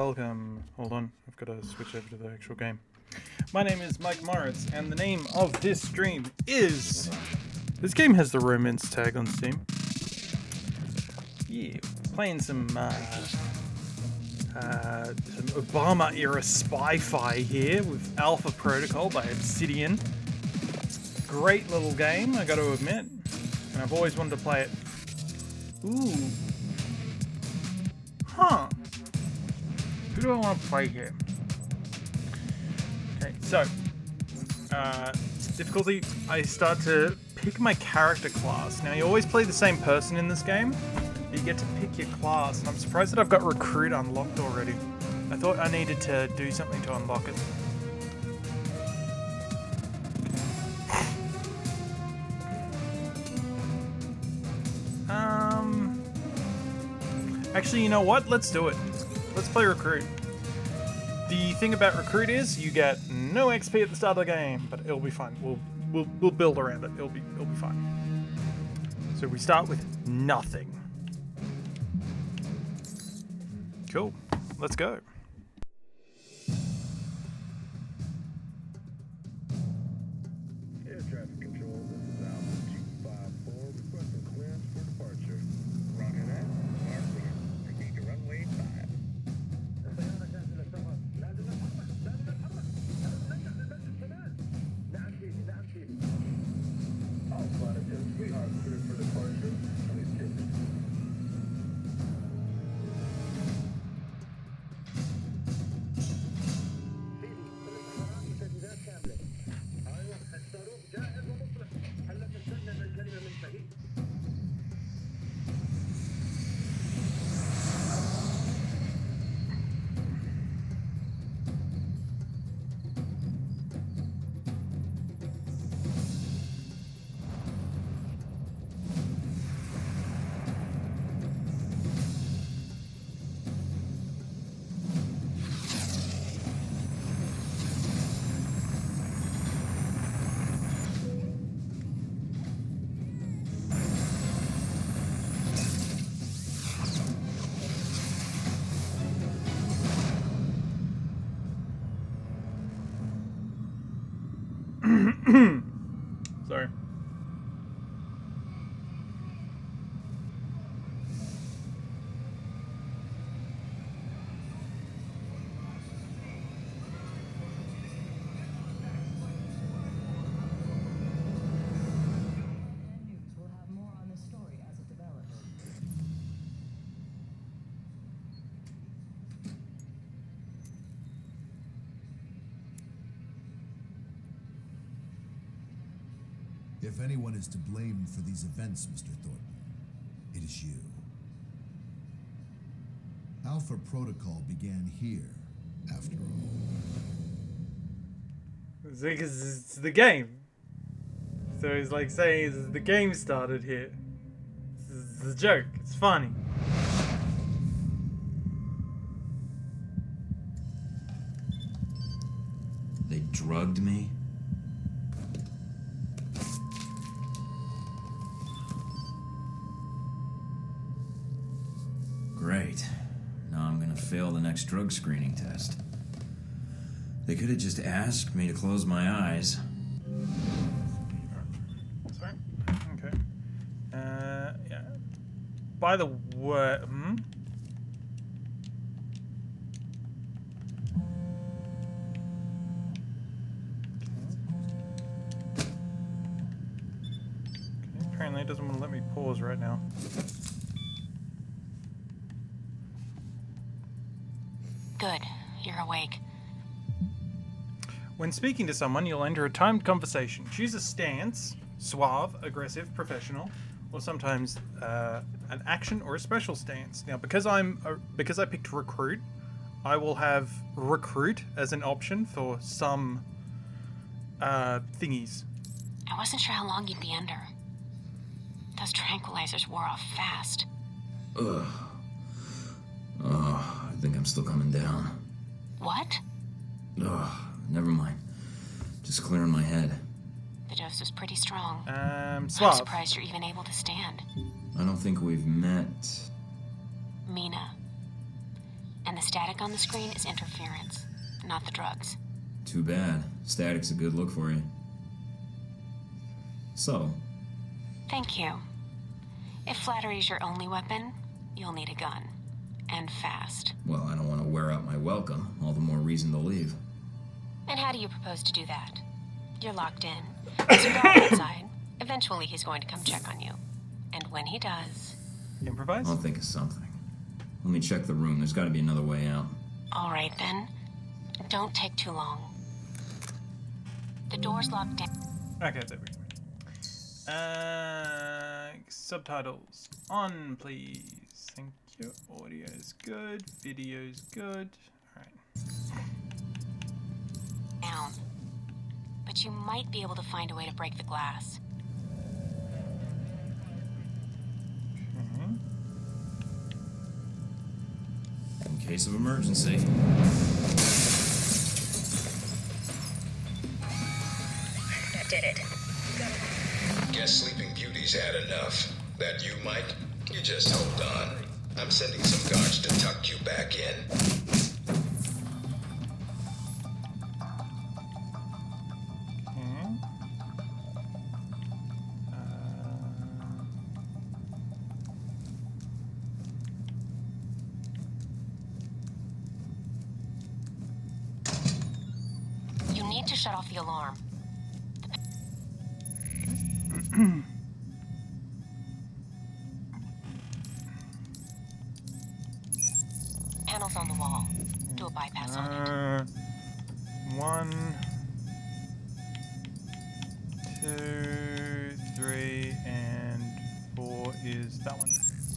welcome. Hold on, I've got to switch over to the actual game. My name is Mike Moritz, and the name of this stream is... This game has the romance tag on Steam. Yeah, playing some Obama-era spy-fi here with Alpha Protocol by Obsidian. Great little game, I got to admit, and I've always wanted to play it. Ooh. Huh. Who do I want to play here? Okay, so, difficulty, I start to pick my character class. Now, you always play the same person in this game, but you get to pick your class, and I'm surprised that I've got Recruit unlocked already. I thought I needed to do something to unlock it. Actually, you know what? Let's do it. Let's play Recruit. The thing about Recruit is you get no XP at the start of the game, but it'll be fine. We'll build around it. It'll be fine. So we start with nothing. Cool. Let's go. Air traffic control, this is Alpha 254, requesting clearance for departure. Roger that. Mark, proceed to runway 5. Alpha to Sweetheart, cleared for departure. Please take it. Sorry. We'll have more on this story as it develops. If anyone is to blame for these events, Mr. Thornton, it is you. Alpha Protocol began here, after all. It's the game. So he's like saying the game started here. It's a joke. It's funny. They drugged me? Great. Now I'm gonna fail the next drug screening test. They could have just asked me to close my eyes. Sorry. Okay. Yeah. By the way, Apparently it doesn't want to let me pause right now. Good. You're awake. When speaking to someone, you'll enter a timed conversation. Choose a stance, suave, aggressive, professional, or sometimes an action or a special stance. Now, because I picked Recruit, I will have Recruit as an option for some thingies. I wasn't sure how long you'd be under. Those tranquilizers wore off fast. Ugh. Oh, I think I'm still coming down. What? Ugh, never mind. Just clearing my head. The dose was pretty strong. Suave. I'm surprised you're even able to stand. I don't think we've met. Mina. And the static on the screen is interference, not the drugs. Too bad. Static's a good look for you. So, Thank you. If flattery's your only weapon, you'll need a gun. And fast. well, I don't want to wear out my welcome. All the more reason to leave. And how do you propose to do that? You're locked in. There's a guard outside. Eventually he's going to come check on you. And when he does... Improvise? I'll think of something. Let me check the room. There's got to be another way out. All right, then. Don't take too long. The door's locked down. Okay, there we go. Subtitles on, please. Thank you. Audio's good. Video's good. Alright. Down. But you might be able to find a way to break the glass. In case of emergency. That did it. Guess Sleeping Beauty's had enough. That you, Mike? You just hold on. I'm sending some guards to tuck you back in. Okay. You need to shut off the alarm. Panels on the wall. Do a bypass on it. 1, 2, 3, and 4 is that one.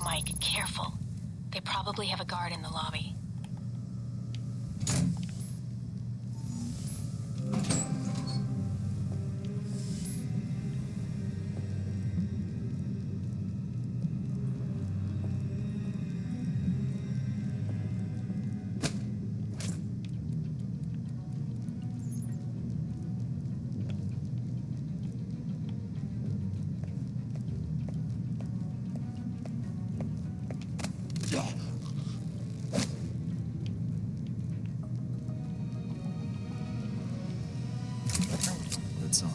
Mike, careful. They probably have a guard in the lobby. It's on.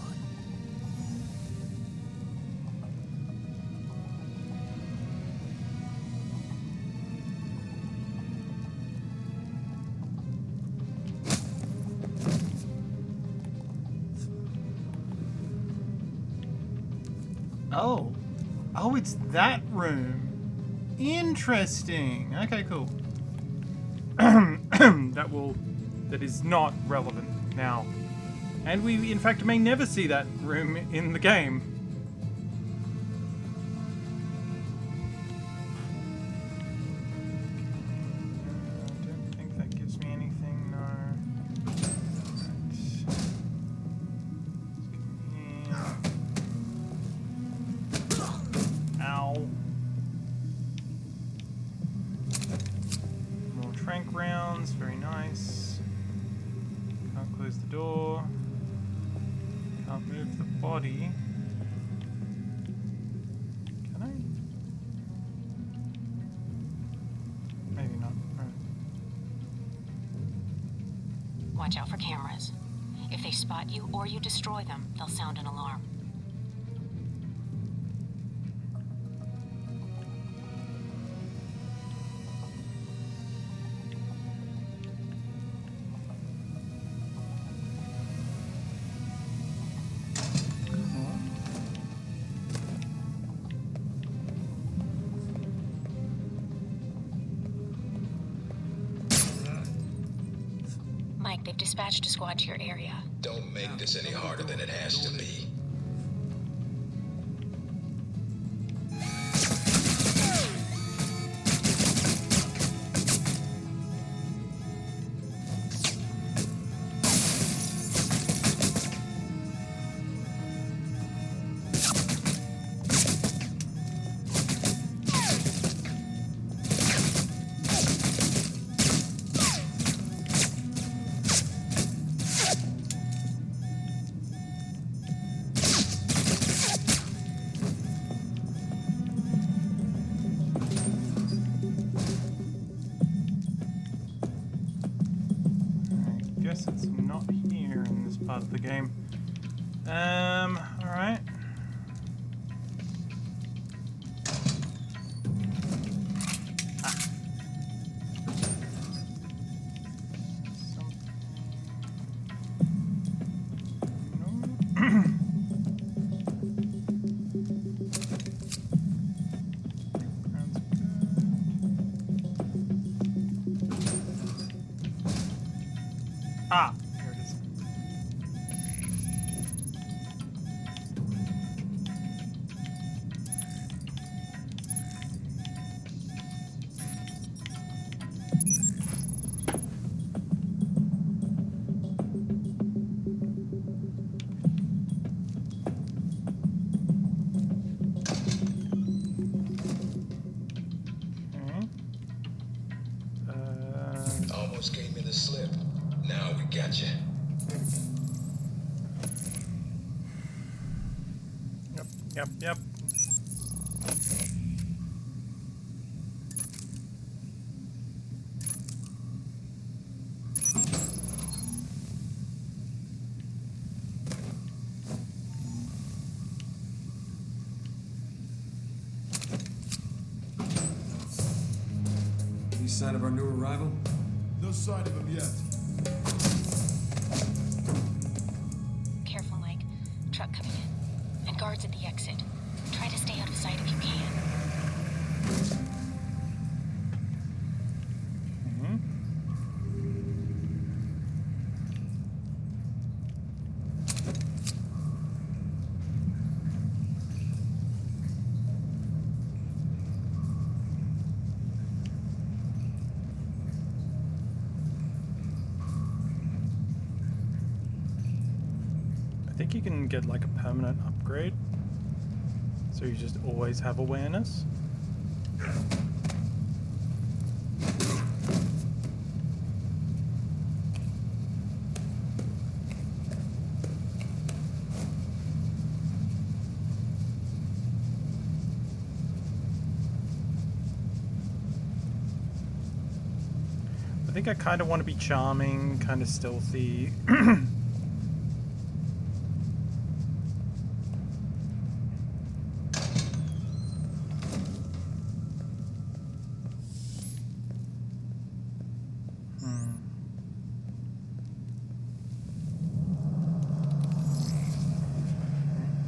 Oh. Oh, it's that room. Interesting. Okay, cool. That is not relevant now. And we, in fact, may never see that room in the game. I don't think that gives me anything, no. Right. Ow. More trank rounds, very nice. Can't close the door. Can't move the body. Can I? Maybe not. Right. Watch out for cameras. If they spot you or you destroy them, they'll sound an alarm. Mike, they've dispatched a squad to your area. Don't make this any harder than it has to be. guess it's not here in this part of the game. Alright. Ah, here it is. Okay. Almost gave me the slip. Now we got you. Yep. Any sign of our new arrival? No sign of him yet. Careful, Mike. Truck coming in. And guards at the exit. Try to stay out of sight if you can. I think you can get like a permanent upgrade. So you just always have awareness. I think I kind of want to be charming, kind of stealthy.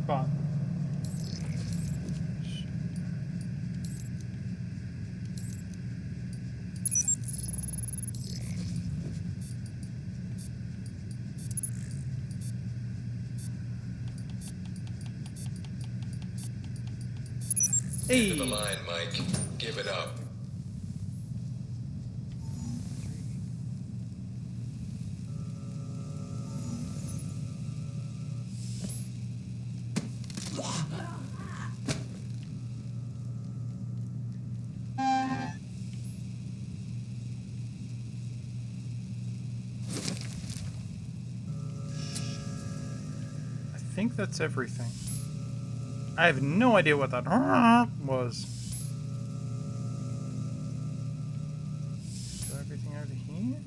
But End of the line, Mike. Give it up. I think that's everything. I have no idea what that was. Is there everything over here?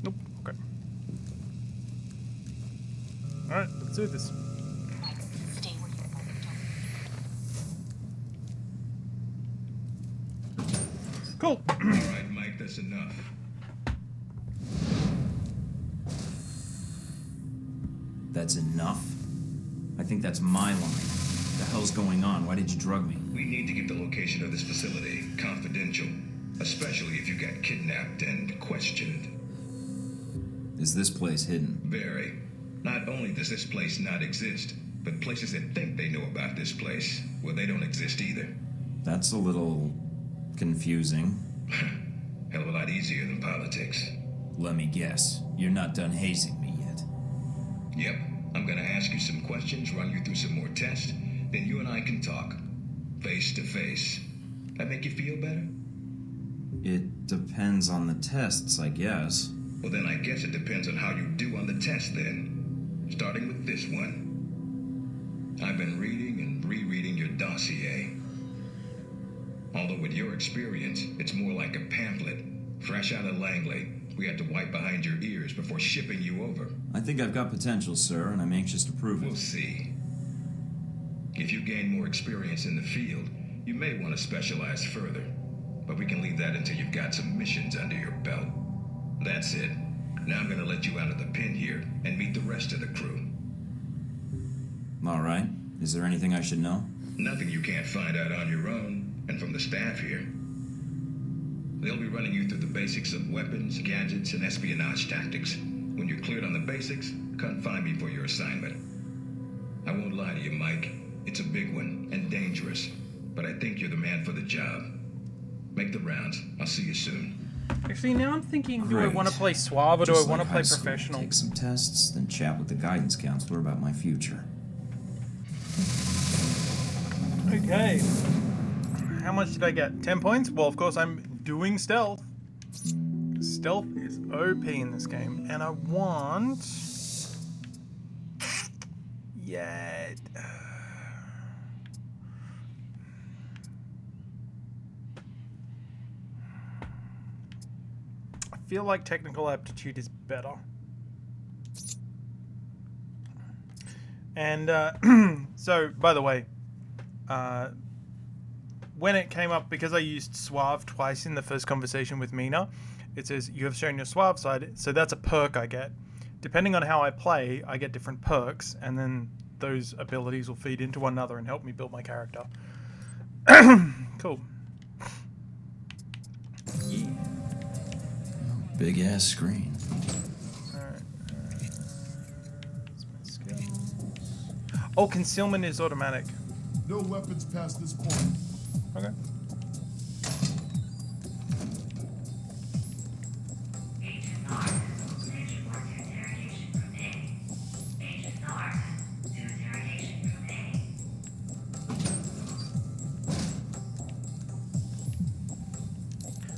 Nope. Okay. Alright, let's do this. Mike, stay where you are. Don't Cool. All right, Mike, that's enough. That's enough? I think that's my line. The hell's going on? Why did you drug me? We need to keep the location of this facility confidential, especially if you got kidnapped and questioned. Is this place hidden? Very. Not only does this place not exist, but places that think they know about this place, well, they don't exist either. That's a little confusing. Hell of a lot easier than politics. Let me guess. You're not done hazing me yet. Yep. I'm gonna ask you some questions, run you through some more tests, then you and I can talk. Face to face. That make you feel better? It depends on the tests, I guess. Well, then I guess it depends on how you do on the test, then. Starting with this one. I've been reading and rereading your dossier. Although with your experience, it's more like a pamphlet Fresh out of Langley, we had to wipe behind your ears before shipping you over. I think I've got potential, sir, and I'm anxious to prove We'll it. see. If you gain more experience in the field, you may want to specialize further. But we can leave that until you've got some missions under your belt. That's it. Now I'm gonna let you out of the pen here and meet the rest of the crew. All right. Is there anything I should know? Nothing you can't find out on your own, and from the staff here. They'll be running you through the basics of weapons, gadgets, and espionage tactics. When you're cleared on the basics, come find me for your assignment. I won't lie to you, Mike. It's a big one, and dangerous. But I think you're the man for the job. Make the rounds. I'll see you soon. Actually, now I'm thinking, do I Great. want to play Suave or do I Just want to like play high school, professional? Take some tests, then chat with the guidance counselor about my future. Okay. How much did I get? 10 points? Well, of course, I'm doing stealth. Stealth is OP in this game. And I want... Yeah. I feel like technical aptitude is better. And so, by the way, when it came up, because I used Suave twice in the first conversation with Mina, it says you have shown your Suave side, so that's a perk I get. Depending on how I play, I get different perks, and then those abilities will feed into one another and help me build my character. Cool. Yeah. Big ass screen. Alright. Oh, concealment is automatic. No weapons past this point. Okay.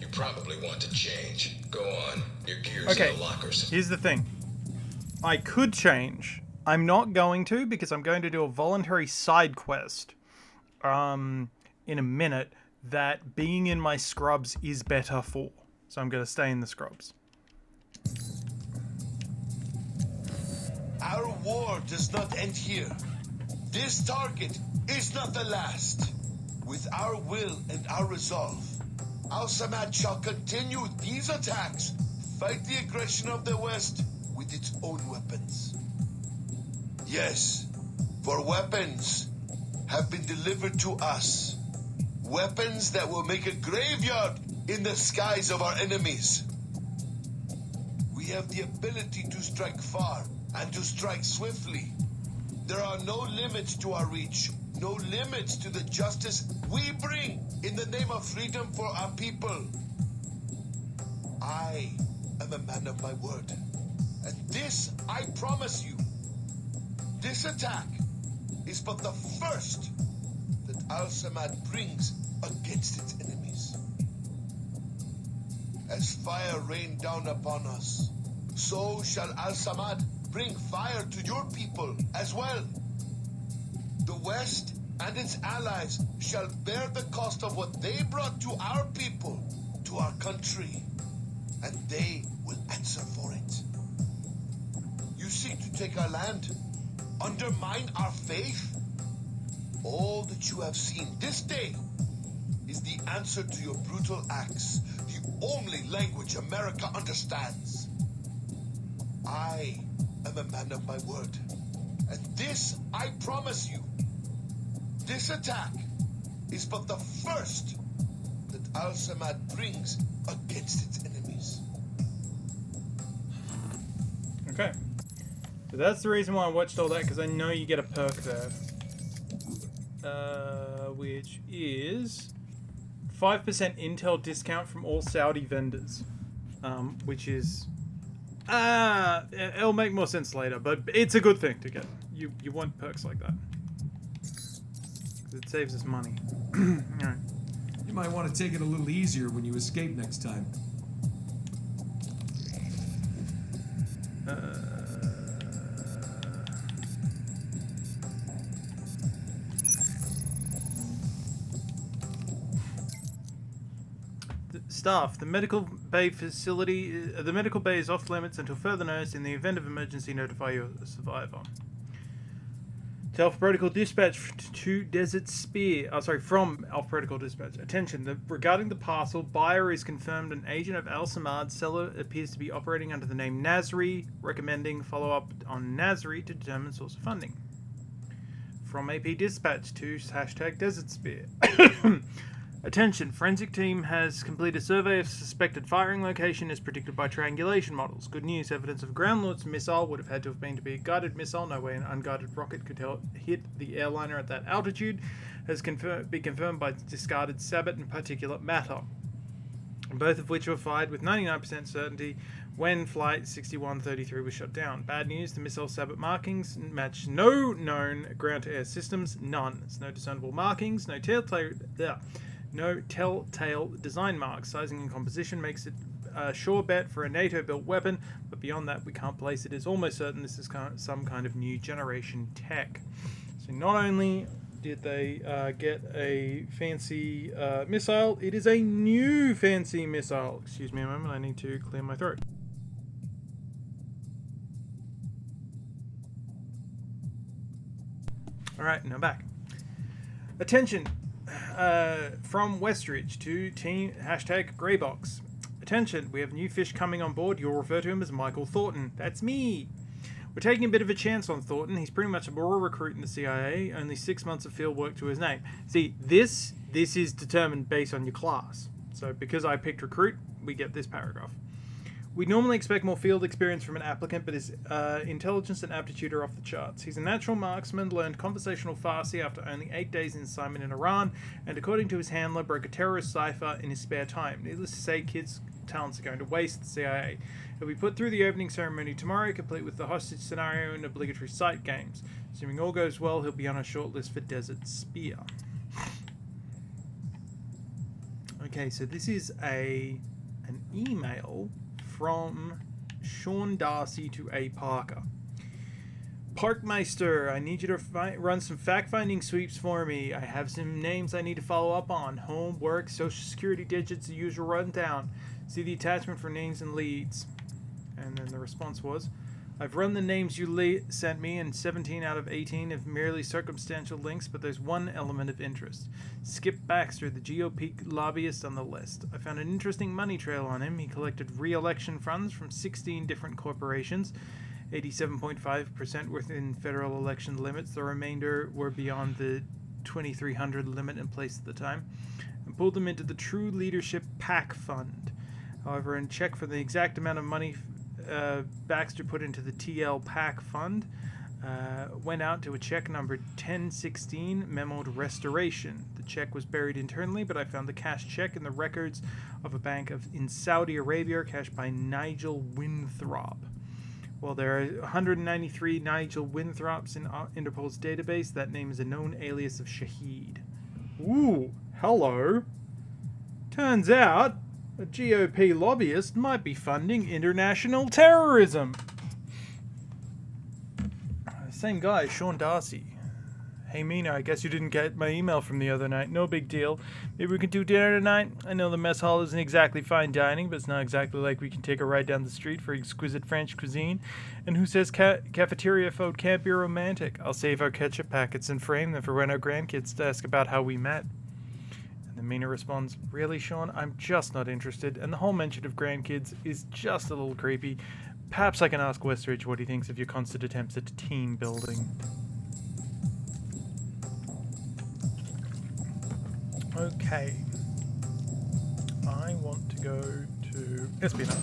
You probably want to change. Go on. Your gear's Okay. in the lockers. Here's the thing. I could change. I'm not going to because I'm going to do a voluntary side quest in a minute that being in my scrubs is better for. So I'm going to stay in the scrubs. Our war does not end here. This target is not the last. With our will and our resolve, Al-Samad shall continue these attacks, fight the aggression of the West with its own weapons. Yes, for weapons have been delivered to us. Weapons that will make a graveyard in the skies of our enemies. We have the ability to strike far and to strike swiftly. There are no limits to our reach, no limits to the justice we bring in the name of freedom for our people. I am a man of my word, and this I promise you. This attack is but the first that Al-Samad brings against its enemies. As fire rained down upon us, so shall Al-Samad bring fire to your people as well. The West and its allies shall bear the cost of what they brought to our people, to our country, and they will answer for it. You seek to take our land, undermine our faith? All that you have seen this day is the answer to your brutal acts, the only language America understands. I am a man of my word, and this I promise you. This attack is but the first that Al-Samad brings against its enemies. Okay. So that's the reason why I watched all that, because I know you get a perk there. Which is 5% intel discount from all Saudi vendors. Which is... it'll make more sense later, but it's a good thing to get. You want perks like that. 'Cause it saves us money. Alright. You might want to take it a little easier when you escape next time. staff. The medical bay is off limits until further notice. In the event of emergency, notify your survivor. To Alpha Protocol Dispatch to Desert Spear. From Alpha Protocol Dispatch. Attention, regarding the parcel, buyer is confirmed an agent of Al Samad. Seller appears to be operating under the name Nasri, recommending follow-up on Nasri to determine source of funding. From AP Dispatch to #Desert Spear. Attention, forensic team has completed a survey of suspected firing location as predicted by triangulation models. Good news, evidence of a ground-launched missile would have had to have been to be a guided missile. No way an unguided rocket could hit the airliner at that altitude. Has been confirmed by discarded sabot and particulate matter, both of which were fired with 99% certainty when Flight 6133 was shot down. Bad news, the missile sabot markings match no known ground-to-air systems. None. There's no discernible markings, no telltale design marks. Sizing and composition makes it a sure bet for a NATO-built weapon, but beyond that we can't place it. It's almost certain this is some kind of new generation tech. So not only did they get a fancy missile, it is a new fancy missile. Excuse me a moment, I need to clear my throat. Alright, now back. Attention! From Westridge to team #Greybox. Attention, we have new fish coming on board. You'll refer to him as Michael Thornton. That's me. We're taking a bit of a chance on Thornton. He's pretty much a raw recruit in the CIA. Only 6 months of field work to his name. See, this is determined based on your class. So because I picked recruit, we get this paragraph. We normally expect more field experience from an applicant, but his intelligence and aptitude are off the charts. He's a natural marksman, learned conversational Farsi after only 8 days in assignment in Iran, and according to his handler, broke a terrorist cipher in his spare time. Needless to say, kids' talents are going to waste at the CIA. He'll be put through the opening ceremony tomorrow, complete with the hostage scenario and obligatory sight games. Assuming all goes well, he'll be on a short list for Desert Spear. Okay, so this is an email from Sean Darcy to A. Parker. Parkmeister, I need you to run some fact-finding sweeps for me. I have some names I need to follow up on. Home, work, social security digits, the usual rundown. See the attachment for names and leads. And then the response was, I've run the names you sent me, and 17 out of 18 have merely circumstantial links, but there's one element of interest. Skip Baxter, the GOP lobbyist on the list. I found an interesting money trail on him. He collected re-election funds from 16 different corporations, 87.5% within federal election limits. The remainder were beyond the 2,300 limit in place at the time, and pulled them into the True Leadership PAC Fund. However, in check for the exact amount of money Baxter put into the TL PAC Fund, went out to a check number 1016, memoed Restoration. The check was buried internally, but I found the cash check in the records of a bank in Saudi Arabia, cashed by Nigel Winthrop. While there are 193 Nigel Winthrops in Interpol's database, that name is a known alias of Shahid. Ooh, hello. Turns out a GOP lobbyist might be funding international terrorism. Same guy, Sean Darcy. Hey Mina, I guess you didn't get my email from the other night. No big deal. Maybe we can do dinner tonight? I know the mess hall isn't exactly fine dining, but it's not exactly like we can take a ride down the street for exquisite French cuisine. And who says cafeteria food can't be romantic? I'll save our ketchup packets and frame them for when our grandkids ask about how we met. And then Mina responds, really, Sean? I'm just not interested, and the whole mention of grandkids is just a little creepy. Perhaps I can ask Westridge what he thinks of your constant attempts at team building. Okay. I want to go to espionage.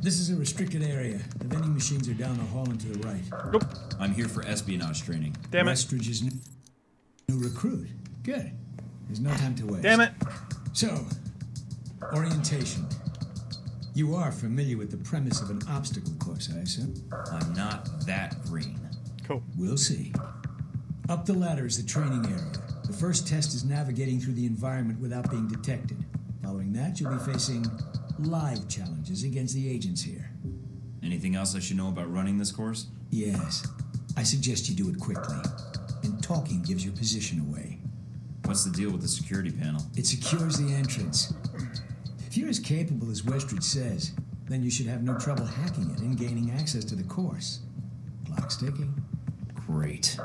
This is a restricted area. The vending machines are down the hall and to the right. Nope. I'm here for espionage training. Damn it. Westridge's new recruit. Good. There's no time to waste. Damn it. So, orientation. You are familiar with the premise of an obstacle course, I assume? I'm not that green. Cool. We'll see. Up the ladder is the training area. The first test is navigating through the environment without being detected. Following that, you'll be facing live challenges against the agents here. Anything else I should know about running this course? Yes. I suggest you do it quickly. talking gives your position away. What's the deal with the security panel? It secures the entrance. If you're as capable as Westridge says, then you should have no trouble hacking it and gaining access to the course. Clock's ticking. Great.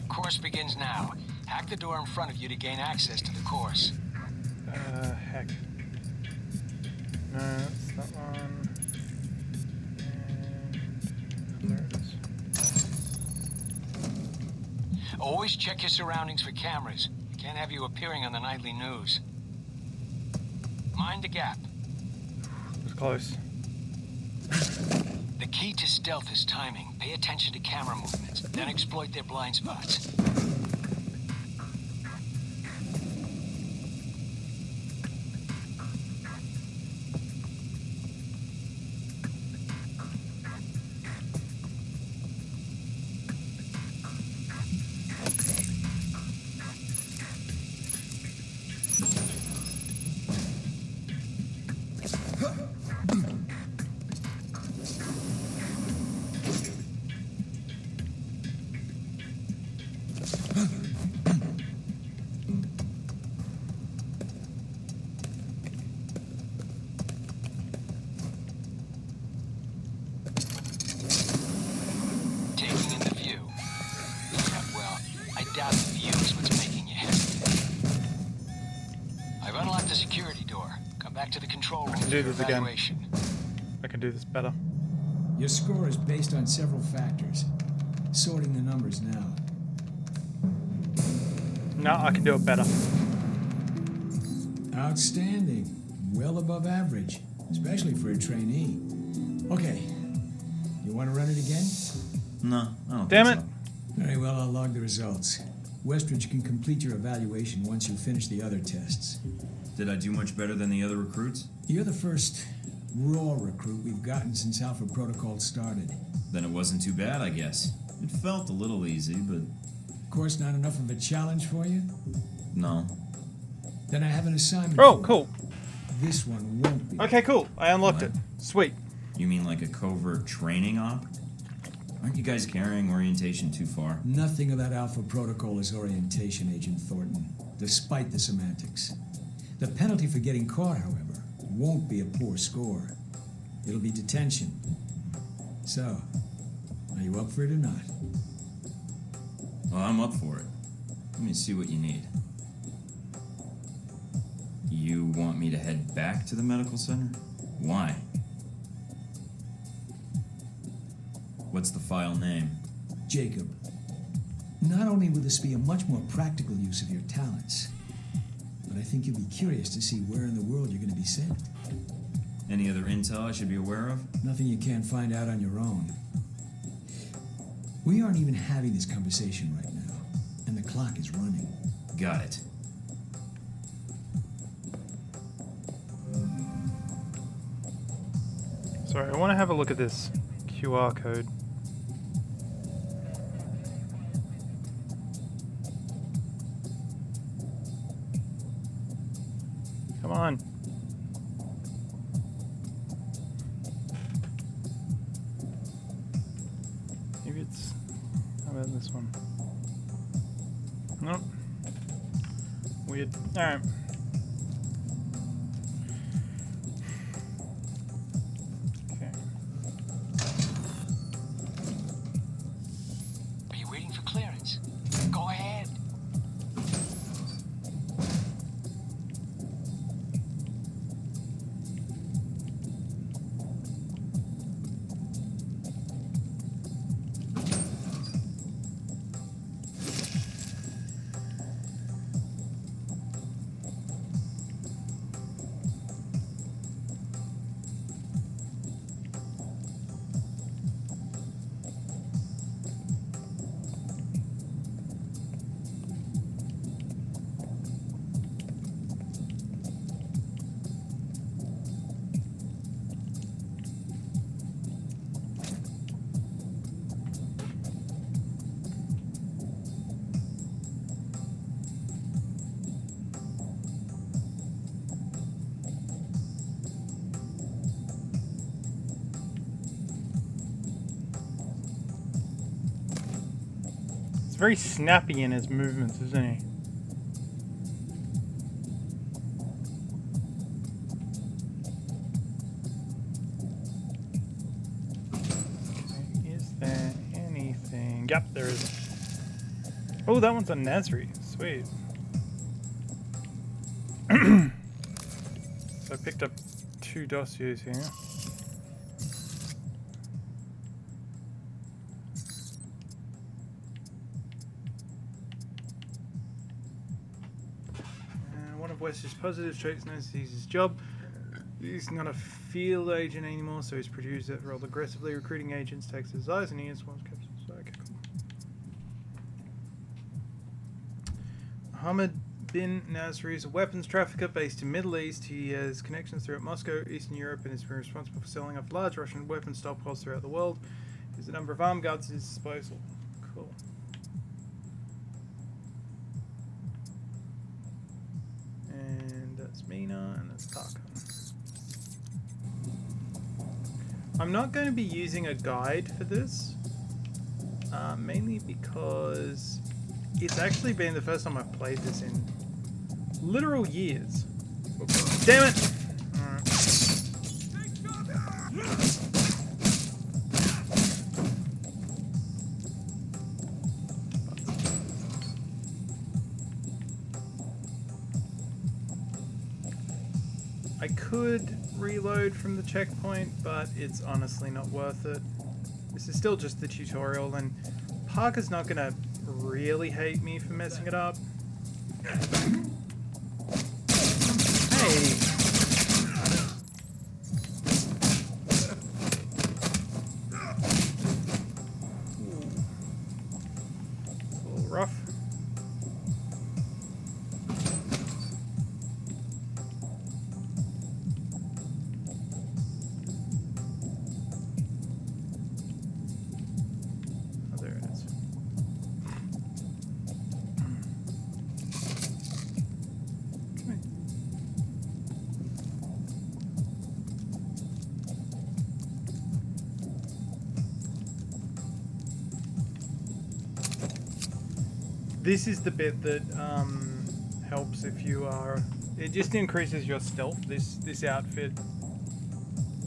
Course begins now. Hack the door in front of you to gain access to the course. Heck. No, that's that one. And there it is. Always check your surroundings for cameras. Can't have you appearing on the nightly news. Mind the gap. It's close. The key to stealth is timing. Pay attention to camera movements, then exploit their blind spots. Taking in the view. Yeah, well, I doubt the view is what's making you hesitate. I've unlocked the security door. Come back to the control room I can for do your this again. evaluation. I can do this better. Your score is based on several factors. Sorting the numbers now. No, I can do it better. Outstanding. Well above average, especially for a trainee. Okay. You want to run it again? No, I don't Damn think it. so. Very well, I'll log the results. Westridge can complete your evaluation once you finish the other tests. Did I do much better than the other recruits? You're the first raw recruit we've gotten since Alpha Protocol started. Then it wasn't too bad, I guess. It felt a little easy, but Of course, not enough of a challenge for you? no. Then I have an assignment Oh, for you. cool. This one won't be. Okay, cool. I unlocked What? it. Sweet. You mean like a covert training op? Aren't you guys carrying orientation too far? Nothing about Alpha Protocol is orientation, Agent Thornton, despite the semantics. The penalty for getting caught, however, won't be a poor score. It'll be detention. So, are you up for it or not? Well, I'm up for it. Let me see what you need. You want me to head back to the medical center? Why? What's the file name? Jacob, not only will this be a much more practical use of your talents, but I think you'll be curious to see where in the world you're going to be sent. Any other intel I should be aware of? Nothing you can't find out on your own. We aren't even having this conversation right now, and the clock is running. Got it. Sorry, I want to have a look at this QR code. Come on. Maybe it's... How about this one? Nope. Weird. Alright. Okay. Are you waiting for clearance? Go ahead. very snappy in his movements, isn't he? Okay, is there anything? Yep, there is. Oh, that one's on Nasri. Sweet. So I picked up 2 dossiers here. One of Wester's positive traits knows he's his job. He's not a field agent anymore, so he's produced that role aggressively recruiting agents, takes his eyes and ears once captured. Okay, cool. Mohammed bin Nasri is a weapons trafficker based in Middle East. He has connections throughout Moscow, Eastern Europe, and has been responsible for selling off large Russian weapons stockpiles throughout the world. He has a number of armed guards at his disposal. Cool. And that's Mina, and that's Parker. I'm not going to be using a guide for this, mainly because it's actually been the first time I've played this in literal years. Damn it! Alright. I could reload from the checkpoint, but it's honestly not worth it. This is still just the tutorial, and Parker's not gonna really hate me for messing it up. Hey! Ooh. It's a little rough. This is the bit that helps if you are. It just increases your stealth. This outfit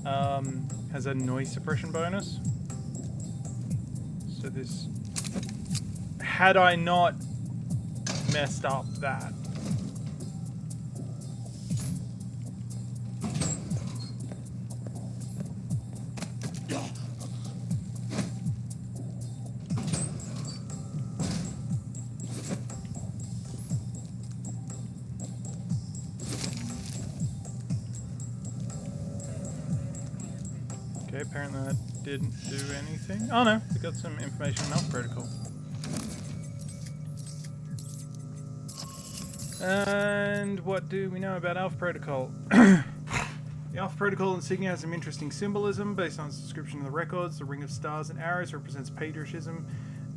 has a noise suppression bonus. So this, had I not messed up that. Okay, apparently that didn't do anything. Oh no, we got some information on Alpha Protocol. And what do we know about Alpha Protocol? The Alpha Protocol insignia has some interesting symbolism based on its description of the records. The ring of stars and arrows represents patriotism,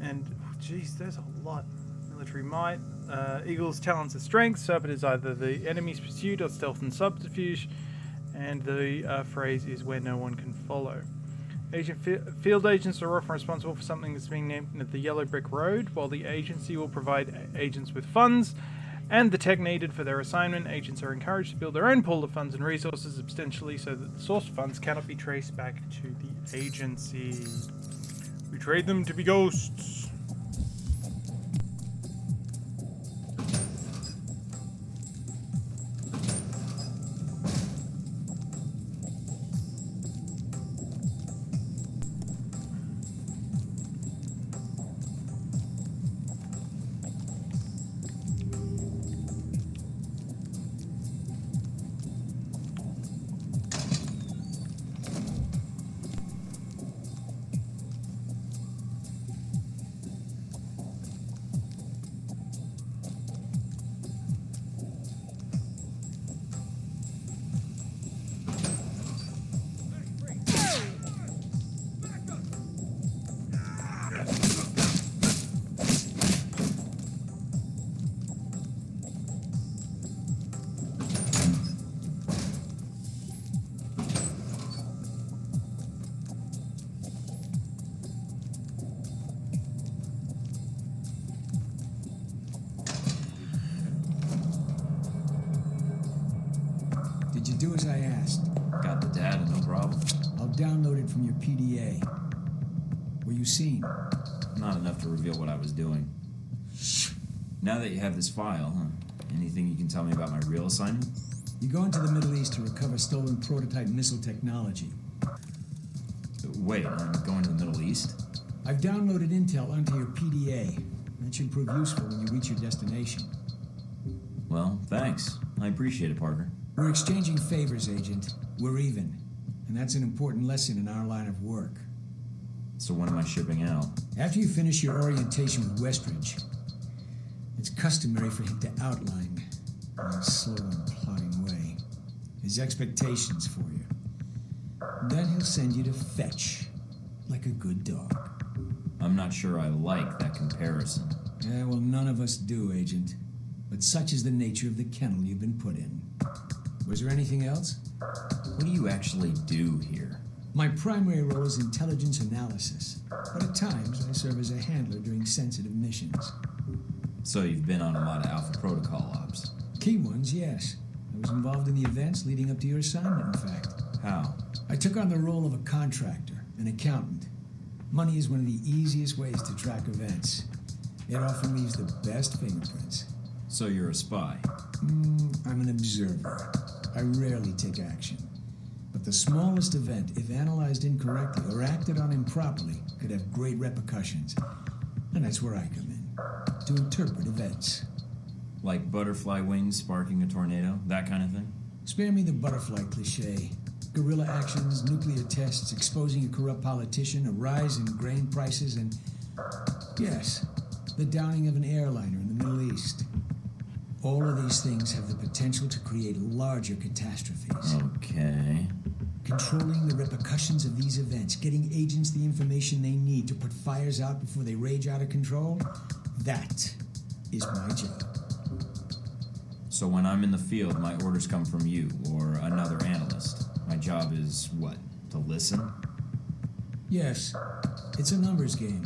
and geez, there's a lot. Military might. Eagle's talents are strength. Serpent is either the enemy's pursuit or stealth and subterfuge. And the phrase is where no one can follow. Field agents are often responsible for something that's being named the Yellow Brick Road, while the agency will provide agents with funds and the tech needed for their assignment. Agents are encouraged to build their own pool of funds and resources substantially so that the source of funds cannot be traced back to the agency. We trade them to be ghosts. downloaded from your PDA. Were you seen? Not enough to reveal what I was doing. Now that you have this file, anything you can tell me about my real assignment? You're going to the Middle East to recover stolen prototype missile technology. Wait, I'm going to the Middle East? I've downloaded intel onto your PDA. That should prove useful when you reach your destination. Well, thanks. I appreciate it, Parker. We're exchanging favors, Agent. We're even. And that's an important lesson in our line of work. So when am I shipping out? After you finish your orientation with Westridge, it's customary for him to outline, in a slow and plodding way, his expectations for you. Then he'll send you to fetch, like a good dog. I'm not sure I like that comparison. Yeah, well, none of us do, Agent. But such is the nature of the kennel you've been put in. Was there anything else? What do you actually do here? My primary role is intelligence analysis, but at times I serve as a handler during sensitive missions. So you've been on a lot of Alpha Protocol ops? Key ones, yes. I was involved in the events leading up to your assignment, in fact. How? I took on the role of a contractor, an accountant. Money is one of the easiest ways to track events. It often leaves the best fingerprints. So you're a spy? I'm an observer. I rarely take action. But the smallest event, if analyzed incorrectly or acted on improperly, could have great repercussions. And that's where I come in, to interpret events. Like butterfly wings sparking a tornado, that kind of thing? Spare me the butterfly cliché. Guerrilla actions, nuclear tests, exposing a corrupt politician, a rise in grain prices, and, yes, the downing of an airliner in the Middle East. All of these things have the potential to create larger catastrophes. Okay. Controlling the repercussions of these events, getting agents the information they need to put fires out before they rage out of control, that is my job. So when I'm in the field, my orders come from you or another analyst. My job is what? To listen? Yes, it's a numbers game.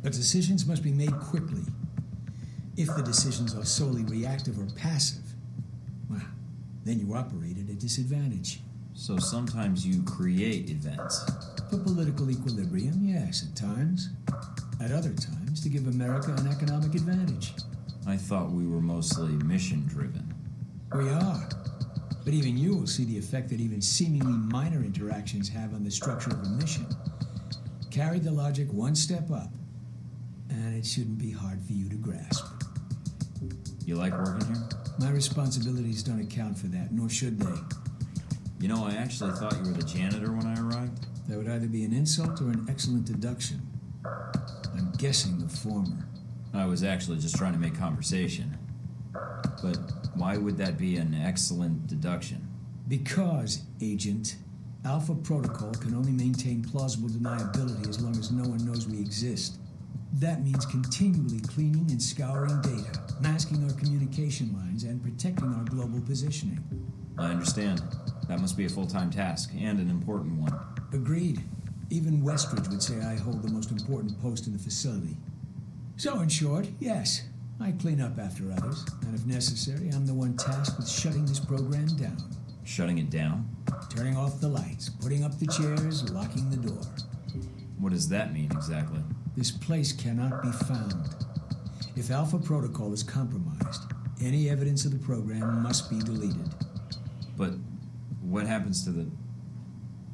But decisions must be made quickly. If the decisions are solely reactive or passive, well, then you operate at a disadvantage. So sometimes you create events. For political equilibrium, yes, at times. At other times, to give America an economic advantage. I thought we were mostly mission-driven. We are. But even you will see the effect that even seemingly minor interactions have on the structure of a mission. Carry the logic one step up, and it shouldn't be hard for you to grasp. You like working here? My responsibilities don't account for that, nor should they. You know, I actually thought you were the janitor when I arrived. That would either be an insult or an excellent deduction. I'm guessing the former. I was actually just trying to make conversation. But why would that be an excellent deduction? Because, Agent, Alpha Protocol can only maintain plausible deniability as long as no one knows we exist. That means continually cleaning and scouring data, masking our communication lines, and protecting our global positioning. I understand. That must be a full-time task, and an important one. Agreed. Even Westridge would say I hold the most important post in the facility. So, in short, yes, I clean up after others, and if necessary, I'm the one tasked with shutting this program down. Shutting it down? Turning off the lights, putting up the chairs, locking the door. What does that mean exactly? This place cannot be found. If Alpha Protocol is compromised, any evidence of the program must be deleted. But what happens to the...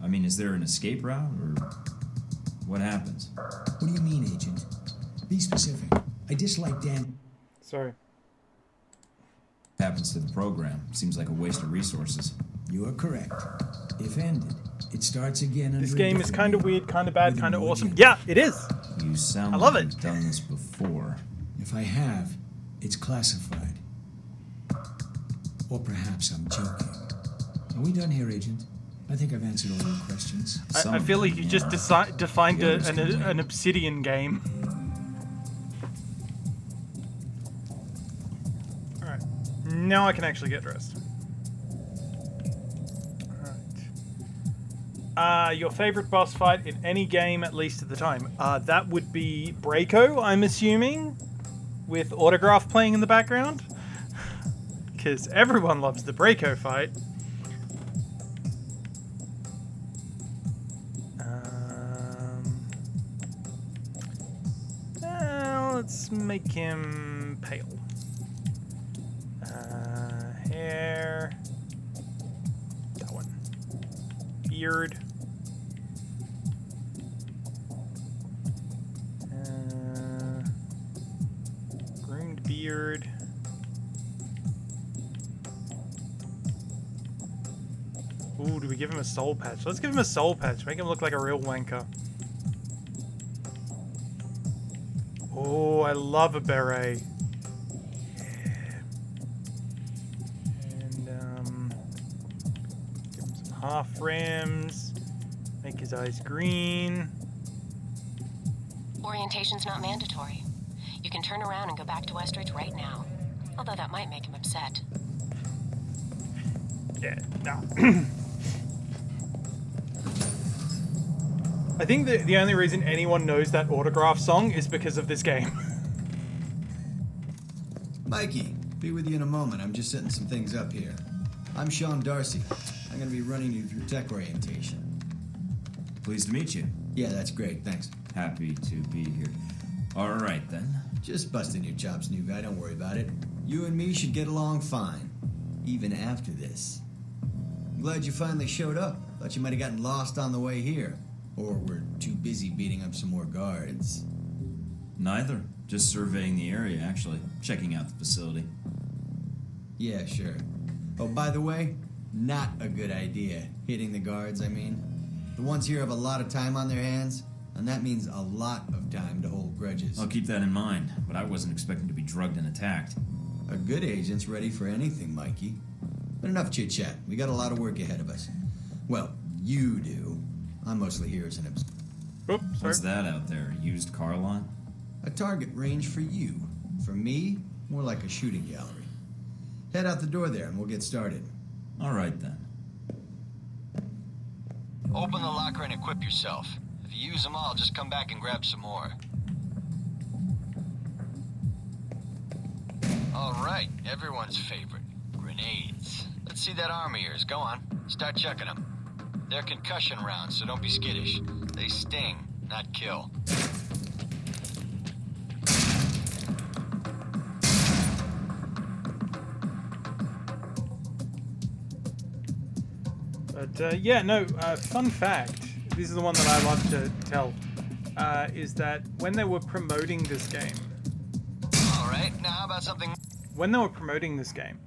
I mean, is there an escape route, or what happens? What do you mean, Agent? Be specific. I dislike Dan... Sorry. What happens to the program? Seems like a waste of resources. You are correct. If ended, it starts again under This a game is different kind of name, weird, kind of bad, with a kind of new awesome. agenda. Yeah, it is. You sound I love like it. you've done this before. If I have, it's classified. Or perhaps I'm joking. Are we done here, Agent? I think I've answered all your questions. I feel like you just defined The others can wait. an Obsidian game. Alright. Now I can actually get dressed. Alright. Your favorite boss fight in any game, at least at the time. That would be Braco, I'm assuming, with Autograph playing in the background. Because everyone loves the Braco fight. let's make him pale. Hair. That one. Beard. Groomed beard. Ooh, do we give him a soul patch? Let's give him a soul patch. Make him look like a real wanker. Oh, I love a beret. Yeah. And, give him some half rims. Make his eyes green. Orientation's not mandatory. You can turn around and go back to Westridge right now. Although that might make him upset. Yeah, no. I think the only reason anyone knows that Autograph song is because of this game. Mikey, be with you in a moment. I'm just setting some things up here. I'm Sean Darcy. I'm going to be running you through tech orientation. Pleased to meet you. Yeah, that's great. Thanks. Happy to be here. All right, then. Just busting your chops, new guy. Don't worry about it. You and me should get along fine, even after this. I'm glad you finally showed up. Thought you might have gotten lost on the way here. Or were too busy beating up some more guards. Neither. Just surveying the area, actually. Checking out the facility. Yeah, sure. Oh, by the way, not a good idea. Hitting the guards, I mean. The ones here have a lot of time on their hands, and that means a lot of time to hold grudges. I'll keep that in mind, but I wasn't expecting to be drugged and attacked. A good agent's ready for anything, Mikey. But enough chit-chat. We got a lot of work ahead of us. Well, you do. I'm mostly here as an observer. Oops, sorry. What's that out there? A used car lot? A target range for you. For me, more like a shooting gallery. Head out the door there and we'll get started. All right, then. Open the locker and equip yourself. If you use them all, just come back and grab some more. All right, everyone's favorite. Grenades. Let's see that arm of yours. Go on. Start chucking them. They're concussion rounds, so don't be skittish. They sting, not kill. But, yeah, no, fun fact, this is the one that I love to tell, is that when they were promoting this game... Alright, now how about something... When they were promoting this game,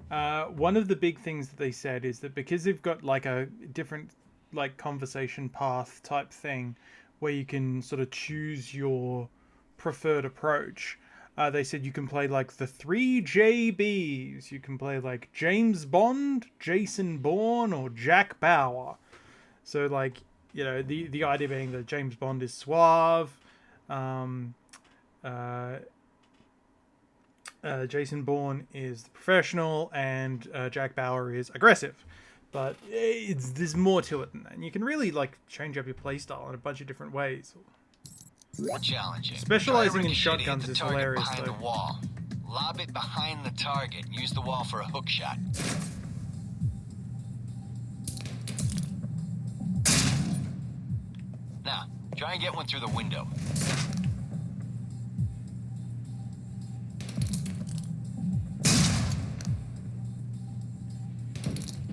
one of the big things that they said is that because they've got like a different like conversation path type thing where you can sort of choose your preferred approach, they said you can play like the 3 JBs. You can play like James Bond, Jason Bourne, or Jack Bauer. So like, you know, the idea being that James Bond is suave, Jason Bourne is the professional, and Jack Bauer is aggressive. But there's more to it than that. And you can really like change up your playstyle in a bunch of different ways. Challenging. Specializing in shotguns is hilarious, behind though. The wall. Lob it behind the target and use the wall for a hook shot. Now, try and get one through the window.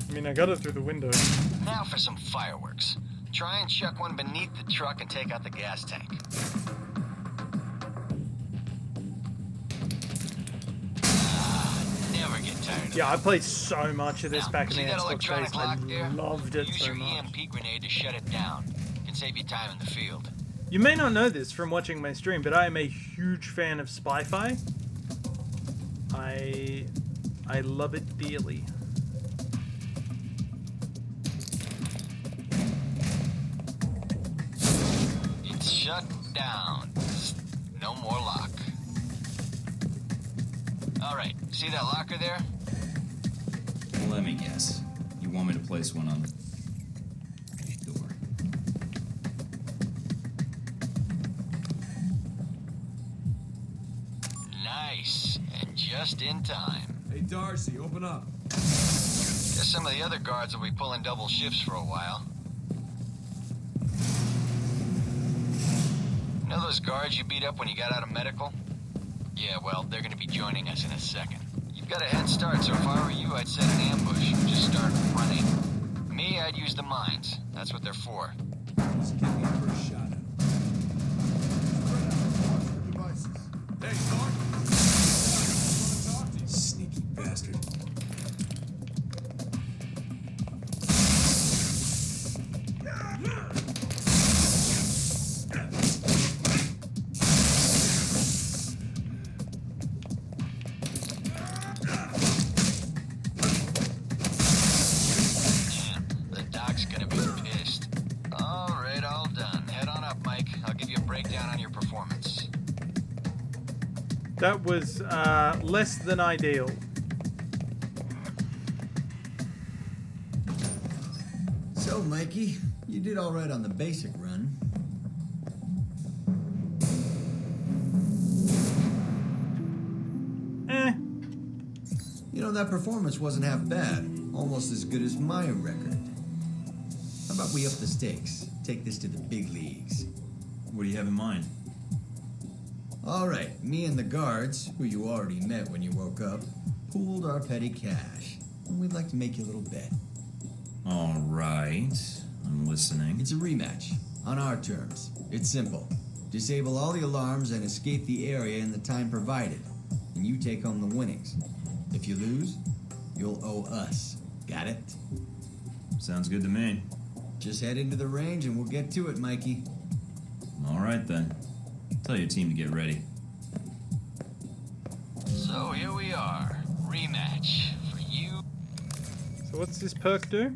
I mean, I got it through the window. Now for some fireworks. Try and chuck one beneath the truck and take out the gas tank. Never get tired of Yeah, I played so much of this back in see the that Xbox electronic days. lock I there? loved it Use so your much. EMP grenade to shut it down. It can save you time in the field. You may not know this from watching my stream, but I am a huge fan of Spy-Fi. I love it dearly. It's shut down. No more lock. Alright, see that locker there? Let me guess. You want me to place one on the door? Nice. And just in time. Hey, Darcy, open up. Guess some of the other guards will be pulling double shifts for a while. You know those guards you beat up when you got out of medical? Yeah, well, they're gonna be joining us in a second. You've got a head start, so if I were you, I'd set an ambush. Just start running. Me, I'd use the mines. That's what they're for. Just give me a first shot at him. Hey, Thornton! Sneaky bastard. The doc's gonna be pissed. All right, all done. Head on up, Mike. I'll give you a breakdown on your performance. That was less than ideal. So, Mikey, you did all right on the basic run. You know, that performance wasn't half bad. Almost as good as my record. How about we up the stakes? Take this to the big leagues. What do you have in mind? All right, me and the guards, who you already met when you woke up, pooled our petty cash. And we'd like to make you a little bet. All right. I'm listening. It's a rematch, on our terms. It's simple. Disable all the alarms and escape the area in the time provided. And you take home the winnings. If you lose, you'll owe us. Got it? Sounds good to me. Just head into the range and we'll get to it, Mikey. All right, then. Tell your team to get ready. So here we are. Rematch for you. So what's this perk do?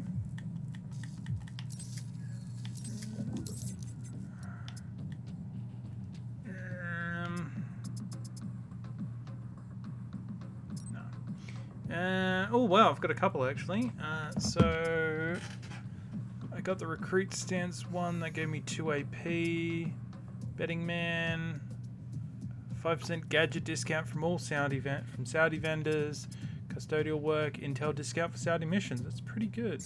Oh wow, I've got a couple actually. So I got the recruit stance one that gave me 2 AP. Betting man, 5% gadget discount from all Saudi vendors. Custodial work, intel discount for Saudi missions. That's pretty good.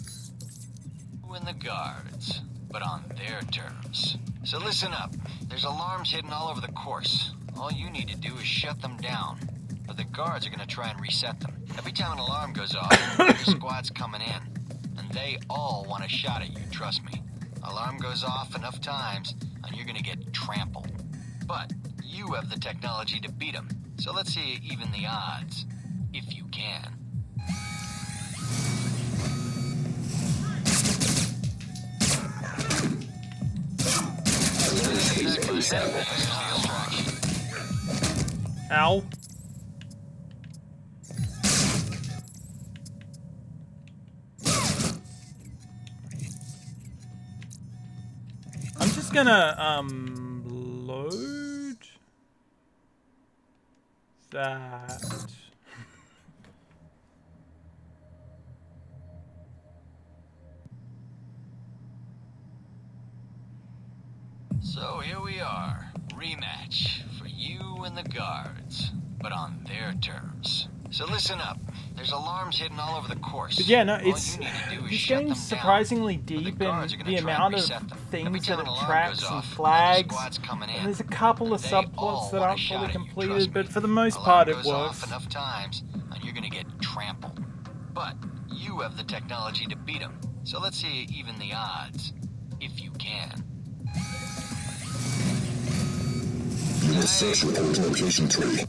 In the guards, but on their terms. So listen up. There's alarms hidden all over the course. All you need to do is shut them down. But the guards are gonna try and reset them. Every time an alarm goes off, the squad's coming in. And they all want a shot at you, trust me. Alarm goes off enough times, and you're gonna get trampled. But you have the technology to beat them. So let's see you even the odds. If you can. Ow. I'm just gonna load that. So here we are. Rematch for you and the guards, but on their terms. So listen up. There's alarms hidden all over the course. But yeah, no, All it's you need to do is this shut them game's down. surprisingly deep in guards are gonna the try and amount of reset them. Every things time that an it alarm tracks goes and off, flags. squad's coming in. And there's a couple of They subplots all that want a aren't shot fully at you, completed, trust but me. for the most Alarm part it goes off works. enough times, and you're gonna get trampled. But you have the technology to beat them. So let's see you even the odds, if you can. Unit 6 report to location 3.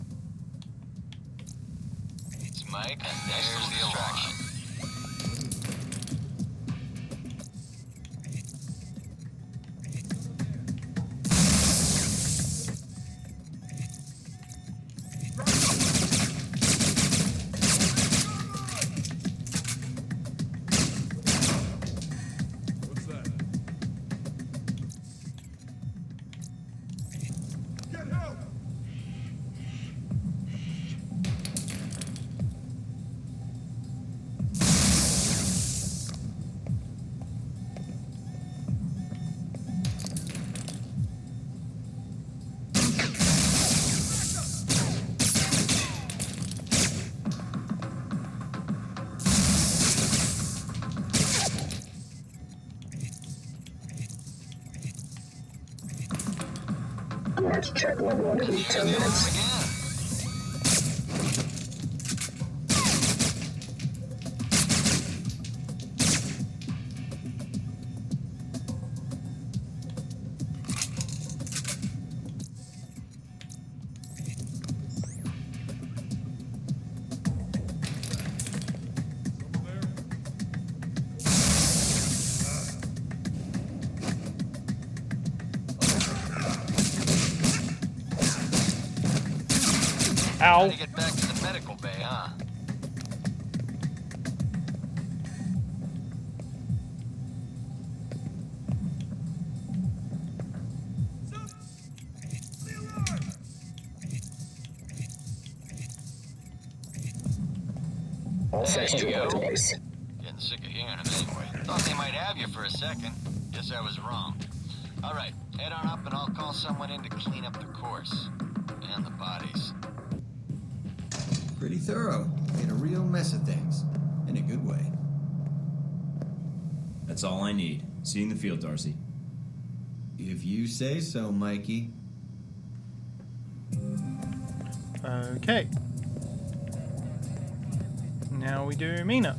It's Mike, and there's the distraction. What's that? Get help! Guards check level in 10 minutes. Ow. Trying to get back to the medical bay, huh? All sets There to you report go. to base. Getting sick of hearing it anyway. Thought they might have you for a second. Guess I was wrong. All right, head on up and I'll call someone in to clean up the course. And the bodies. Pretty thorough. Made a real mess of things. In a good way. That's all I need. See you in the field, Darcy. If you say so, Mikey. Okay. Now we do Mina.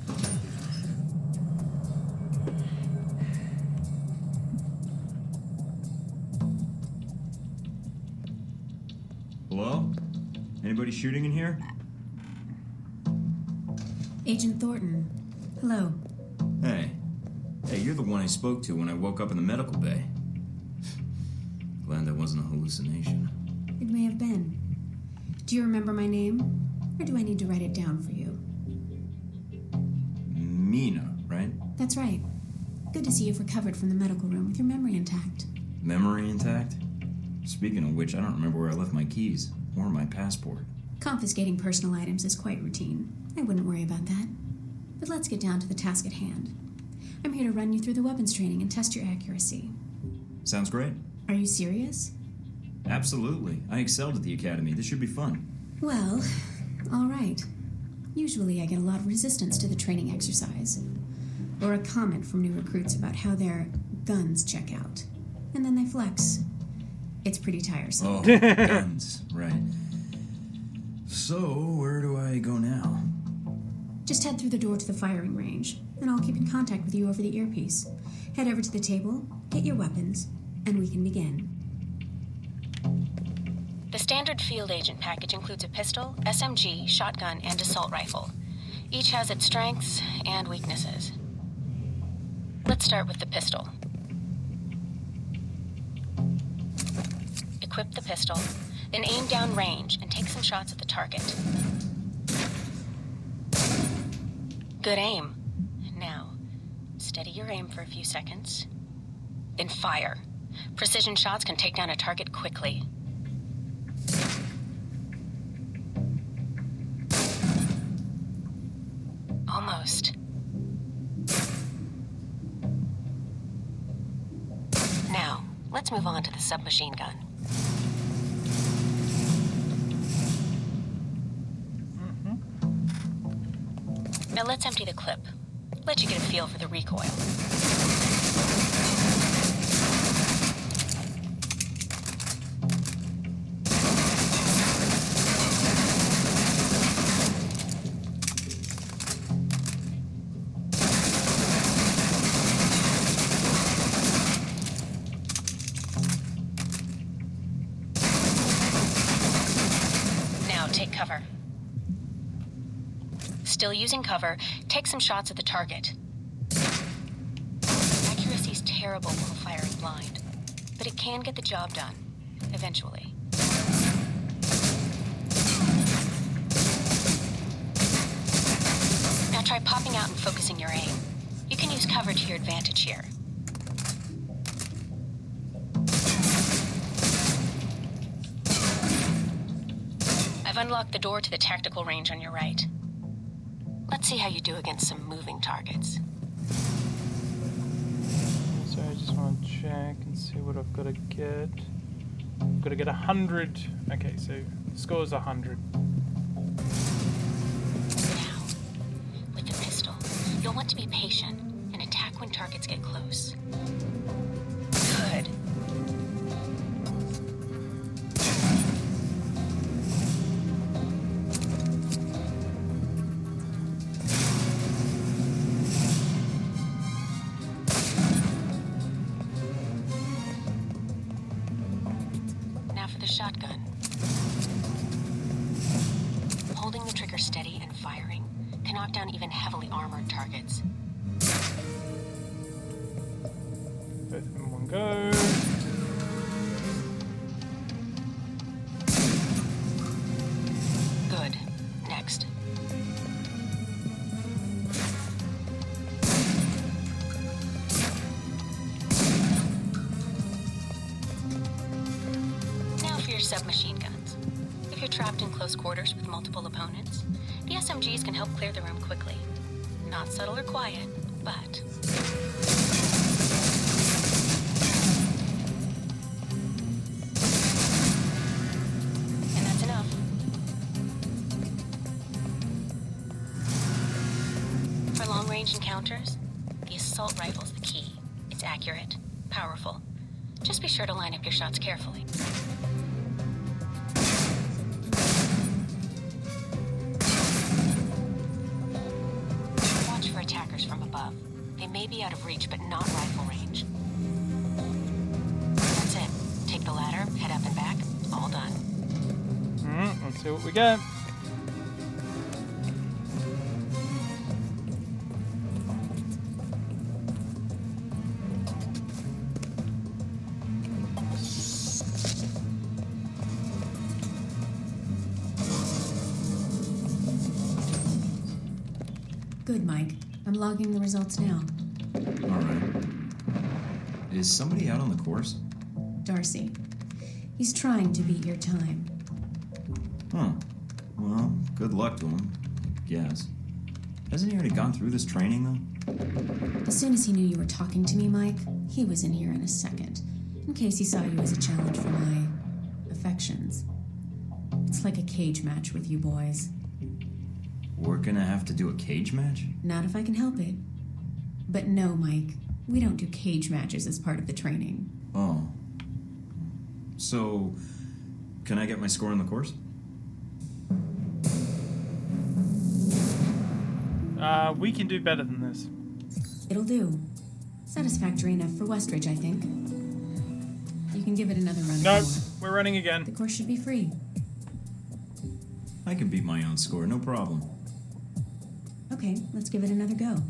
Hello? Anybody shooting in here? Agent Thornton. Hello. Hey. Hey, you're the one I spoke to when I woke up in the medical bay. Glad that wasn't a hallucination. It may have been. Do you remember my name? Or do I need to write it down for you? Mina, right? That's right. Good to see you've recovered from the medical room with your memory intact. Memory intact? Speaking of which, I don't remember where I left my keys. Or my passport. Confiscating personal items is quite routine. I wouldn't worry about that. But let's get down to the task at hand. I'm here to run you through the weapons training and test your accuracy. Sounds great. Are you serious? Absolutely. I excelled at the academy. This should be fun. Well, all right. Usually I get a lot of resistance to the training exercise. Or a comment from new recruits about how their guns check out. And then they flex. It's pretty tiresome. Oh, guns. Right. So, where do I go now? Just head through the door to the firing range, and I'll keep in contact with you over the earpiece. Head over to the table, get your weapons, and we can begin. The standard field agent package includes a pistol, SMG, shotgun, and assault rifle. Each has its strengths and weaknesses. Let's start with the pistol. Equip the pistol, then aim down range and take some shots at the target. Good aim. Now, steady your aim for a few seconds, then fire. Precision shots can take down a target quickly. Almost. Now, let's move on to the submachine gun. Now let's empty the clip. Let you get a feel for the recoil. Now take cover. Still using cover, take some shots at the target. Accuracy's terrible while firing blind, but it can get the job done, eventually. Now try popping out and focusing your aim. You can use cover to your advantage here. I've unlocked the door to the tactical range on your right. Let's see how you do against some moving targets. So I just want to check and see what I've got to get. I've got to get 100. Okay, so the score is 100. Now, with the pistol, you'll want to be patient and attack when targets get close. Good. Shotgun. Holding the trigger steady and firing can knock down even heavily armored targets. Both in one go. submachine guns. If you're trapped in close quarters with multiple opponents, the SMGs can help clear the room quickly. Not subtle or quiet, but... And that's enough. For long-range encounters, the assault rifle's the key. It's accurate, powerful. Just be sure to line up your shots carefully. Watch for attackers from above. They may be out of reach, but not rifle range. That's it. Take the ladder, head up and back. All done. Let's see what we got. Good, Mike. I'm logging the results now. Alright. Is somebody out on the course? Darcy. He's trying to beat your time. Huh. Well, good luck to him, I guess. Hasn't he already gone through this training, though? As soon as he knew you were talking to me, Mike, he was in here in a second, in case he saw you as a challenge for my affections. It's like a cage match with you boys. We're gonna have to do a cage match? Not if I can help it. But no, Mike, we don't do cage matches as part of the training. Oh. So, can I get my score on the course? We can do better than this. It'll do. Satisfactory enough for Westridge, I think. You can give it another run. Nope, we're running again. The course should be free. I can beat my own score, no problem. Okay, let's give it another go.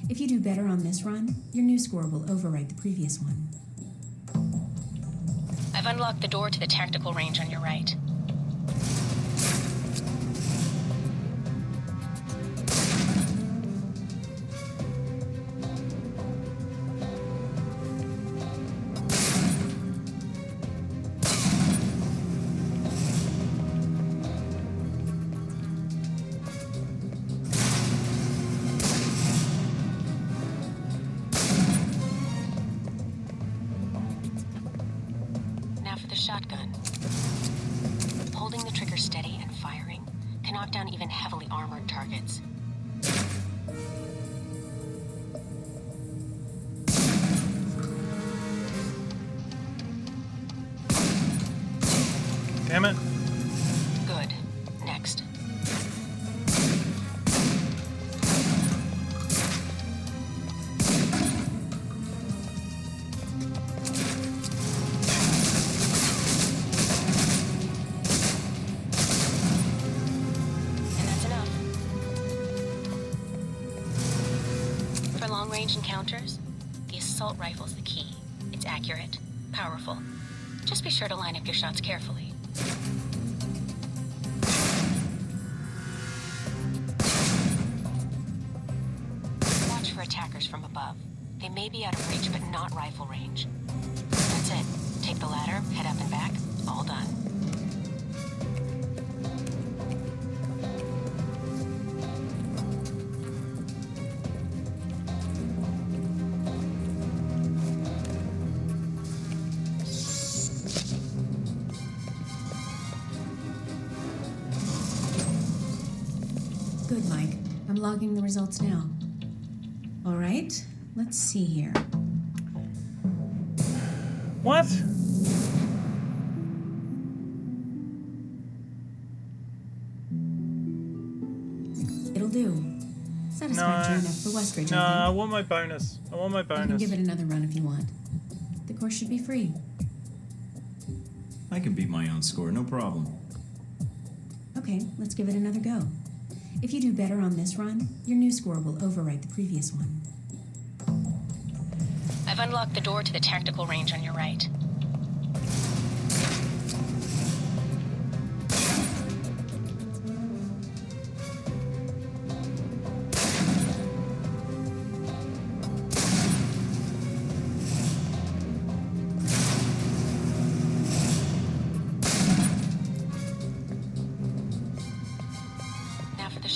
If you do better on this run, your new score will overwrite the previous one. I've unlocked the door to the tactical range on your right. Shotgun. Holding the trigger steady and firing can knock down even heavily armored targets. Damn it. Good. Next. Long-range encounters, the assault rifle's the key. It's accurate, powerful. Just be sure to line up your shots carefully. Watch for attackers from above. They may be out of reach, but not rifle range. That's it. Take the ladder, head up and back. All done. Good, Mike. I'm logging the results now. All right, let's see here. What? It'll do. Satisfactory enough for Westridge, No, I I think. want my bonus. I want my You can bonus. give it another run if you want. The course should be free. I can beat my own score, no problem. Okay, let's give it another go. If you do better on this run, your new score will overwrite the previous one. I've unlocked the door to the tactical range on your right.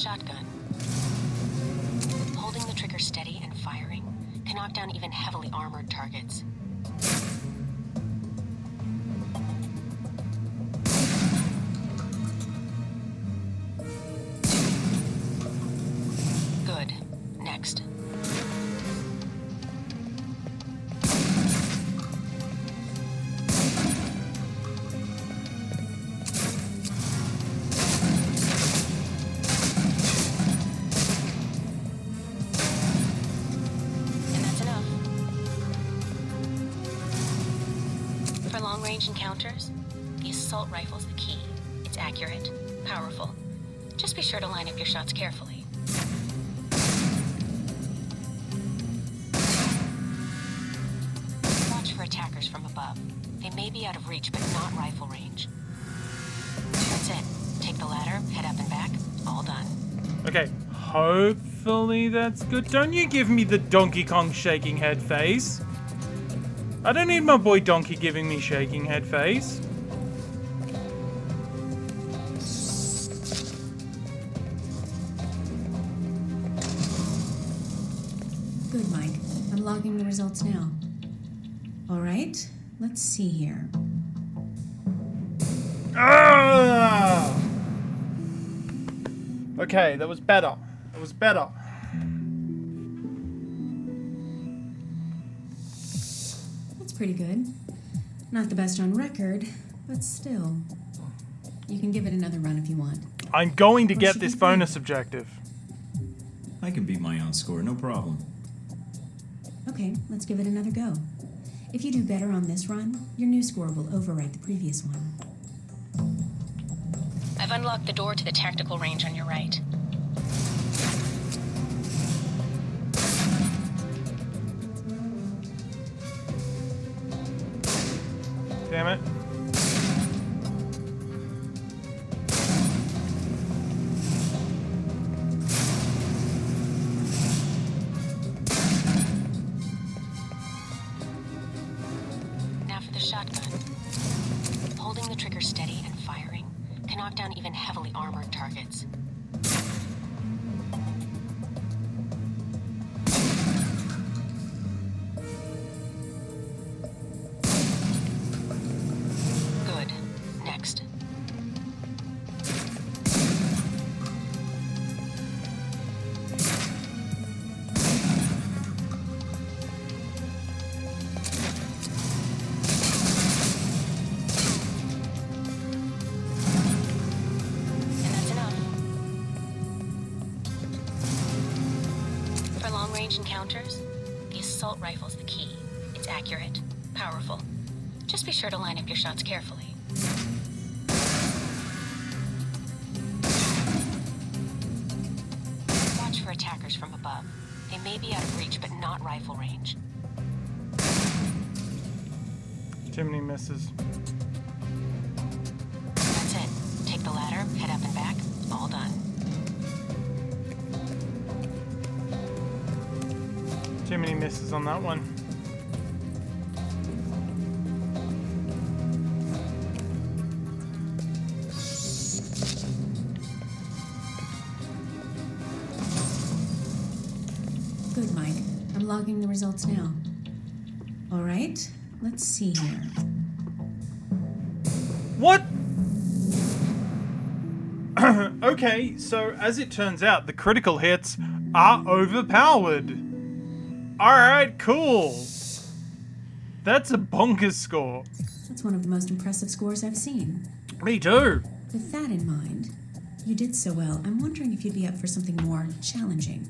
shotgun. Holding the trigger steady and firing can knock down even heavily armored targets. Good. Next. Long-range encounters, the assault rifle's the key. It's accurate, powerful. Just be sure to line up your shots carefully. Watch for attackers from above. They may be out of reach, but not rifle range. That's it. Take the ladder, head up and back. All done. Okay, hopefully that's good. Don't you give me the Donkey Kong shaking head face. I don't need my boy Donkey giving me shaking head face. Good, Mike. I'm logging the results now. All right, let's see here. Ah! Okay, that was better. That was better. Pretty good. Not the best on record, but still. You can give it another run if you want. I'm going to get this bonus objective. I can beat my own score, no problem. Okay, let's give it another go. If you do better on this run, your new score will overwrite the previous one. I've unlocked the door to the tactical range on your right. Damn it. Now for the shotgun. Holding the trigger steady and firing can knock down even heavily armored targets. Encounters, the assault rifle's the key. It's accurate, powerful. Just be sure to line up your shots carefully. Watch for attackers from above. They may be out of reach, but not rifle range. Too many misses. That's it. Take the ladder, head up and back. All done. Too many misses on that one. Good, Mike. I'm logging the results now. All right, let's see here. What? Okay, so as it turns out, the critical hits are overpowered. Alright, cool. That's a bonkers score. That's one of the most impressive scores I've seen. Me too. With that in mind, you did so well, I'm wondering if you'd be up for something more challenging.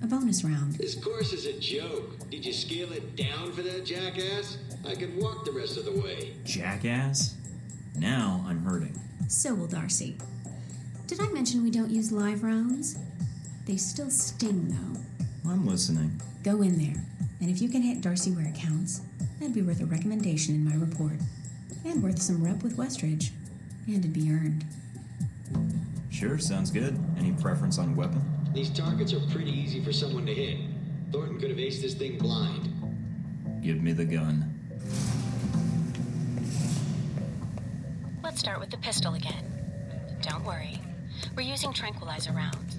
A bonus round. This course is a joke. Did you scale it down for that jackass? I could walk the rest of the way. Jackass? Now I'm hurting. So will Darcy. Did I mention we don't use live rounds? They still sting, though. I'm listening. Go in there, and if you can hit Darcy where it counts, that'd be worth a recommendation in my report. And worth some rep with Westridge. And it'd be earned. Sure, sounds good. Any preference on weapon? These targets are pretty easy for someone to hit. Thornton could have aced this thing blind. Give me the gun. Let's start with the pistol again. Don't worry. We're using tranquilizer rounds.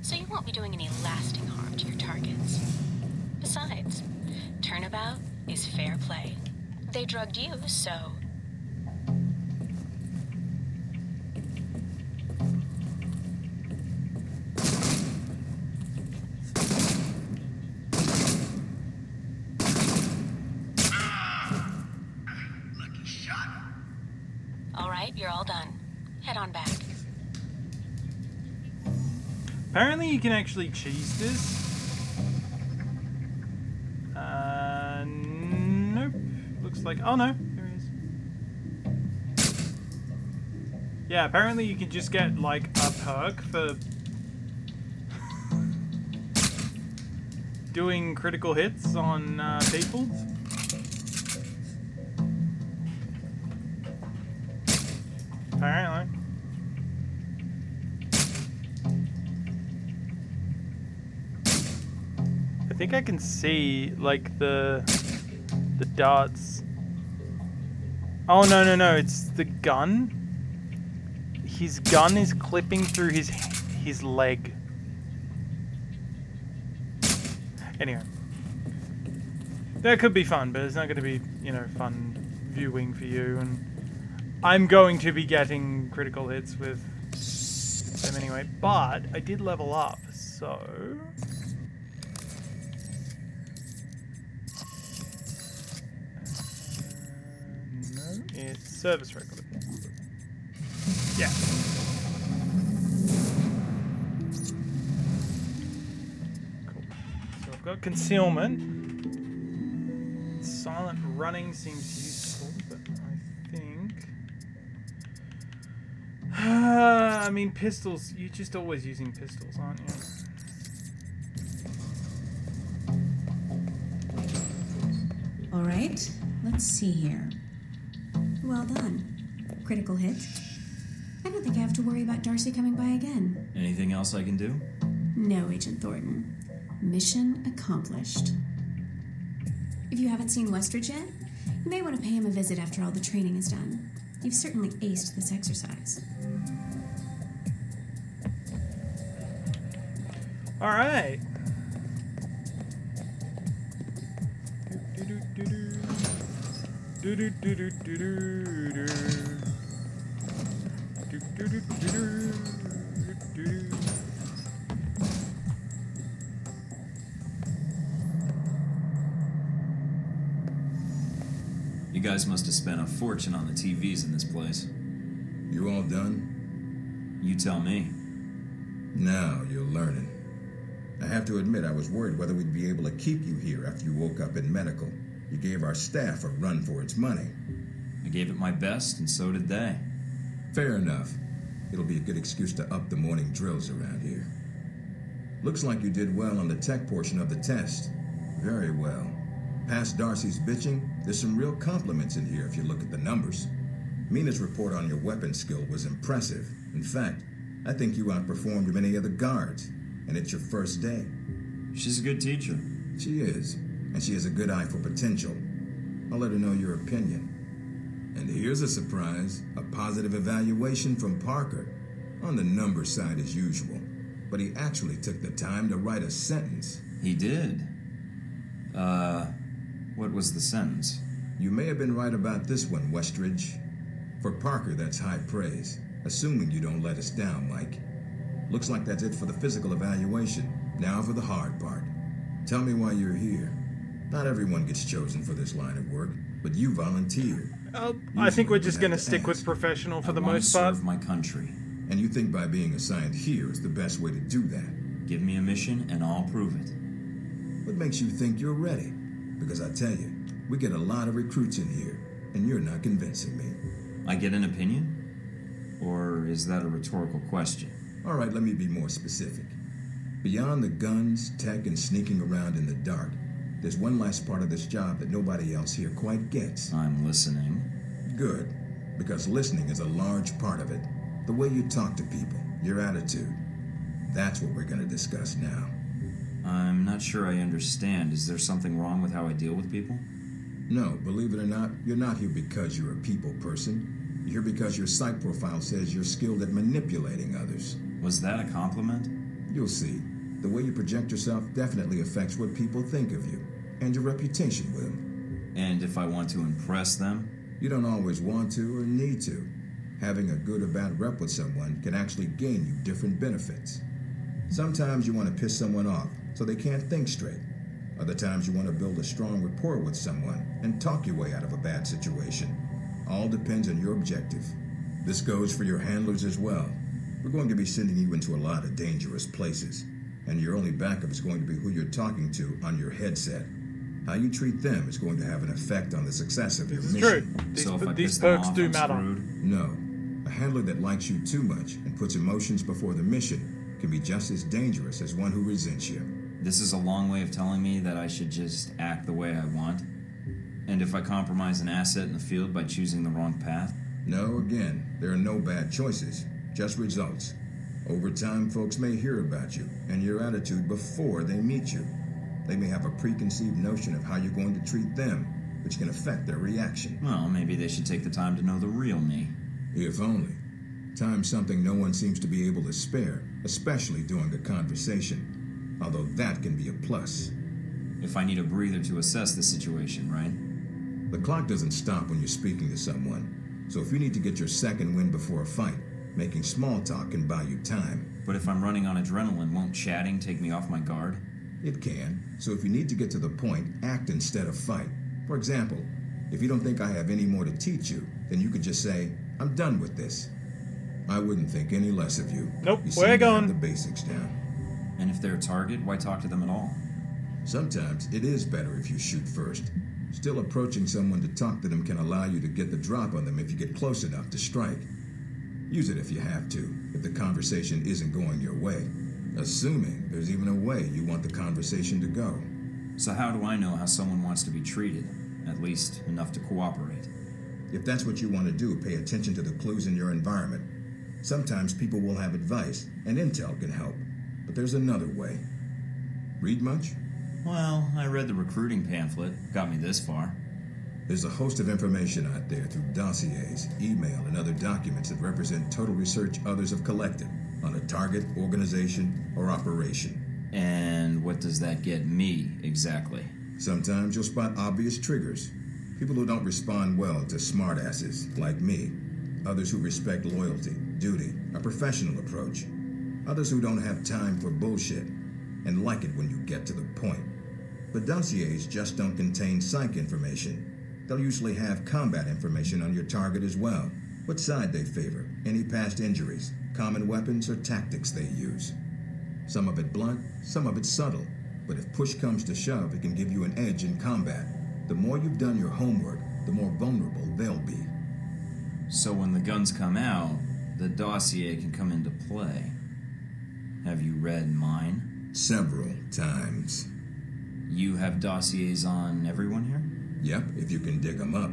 so you won't be doing any lasting harm to your targets. Besides, turnabout is fair play. They drugged you, so... Lucky shot. All right, you're all done. Head on back. Apparently you can actually cheese this. Nope. Looks like... Oh, no. There he is. Yeah, apparently you can just get, like, a perk for... doing critical hits on people. Apparently. I think I can see, like, the darts. Oh, no, it's the gun. His gun is clipping through his leg. Anyway. That could be fun, but it's not going to be, you know, fun viewing for you. And I'm going to be getting critical hits with them anyway. But I did level up, so... no, it's service record. Yeah. Cool. So I've got concealment. Silent running seems useful, but I think... I mean, pistols, you're just always using pistols, aren't you? All right, let's see here. Well done. Critical hit. I don't think I have to worry about Darcy coming by again. Anything else I can do? No, Agent Thornton. Mission accomplished. If you haven't seen Westridge yet, you may want to pay him a visit after all the training is done. You've certainly aced this exercise. All right. You guys must have spent a fortune on the TVs in this place. You all done? You tell me. Now you're learning. I have to admit, I was worried whether we'd be able to keep you here after you woke up in medical. You gave our staff a run for its money. I gave it my best, and so did they. Fair enough. It'll be a good excuse to up the morning drills around here. Looks like you did well on the tech portion of the test. Very well. Past Darcy's bitching, there's some real compliments in here if you look at the numbers. Mina's report on your weapon skill was impressive. In fact, I think you outperformed many of the guards, and it's your first day. She's a good teacher. She is, and she has a good eye for potential. I'll let her know your opinion. And here's a surprise, a positive evaluation from Parker. On the number side as usual, but he actually took the time to write a sentence. He did? What was the sentence? You may have been right about this one, Westridge. For Parker, that's high praise, assuming you don't let us down, Mike. Looks like that's it for the physical evaluation. Now for the hard part. Tell me why you're here. Not everyone gets chosen for this line of work, but you volunteered. I think we're just going to stick with professional for the most part. I serve my country. And you think by being assigned here is the best way to do that? Give me a mission and I'll prove it. What makes you think you're ready? Because I tell you, we get a lot of recruits in here, and you're not convincing me. I get an opinion? Or is that a rhetorical question? All right, let me be more specific. Beyond the guns, tech, and sneaking around in the dark, there's one last part of this job that nobody else here quite gets. I'm listening. Good, because listening is a large part of it. The way you talk to people, your attitude. That's what we're going to discuss now. I'm not sure I understand. Is there something wrong with how I deal with people? No, believe it or not, you're not here because you're a people person. You're here because your psych profile says you're skilled at manipulating others. Was that a compliment? You'll see. The way you project yourself definitely affects what people think of you, and your reputation with them. And if I want to impress them? You don't always want to or need to. Having a good or bad rep with someone can actually gain you different benefits. Sometimes you want to piss someone off so they can't think straight. Other times you want to build a strong rapport with someone and talk your way out of a bad situation. All depends on your objective. This goes for your handlers as well. We're going to be sending you into a lot of dangerous places, and your only backup is going to be who you're talking to on your headset. How you treat them is going to have an effect on the success of your mission. True. These perks do matter. No. A handler that likes you too much and puts emotions before the mission can be just as dangerous as one who resents you. This is a long way of telling me that I should just act the way I want? And if I compromise an asset in the field by choosing the wrong path? No, again, there are no bad choices, just results. Over time, folks may hear about you and your attitude before they meet you. They may have a preconceived notion of how you're going to treat them, which can affect their reaction. Well, maybe they should take the time to know the real me. If only. Time's something no one seems to be able to spare, especially during a conversation. Although that can be a plus. If I need a breather to assess the situation, right? The clock doesn't stop when you're speaking to someone. So if you need to get your second win before a fight, making small talk can buy you time. But if I'm running on adrenaline, won't chatting take me off my guard? It can. So if you need to get to the point, act instead of fight. For example, if you don't think I have any more to teach you, then you could just say, I'm done with this. I wouldn't think any less of you. Nope, you we're seem to going. have the basics down. And if they're a target, why talk to them at all? Sometimes it is better if you shoot first. Still, approaching someone to talk to them can allow you to get the drop on them if you get close enough to strike. Use it if you have to, if the conversation isn't going your way. Assuming there's even a way you want the conversation to go. So how do I know how someone wants to be treated? At least enough to cooperate. If that's what you want to do, pay attention to the clues in your environment. Sometimes people will have advice, and intel can help. But there's another way. Read much? Well, I read the recruiting pamphlet. Got me this far. There's a host of information out there through dossiers, email, and other documents that represent total research others have collected on a target, organization, or operation. And what does that get me, exactly? Sometimes you'll spot obvious triggers. People who don't respond well to smartasses, like me. Others who respect loyalty, duty, a professional approach. Others who don't have time for bullshit and like it when you get to the point. But dossiers just don't contain psych information. They'll usually have combat information on your target as well. What side they favor, any past injuries, common weapons or tactics they use. Some of it blunt, some of it subtle. But if push comes to shove, it can give you an edge in combat. The more you've done your homework, the more vulnerable they'll be. So when the guns come out, the dossier can come into play. Have you read mine? Several times. You have dossiers on everyone here? Yep, if you can dig them up.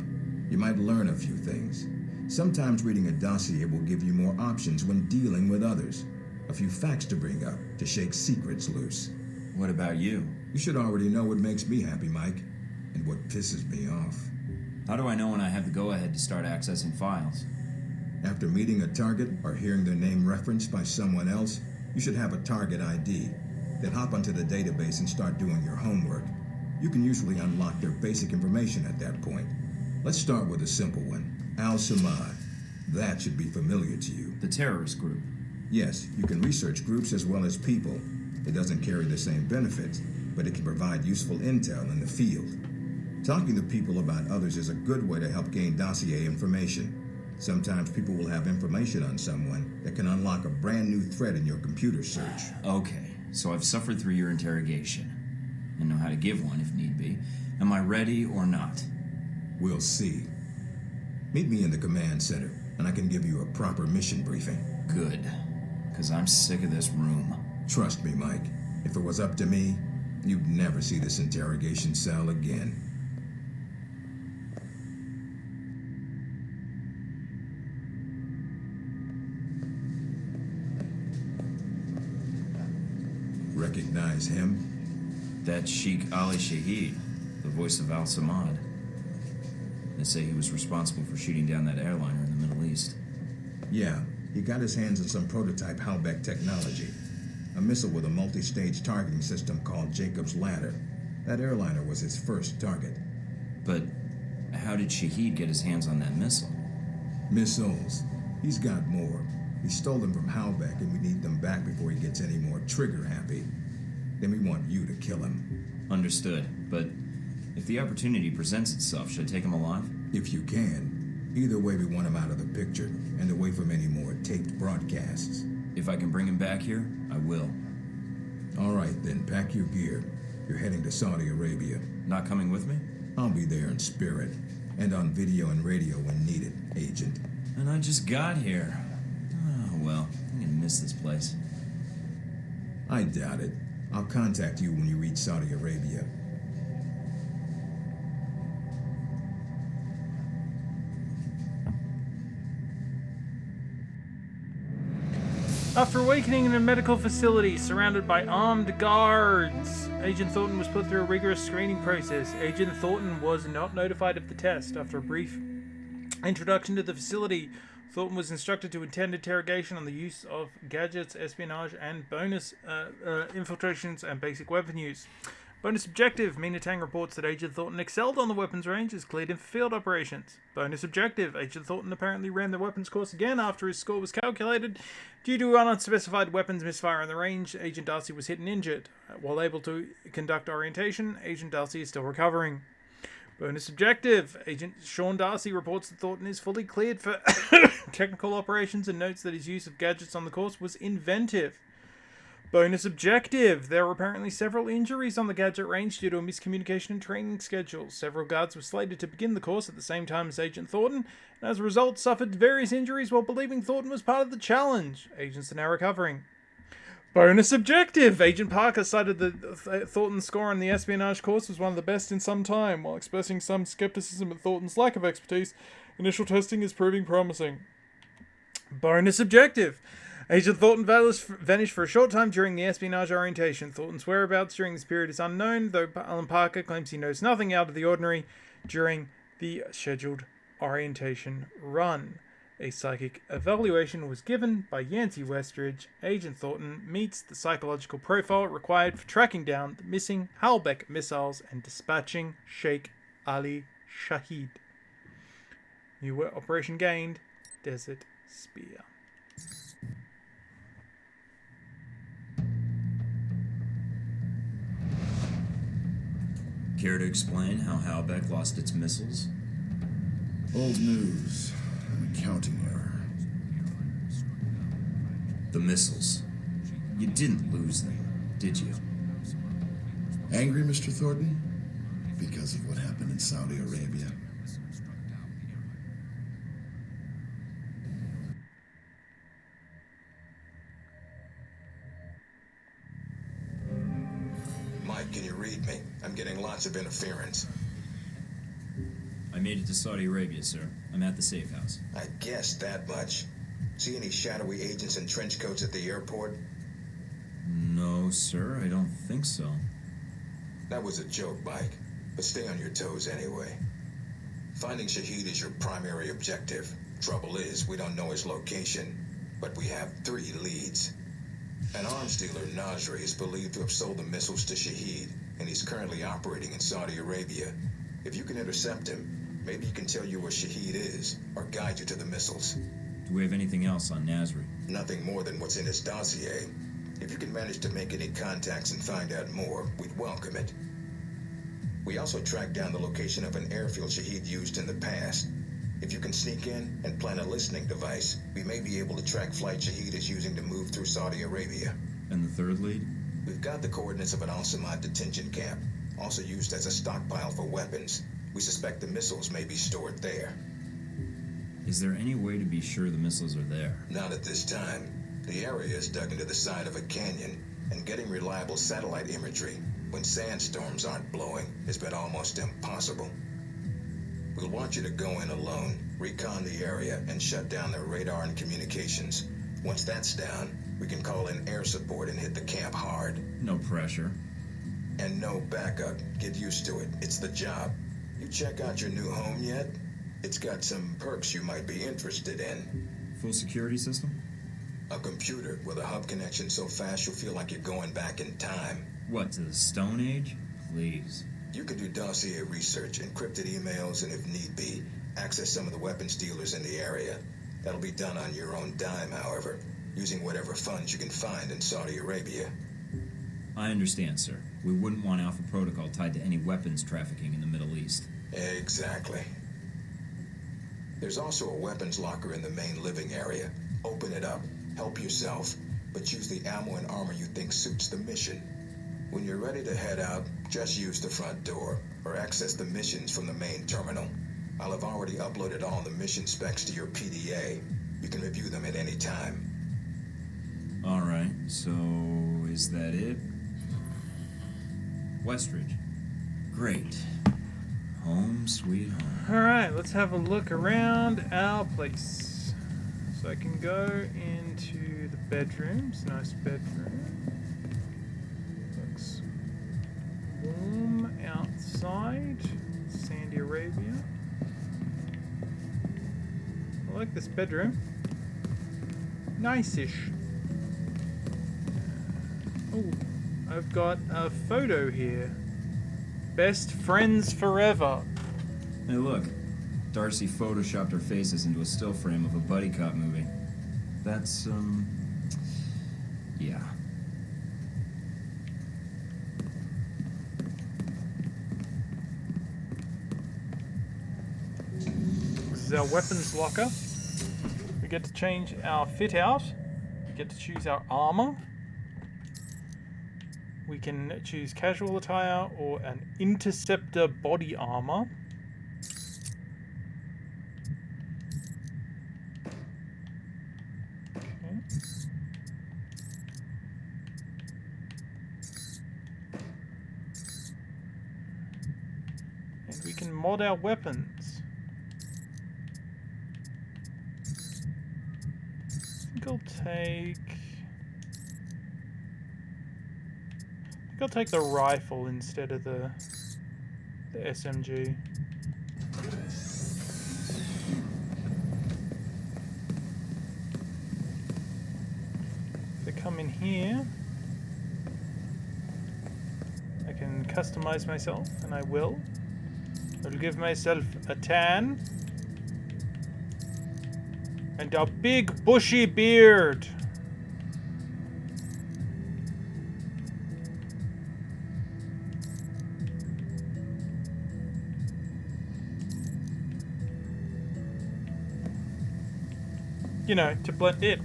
You might learn a few things. Sometimes reading a dossier will give you more options when dealing with others. A few facts to bring up, to shake secrets loose. What about you? You should already know what makes me happy, Mike, and what pisses me off. How do I know when I have the go-ahead to start accessing files? After meeting a target or hearing their name referenced by someone else, you should have a target ID. Then hop onto the database and start doing your homework. You can usually unlock their basic information at that point. Let's start with a simple one. Al-Samad. That should be familiar to you. The terrorist group. Yes, you can research groups as well as people. It doesn't carry the same benefits, but it can provide useful intel in the field. Talking to people about others is a good way to help gain dossier information. Sometimes people will have information on someone that can unlock a brand new thread in your computer search. Okay, so I've suffered through your interrogation and know how to give one if need be. Am I ready or not? We'll see. Meet me in the command center, and I can give you a proper mission briefing. Good, because I'm sick of this room. Trust me, Mike. If it was up to me, you'd never see this interrogation cell again. Recognize him? That's Sheikh Ali Shahid, the voice of Al-Samad. They say he was responsible for shooting down that airliner in the Middle East. Yeah, he got his hands on some prototype Halbeck technology. A missile with a multi-stage targeting system called Jacob's Ladder. That airliner was his first target. But how did Shahid get his hands on that missile? Missiles. He's got more. He stole them from Halbeck, and we need them back before he gets any more trigger-happy. Then we want you to kill him. Understood, but if the opportunity presents itself, should I take him alive? If you can. Either way, we want him out of the picture, and away from any more taped broadcasts. If I can bring him back here, I will. All right, then, pack your gear. You're heading to Saudi Arabia. Not coming with me? I'll be there in spirit, and on video and radio when needed, Agent. And I just got here. Oh, well, I'm gonna miss this place. I doubt it. I'll contact you when you reach Saudi Arabia. After awakening in a medical facility surrounded by armed guards, Agent Thornton was put through a rigorous screening process. Agent Thornton was not notified of the test. After a brief introduction to the facility, Thornton was instructed to attend interrogation on the use of gadgets, espionage, and bonus infiltrations and basic weapon use. Bonus objective, Mina Tang reports that Agent Thornton excelled on the weapons range, is cleared in for field operations. Bonus objective, Agent Thornton apparently ran the weapons course again after his score was calculated. Due to an unspecified weapons misfire on the range, Agent Darcy was hit and injured. While able to conduct orientation, Agent Darcy is still recovering. Bonus objective, Agent Sean Darcy reports that Thornton is fully cleared for technical operations and notes that his use of gadgets on the course was inventive. Bonus objective, there were apparently several injuries on the gadget range due to a miscommunication in training schedules. Several guards were slated to begin the course at the same time as Agent Thornton, and as a result suffered various injuries while believing Thornton was part of the challenge. Agents are now recovering. Bonus objective, Agent Parker cited that Thornton's score on the espionage course was one of the best in some time. While expressing some skepticism at Thornton's lack of expertise, initial testing is proving promising. Bonus objective, Agent Thornton vanished for a short time during the espionage orientation. Thornton's whereabouts during this period is unknown, though Alan Parker claims he knows nothing out of the ordinary during the scheduled orientation run. A psychic evaluation was given by Yancey Westridge. Agent Thornton meets the psychological profile required for tracking down the missing Halbeck missiles and dispatching Sheikh Ali Shahid. New operation gained, Desert Spear. Care to explain how Halbeck lost its missiles? Old news. An accounting error. The missiles. You didn't lose them, did you? Angry, Mr. Thornton? Because of what happened in Saudi Arabia? Mike, can you read me? I'm getting lots of interference. I made it to Saudi Arabia, sir. I'm at the safe house. I guessed that much. See any shadowy agents in trench coats at the airport? No, sir, I don't think so. That was a joke, Mike. But stay on your toes anyway. Finding Shahid is your primary objective. Trouble is, we don't know his location, but we have 3 leads. An arms dealer, Nasri, is believed to have sold the missiles to Shahid, and he's currently operating in Saudi Arabia. If you can intercept him, maybe he can tell you where Shahid is, or guide you to the missiles. Do we have anything else on Nasri? Nothing more than what's in his dossier. If you can manage to make any contacts and find out more, we'd welcome it. We also tracked down the location of an airfield Shahid used in the past. If you can sneak in and plant a listening device, we may be able to track flight Shahid is using to move through Saudi Arabia. And the third lead? We've got the coordinates of an Al-Samad detention camp, also used as a stockpile for weapons. We suspect the missiles may be stored there. Is there any way to be sure the missiles are there? Not at this time. The area is dug into the side of a canyon, and getting reliable satellite imagery when sandstorms aren't blowing has been almost impossible. We'll want you to go in alone, recon the area, and shut down their radar and communications. Once that's down, we can call in air support and hit the camp hard. No pressure. And no backup. Get used to it. It's the job. You check out your new home yet? It's got some perks you might be interested in. Full security system? A computer with a hub connection so fast you'll feel like you're going back in time. What, to the Stone Age? Please. You can do dossier research, encrypted emails, and if need be, access some of the weapons dealers in the area. That'll be done on your own dime, however, using whatever funds you can find in Saudi Arabia. I understand, sir. We wouldn't want Alpha Protocol tied to any weapons trafficking in the Middle East. Exactly. There's also a weapons locker in the main living area. Open it up, help yourself, but use the ammo and armor you think suits the mission. When you're ready to head out, just use the front door, or access the missions from the main terminal. I'll have already uploaded all the mission specs to your PDA. You can review them at any time. Alright, so is that it? Westridge. Great. Home sweet home. Alright, let's have a look around our place. So I can go into the bedrooms. Nice bedroom. Looks warm outside. Saudi Arabia. I like this bedroom. Nice-ish. Oh, I've got a photo here. Best friends forever. Hey, look. Darcy photoshopped our faces into a still frame of a buddy cop movie. That's, yeah. This is our weapons locker. We get to change our fit out. We get to choose our armor. We can choose casual attire or an interceptor body armor. Okay. And we can mod our weapons. I think I'll take the rifle instead of the SMG. If I come in here, I can customize myself, and I will. I'll give myself a tan and a big bushy beard. You know, to blend it.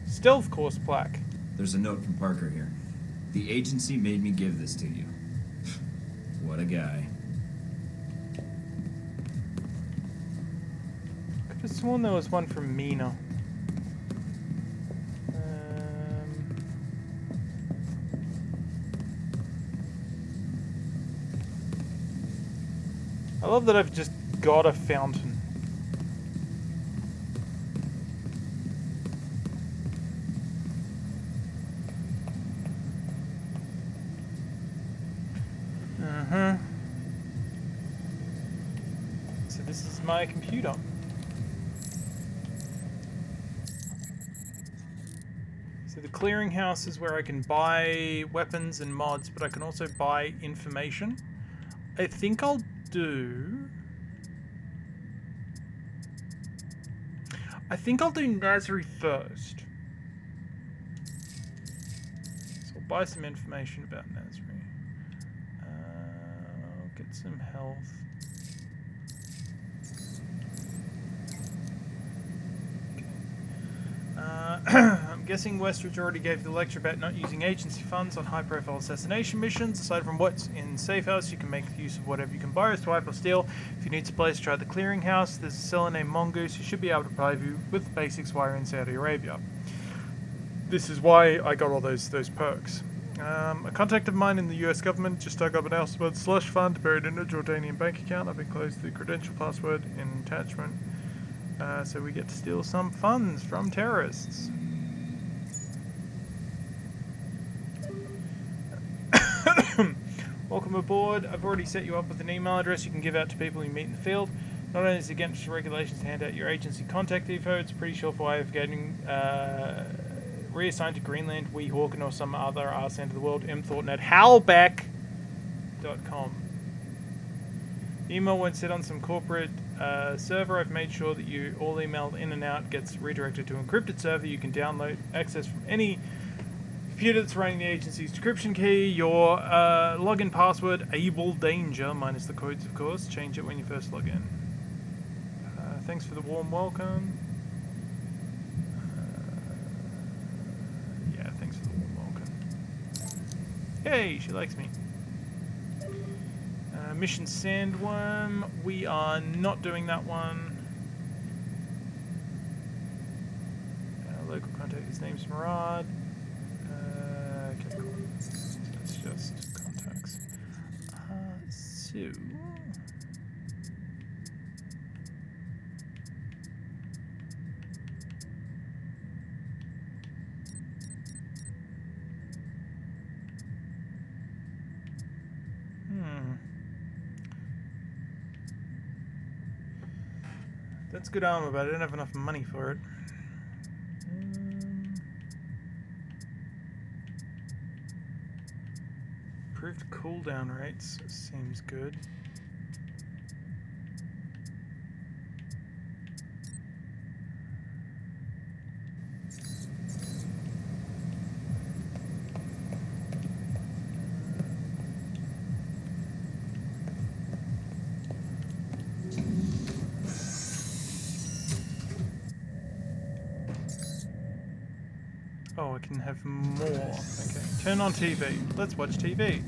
Stealth course plaque. There's a note from Parker here. The agency made me give this to you. What a guy. Could have sworn there was one from Mina. I love that I've just got a fountain. So this is my computer. So the clearinghouse is where I can buy weapons and mods, but I can also buy information. I think I'll do Nasri first. So I'll buy some information about Nasri. I'll get some health. I'm guessing Westridge already gave the lecture about not using agency funds on high-profile assassination missions. Aside from what's in Safe House, you can make use of whatever you can buy or swipe or steal. If you need supplies, try the clearinghouse. There's a seller named Mongoose who should be able to provide you with the basics while you're in Saudi Arabia. This is why I got all those perks. A contact of mine in the US government just dug up an Al-Samad slush fund buried in a Jordanian bank account. I've enclosed the credential password in attachment. So we get to steal some funds from terrorists. Welcome aboard. I've already set you up with an email address you can give out to people you meet in the field. Not only is it against regulations to hand out your agency contact info, it's a pretty surefire way of getting reassigned to Greenland, Weehawken, or some other arse end of the world. mthornton@howlback.com. The email won't sit on some corporate server. I've made sure that you all email in and out gets redirected to an encrypted server you can download access from any computer that's running the agency's decryption key. Your login password, AbleDanger, minus the codes of course. Change it when you first log in. Thanks for the warm welcome. Yeah, thanks for the warm welcome. Hey, she likes me. Mission Sandworm, we are not doing that one. Local contact, his name's Murad. Okay, cool. That's just contacts. So... That's good armor, but I don't have enough money for it. Improved cooldown rates seems good. Oh, I can have more. Okay, turn on TV. Let's watch TV.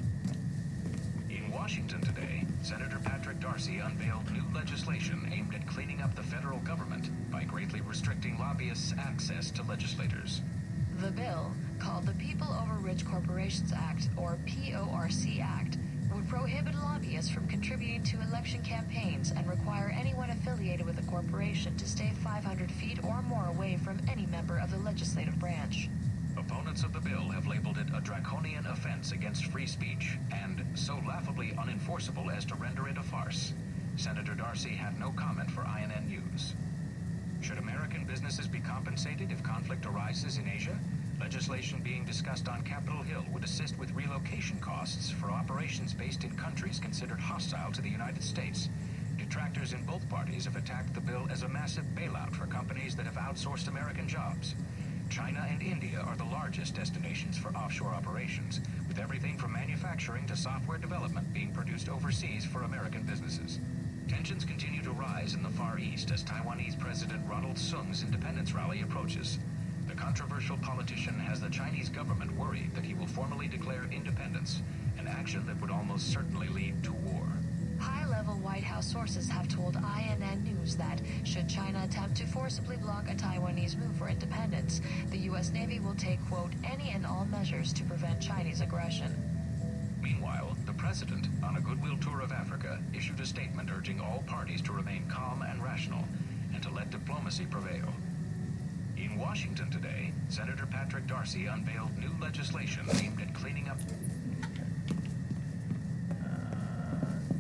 In Washington today, Senator Patrick Darcy unveiled new legislation aimed at cleaning up the federal government by greatly restricting lobbyists' access to legislators. The bill, called the People Over Rich Corporations Act, or PORC Act, would prohibit lobbyists from contributing to election campaigns and require anyone affiliated with a corporation to stay 500 feet or more away from any member of the legislative branch. Opponents of the bill have labeled it a draconian offense against free speech and so laughably unenforceable as to render it a farce. Senator Darcy had no comment for INN News. Should American businesses be compensated if conflict arises in Asia? Legislation being discussed on Capitol Hill would assist with relocation costs for operations based in countries considered hostile to the United States. Detractors in both parties have attacked the bill as a massive bailout for companies that have outsourced American jobs. China and India are the largest destinations for offshore operations, with everything from manufacturing to software development being produced overseas for American businesses. Tensions continue to rise in the Far East as Taiwanese President Ronald Sung's independence rally approaches. The controversial politician has the Chinese government worried that he will formally declare independence, an action that would almost certainly lead to war. High-level White House sources have told INN News that, should China attempt to forcibly block a Taiwanese move for independence, the U.S. Navy will take, quote, any and all measures to prevent Chinese aggression. Meanwhile, the president, on a goodwill tour of Africa, issued a statement urging all parties to remain calm and rational, and to let diplomacy prevail. In Washington today, Senator Patrick Darcy unveiled new legislation aimed at cleaning up...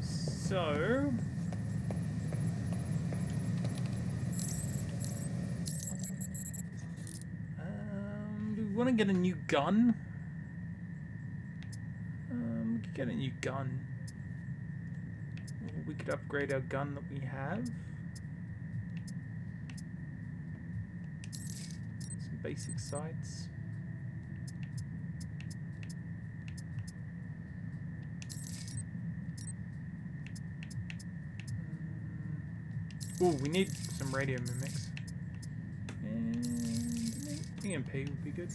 So... do we want to get a new gun? We could get a new gun. Or we could upgrade our gun that we have. Some basic sights. Oh, we need some radio mimics. And EMP would be good.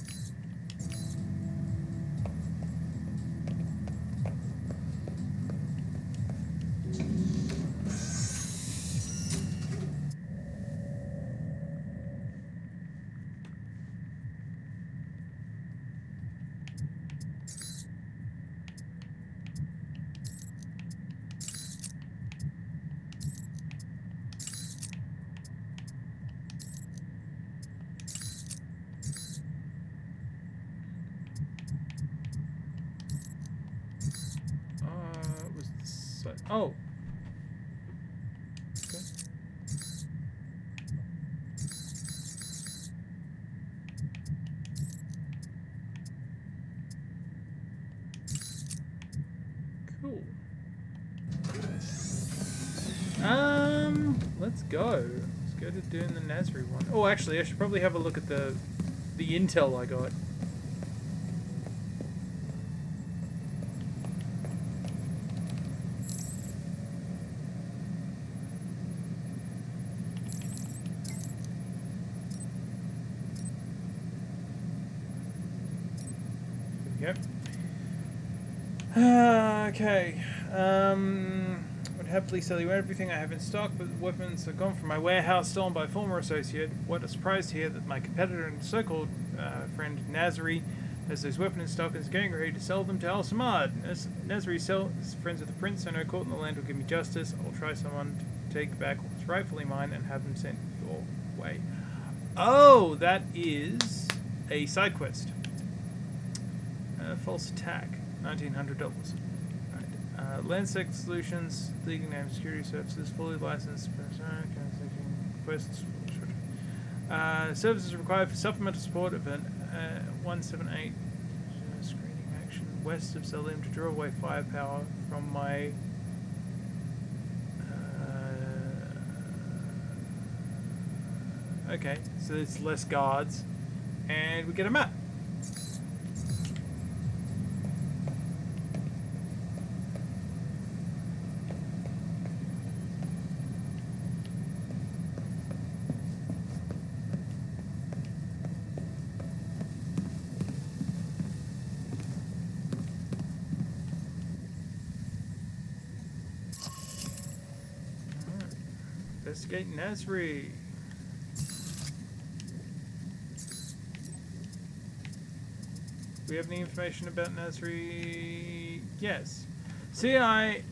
side. Oh. Okay. Cool. Let's go. Let's go to doing the Nasri one. Oh, actually, I should probably have a look at the intel I got. There we go. Okay. Would happily sell you everything I have in stock, but the weapons are gone from my warehouse, stolen by a former associate. What a surprise to hear that my competitor and so-called friend Nasri has those weapons in stock and is getting ready to sell them to Al Samad. Nasri is friends with the prince, so no court in the land will give me justice. I'll try someone to take back what's rightfully mine and have them sent your way. Oh, that is a side quest. False attack, $1,900. Landsec Solutions, leading name security services, fully licensed quests. Services required for supplemental support of an 178 screening action west of Zalim to draw away firepower from my okay, so it's less guards, and we get a map. Investigate Nasri. Do we have any information about Nasri? Yes. CIA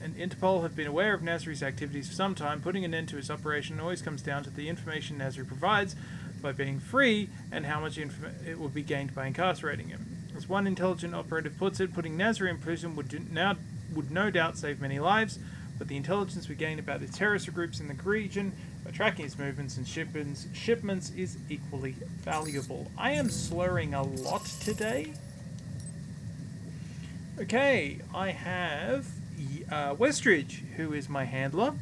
and Interpol have been aware of Nasri's activities for some time. Putting an end to his operation always comes down to the information Nasri provides by being free and how much it will be gained by incarcerating him. As one intelligent operative puts it, putting Nasri in prison would no doubt save many lives, but the intelligence we gain about his terrorist groups in the region by tracking his movements and shipments is equally valuable. I am slurring a lot today. Okay, I have Westridge, who is my handler,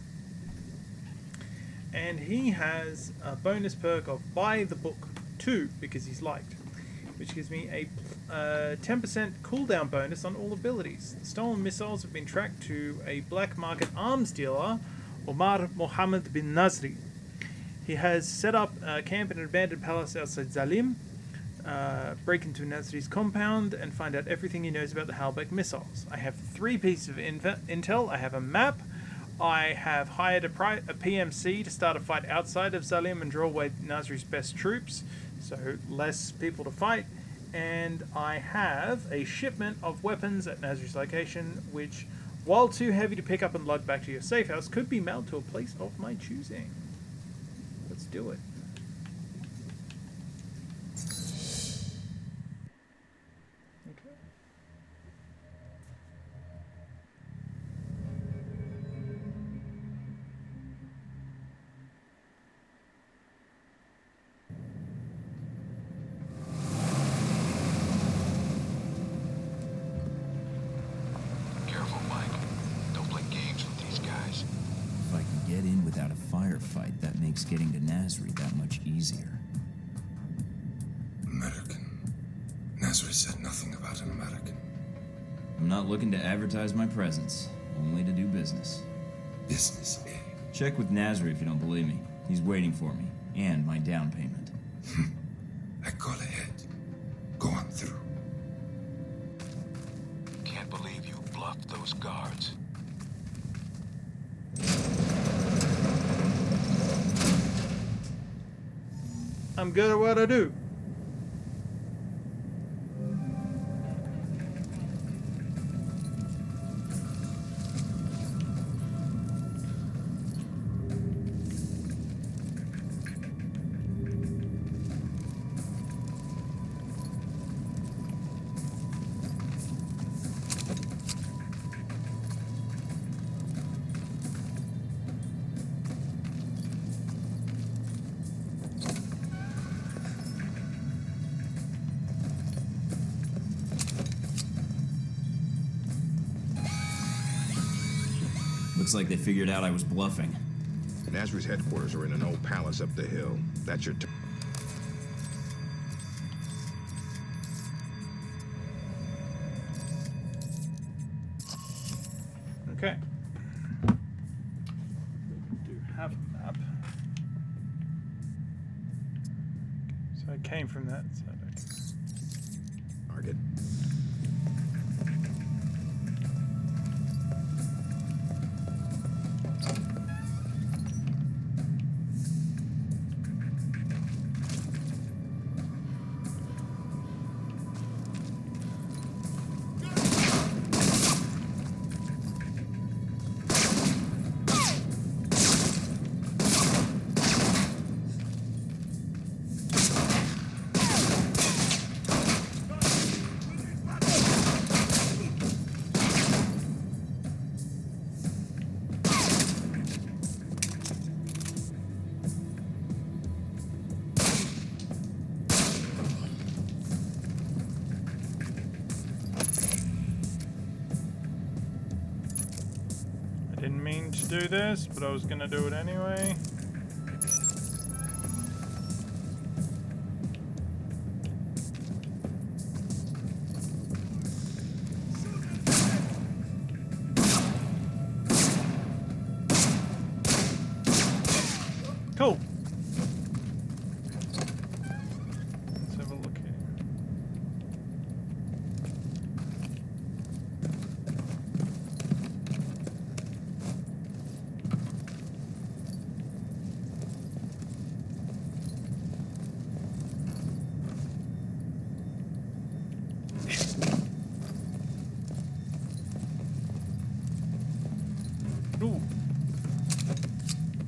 and he has a bonus perk of Buy the Book 2 because he's liked, which gives me a 10% cooldown bonus on all abilities. The stolen missiles have been tracked to a black market arms dealer, Omar Mohammed bin Nasri. He has set up a camp in an abandoned palace outside Zalim, break into Nasri's compound, and find out everything he knows about the Halbech missiles. I have 3 pieces of intel. I have a map. I have hired a PMC to start a fight outside of Zalim and draw away Nasri's best troops, so less people to fight. And I have a shipment of weapons at Nasri's location, which, while too heavy to pick up and lug back to your safe house, could be mailed to a place of my choosing. Let's do it. Okay. Careful, Mike. Don't play games with these guys. If I can get in without a firefight, that makes getting to Nasri that much easier. American. Nasri said nothing about an American. I'm not looking to advertise my presence, only to do business. Business, eh? Check with Nasri if you don't believe me. He's waiting for me, and my down payment. I call ahead. Go on through. Can't believe you bluffed those guards. I'm good at what I do. Looks like they figured out I was bluffing. Nasri's headquarters are in an old palace up the hill. That's your... Okay. Do have a map. So I came from that side. Target. Didn't mean to do this, but I was gonna do it anyway. Cool. Let's have a look here. Ooh.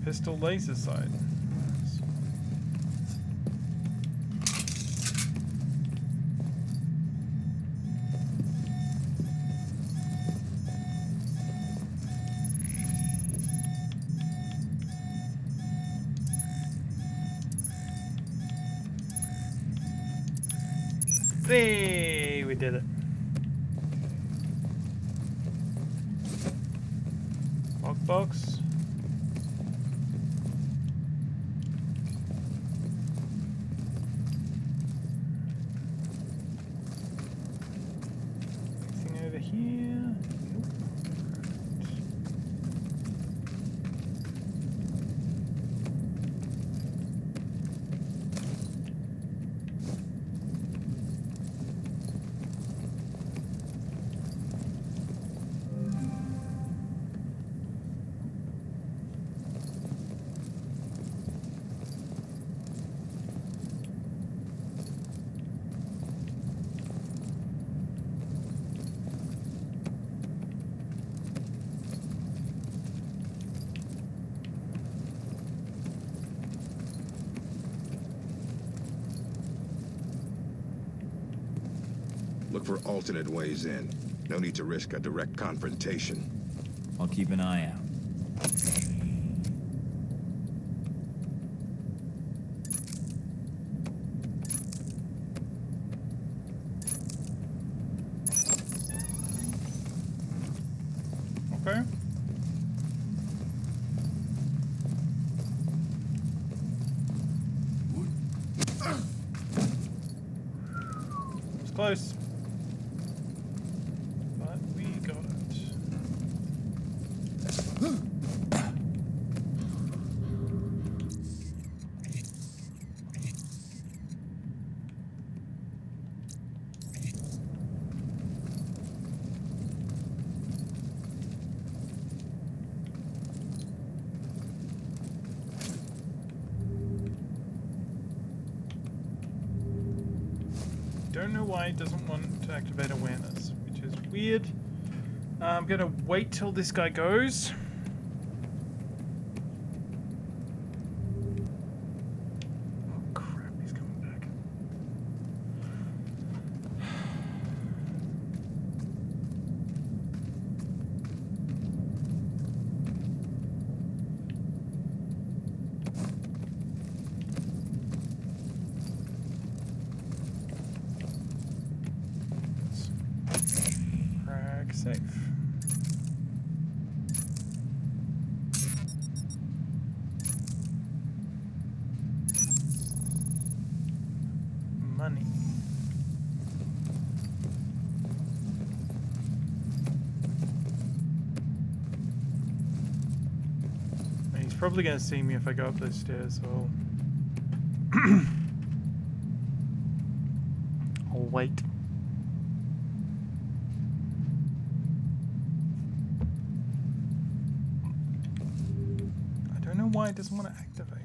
Pistol laser sight. Nice. Hey, we did it. Lockbox. Anything over here? Nope. Look for alternate ways in. No need to risk a direct confrontation. I'll keep an eye out. Okay. It's close. But we got it. Don't know why it doesn't want to activate awareness, which is weird. I'm gonna wait till this guy goes. Oh crap, he's coming back. Frag safe. money. He's probably going to see me if I go up those stairs, so I'll wait. I don't know why it doesn't want to activate.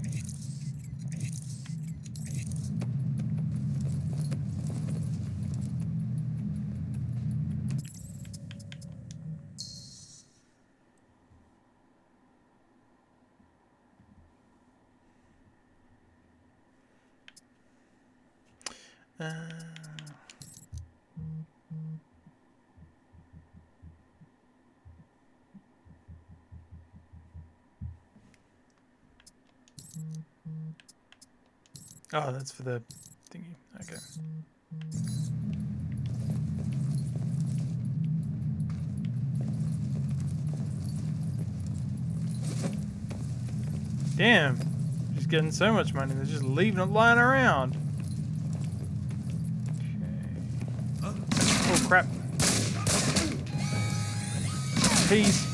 Oh, that's for the thingy. Okay. Damn. Just getting so much money. They're just leaving it lying around. Okay. Oh, crap. Peace.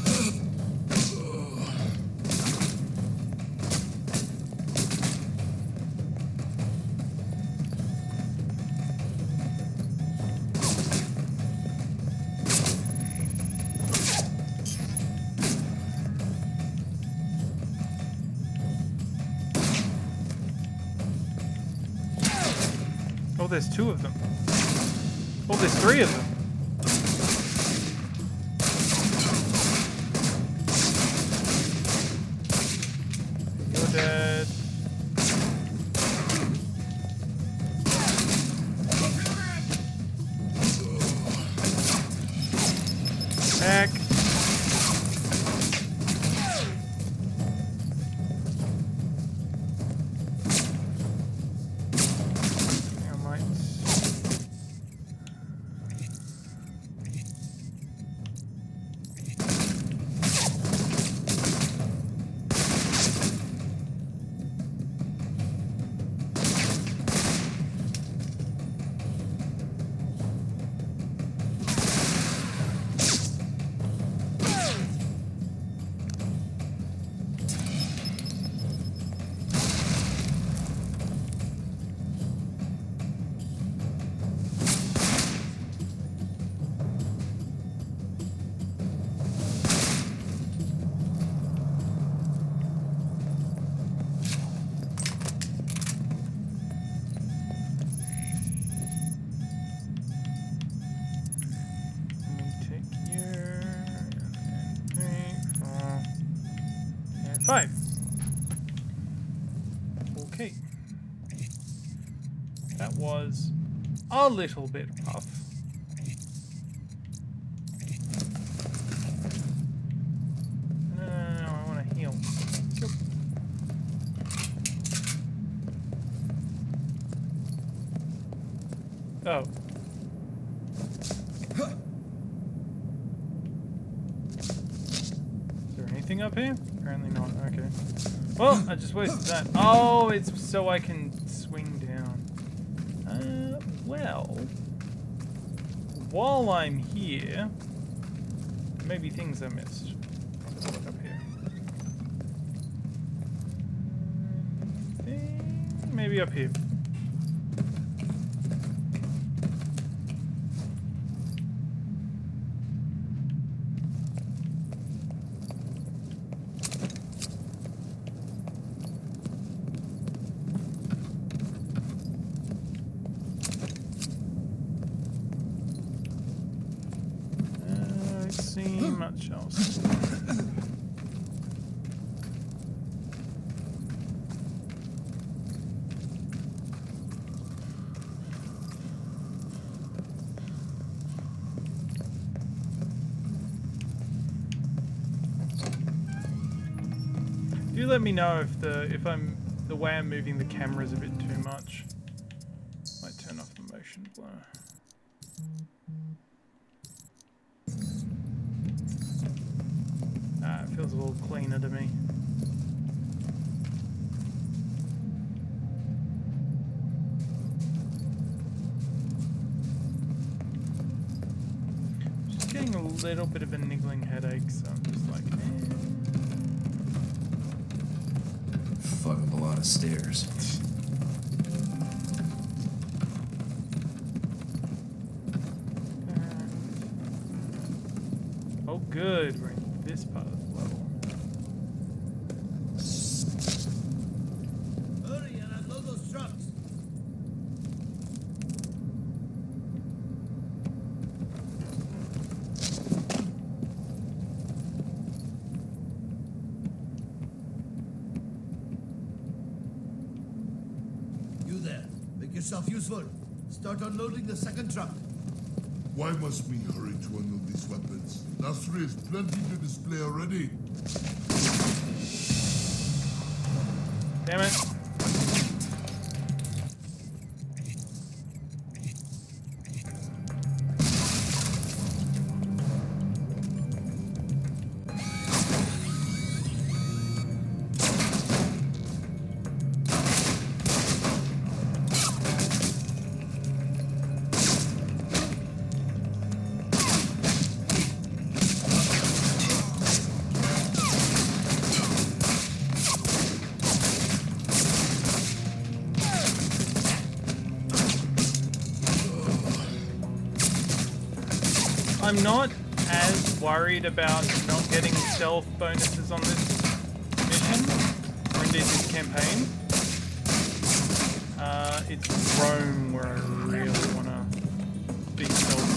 Oh, there's two of them. Oh, there's three of them. You're dead. Back. Five. Okay. That was a little bit rough. No, I want to heal. Yep. Oh. Is there anything up here? Apparently not. Okay. Well, I just wasted that. Oh, it's so I can swing down. Well, while I'm here, maybe things I missed. Let's look up here. Maybe up here. Much else. Do let me know if the way I'm moving the camera is a bit too much. Might turn off the motion blur. It feels a little cleaner to me. little bit of a niggling headache, so I'm just like, Fuck up a lot of stairs. oh good, we're in this part of the level. Hurry and unload those trucks. You there, make yourself useful. Start unloading the second truck. Why must we hurry to unload these weapons? Nasri has plenty to display already. Damn it. I'm not as worried about not getting stealth bonuses on this mission, or indeed this campaign. It's Rome where I really want to be stealthy.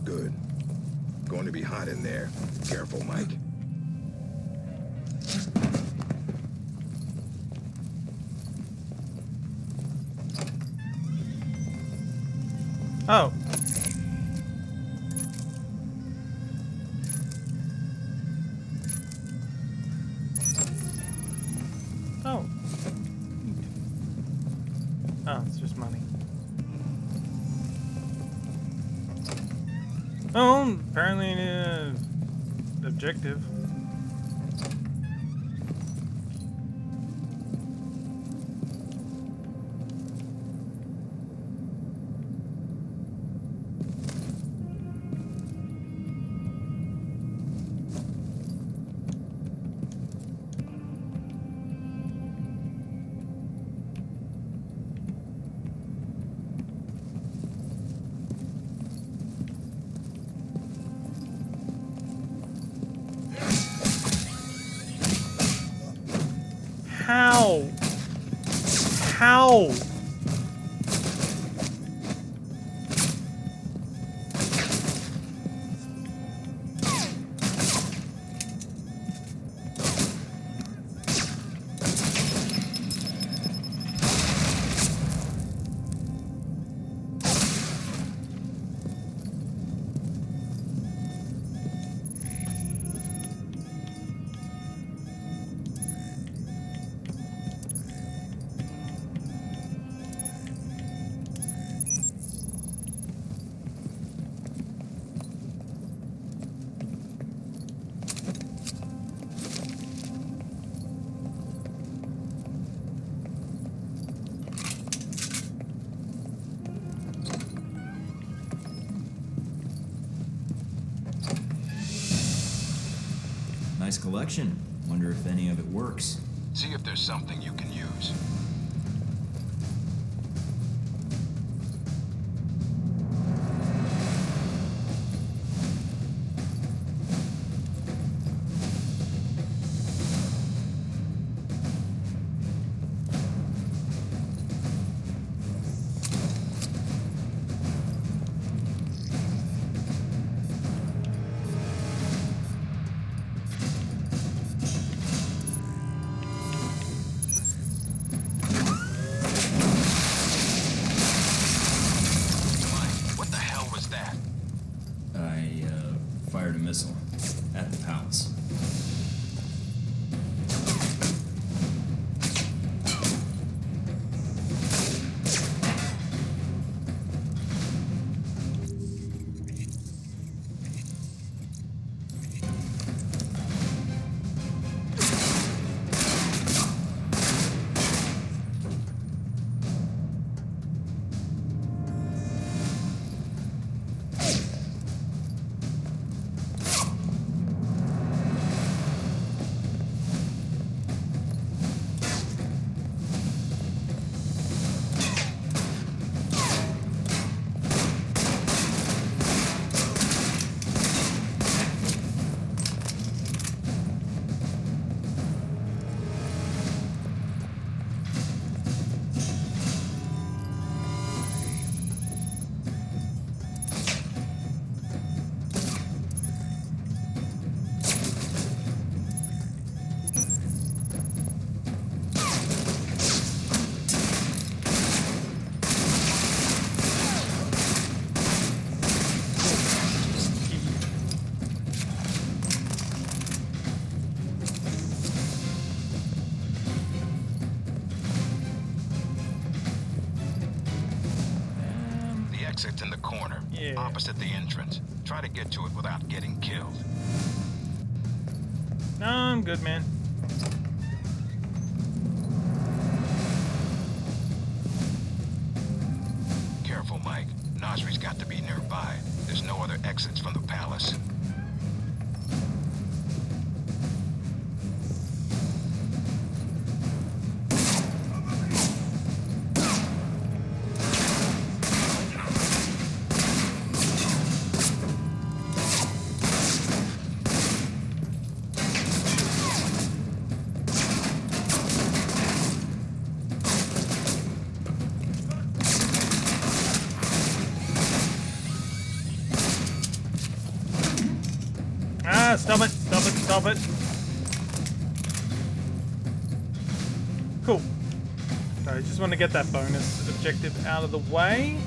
Good. Going to be hot in there. Careful, Mike. Oh. Oh. Oh, it's just money. Oh, apparently an objective. How? How? nice collection. Wonder if any of it works. See if there's something you can use. Fired a missile at the palace. Exit's in the corner, opposite the entrance. Try to get to it without getting killed. No, I'm good, man. Careful, Mike. Nasri's got to be nearby. There's no other exits from the palace. Stop it, stop it, stop it. Cool. So I just want to get that bonus objective out of the way.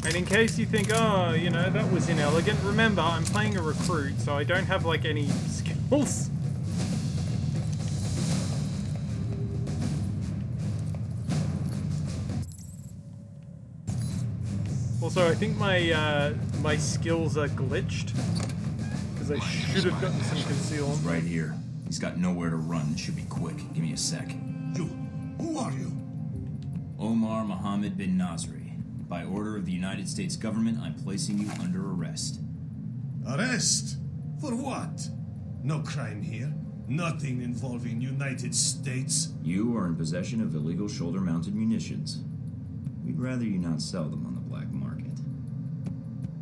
And in case you think, oh, you know, that was inelegant, remember, I'm playing a recruit, so I don't have, like, any skills. Also, I think my my skills are glitched, because I should have gotten some conceal. Right here. He's got nowhere to run. It should be quick. Give me a sec. You, who are you? Omar Mohammed bin Nasri. By order of the United States government, I'm placing you under arrest. Arrest? For what? No crime here. Nothing involving United States. You are in possession of illegal shoulder-mounted munitions. We'd rather you not sell them on the black market.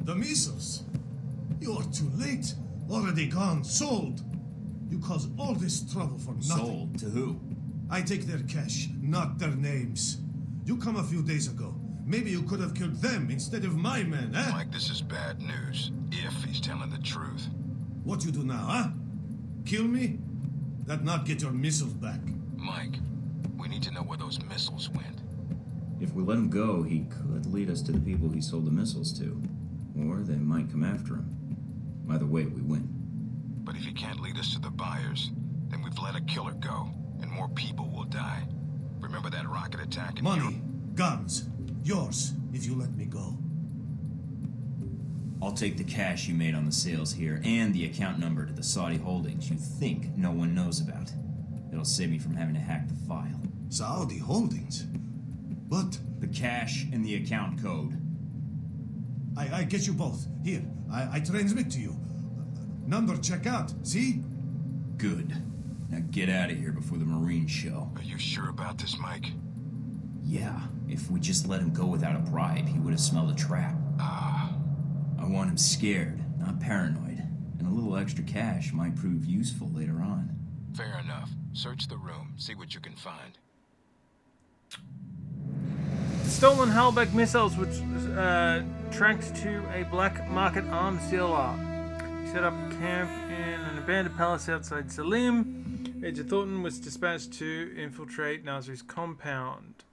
The missiles? You're too late. Already gone. Sold. You caused all this trouble for nothing. Sold? To who? I take their cash, not their names. You come a few days ago. Maybe you could have killed them instead of my men, eh? Mike, this is bad news. If he's telling the truth. What you do now, huh? Kill me? That not get your missiles back. Mike, we need to know where those missiles went. If we let him go, he could lead us to the people he sold the missiles to. Or they might come after him. Either way, we win. But if he can't lead us to the buyers, then we've let a killer go, and more people will die. Remember that rocket attack in Money, guns, yours, if you let me go. I'll take the cash you made on the sales here, and the account number to the Saudi holdings you think no one knows about. It'll save me from having to hack the file. Saudi holdings? What? The cash and the account code. I get you both. Here, I transmit to you. Number check out, see? Good. Now get out of here before the Marines show. Are you sure about this, Mike? Yeah, if we just let him go without a bribe, he would have smelled a trap. I want him scared, not paranoid. And a little extra cash might prove useful later on. Fair enough. Search the room, see what you can find. Stolen Halbech missiles which tracked to a black market arms dealer. He set up camp in an abandoned palace outside Salim. Agent Thornton was dispatched to infiltrate Nasri's compound.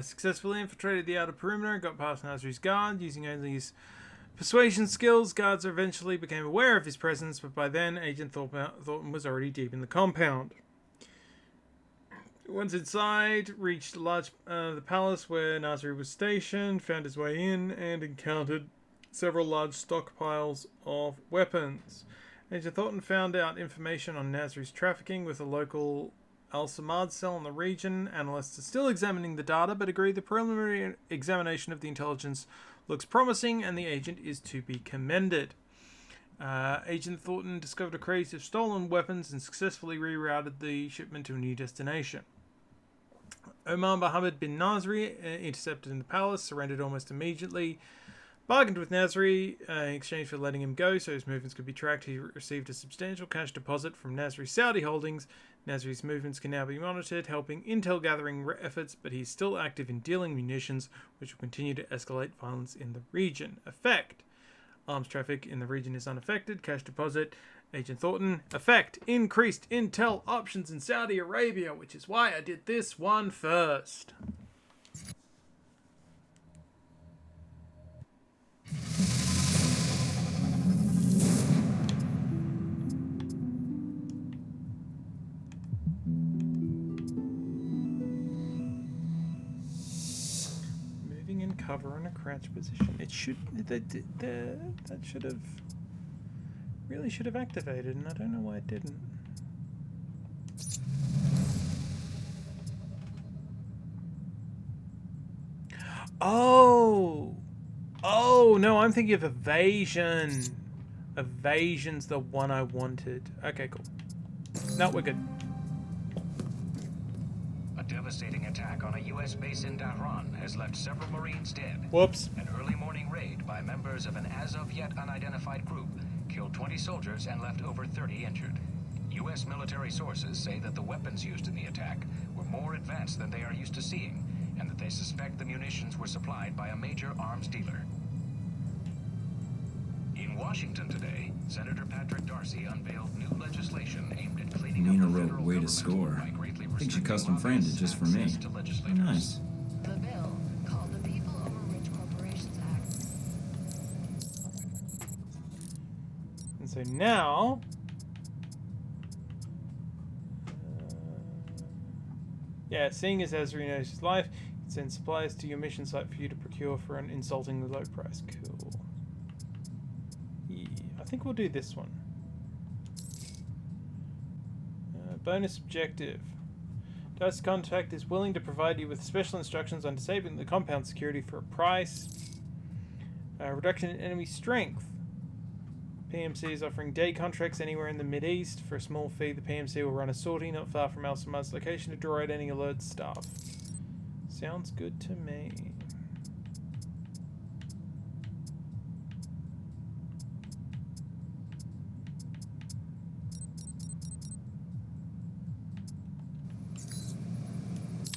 Successfully infiltrated the outer perimeter, got past Nasri's guard using only his persuasion skills. Guards eventually became aware of his presence, but by then Agent Thornton was already deep in the compound. Once inside, reached the palace where Nasri was stationed, found his way in, and encountered several large stockpiles of weapons. Agent Thornton found out information on Nasri's trafficking with a local Al-Samad cell in the region. Analysts are still examining the data, but agree the preliminary examination of the intelligence looks promising and the agent is to be commended. Agent Thornton discovered a crate of stolen weapons and successfully rerouted the shipment to a new destination. Omar Mohammed bin Nasri, intercepted in the palace, surrendered almost immediately. Bargained with Nasri in exchange for letting him go so his movements could be tracked. He received a substantial cash deposit from Nasri's Saudi holdings. Nasri's movements can now be monitored, helping intel gathering efforts, but he's still active in dealing munitions, which will continue to escalate violence in the region. Effect: arms traffic in the region is unaffected. Cash deposit. Agent Thornton. Effect: increased intel options in Saudi Arabia, which is why I did this one first. Moving in cover in a crouch position. It should that should have really should have activated, and I don't know why it didn't. Oh no, I'm thinking of evasion. Evasion's the one I wanted. Okay, cool. No, we're good. A devastating attack on a U.S. base in Dahran has left several Marines dead. Whoops. An early morning raid by members of an as-of-yet unidentified group killed 20 soldiers and left over 30 injured. U.S. military sources say that the weapons used in the attack were more advanced than they are used to seeing, and that they suspect the munitions were supplied by a major arms dealer. In Washington today, Senator Patrick Darcy unveiled new legislation aimed at cleaning Nina up the wrote federal way to government score. by greatly I think she restricting custom framed it lobbyists' just for me. access to legislators. Nice. The bill, called the People Over Rich Corporations Act. And so now, seeing as Ezri knows his life, he sends supplies to your mission site for you to procure for an insultingly low price. Cool. Yeah, I think we'll do this one. Bonus objective. Dice Contact is willing to provide you with special instructions on disabling the compound security for a price. Reduction in enemy strength. PMC is offering day contracts anywhere in the Mideast. For a small fee, the PMC will run a sortie not far from Al Samad's location to draw out any alert staff. Sounds good to me.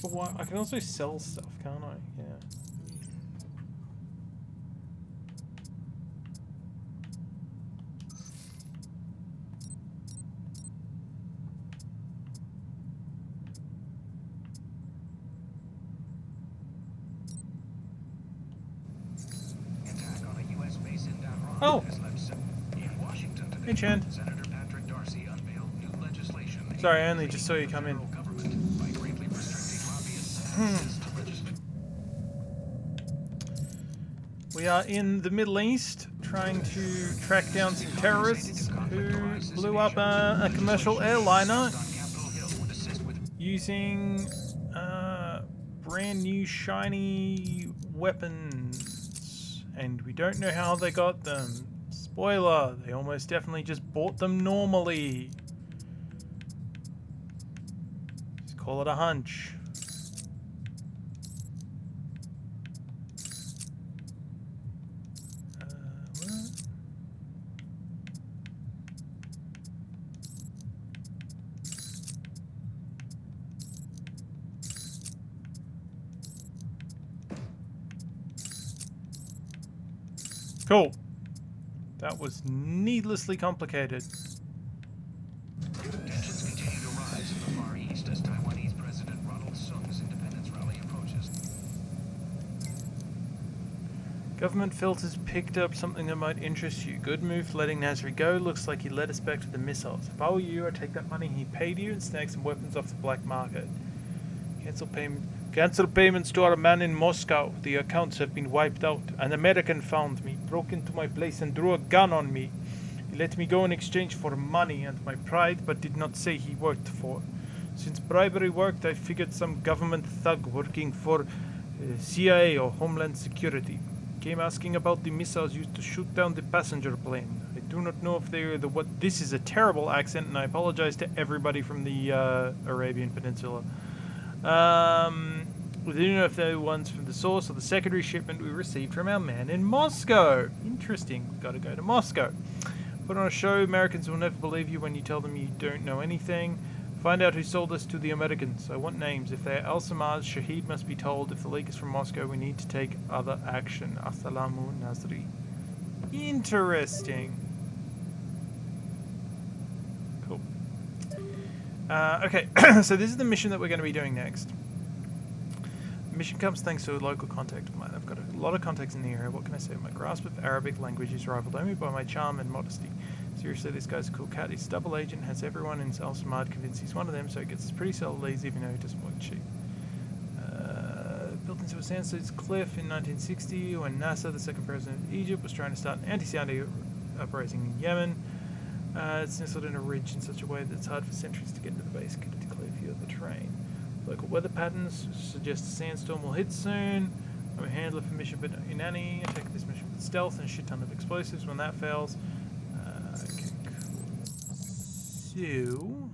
But why? I can also sell stuff, can't I? Yeah. Oh! Hey, Chen. Senator Patrick Darcy unveiled new legislation. Sorry, I only just saw you come in. We are in the Middle East trying to track down some terrorists who blew up a commercial airliner using brand new shiny weapons. And we don't know how they got them. Spoiler, they almost definitely just bought them normally. Just call it a hunch. Cool. That was needlessly complicated. Tensions continue to rise in the Far East as Taiwanese President Ronald Sung's independence rally approaches. Government filters picked up something that might interest you. Good move letting Nasri go. Looks like he led us back to the missiles. If I were you, I'd take that money he paid you and snag some weapons off the black market. Cancel payments to our man in Moscow. The accounts have been wiped out. An American found me, broke into my place and drew a gun on me. He let me go in exchange for money and my pride, but did not say he worked for. Since bribery worked, I figured some government thug working for CIA or Homeland Security. Came asking about the missiles used to shoot down the passenger plane. I do not know if they are the what. This is a terrible accent, and I apologize to everybody from the Arabian Peninsula. We don't know if they're the ones from the source or the secondary shipment we received from our man in Moscow. Interesting. We've got to go to Moscow. Put on a show. Americans will never believe you when you tell them you don't know anything. Find out who sold us to the Americans. I want names. If they're Al Samad, Shahid must be told. If the leak is from Moscow, we need to take other action. Assalamu Nasri. Interesting. Cool. Okay, so this is the mission that we're going to be doing next. The mission comes thanks to a local contact of mine. I've got a lot of contacts in the area. What can I say? My grasp of Arabic language is rivaled only by my charm and modesty. Seriously, this guy's a cool cat. He's a double agent, has everyone in Al Samad convinced he's one of them, so he gets us pretty solid leads even though he doesn't work cheap. Built into a sandstone cliff in 1960 when Nasser, the second president of Egypt, was trying to start an anti-Saudi uprising in Yemen. It's nestled in a ridge in such a way that it's hard for sentries to get to the base to clear view of the terrain. Local weather patterns suggest a sandstorm will hit soon. I'm a handler for mission but Inani. I take this mission with stealth and a shit ton of explosives when that fails. Okay, cool. So...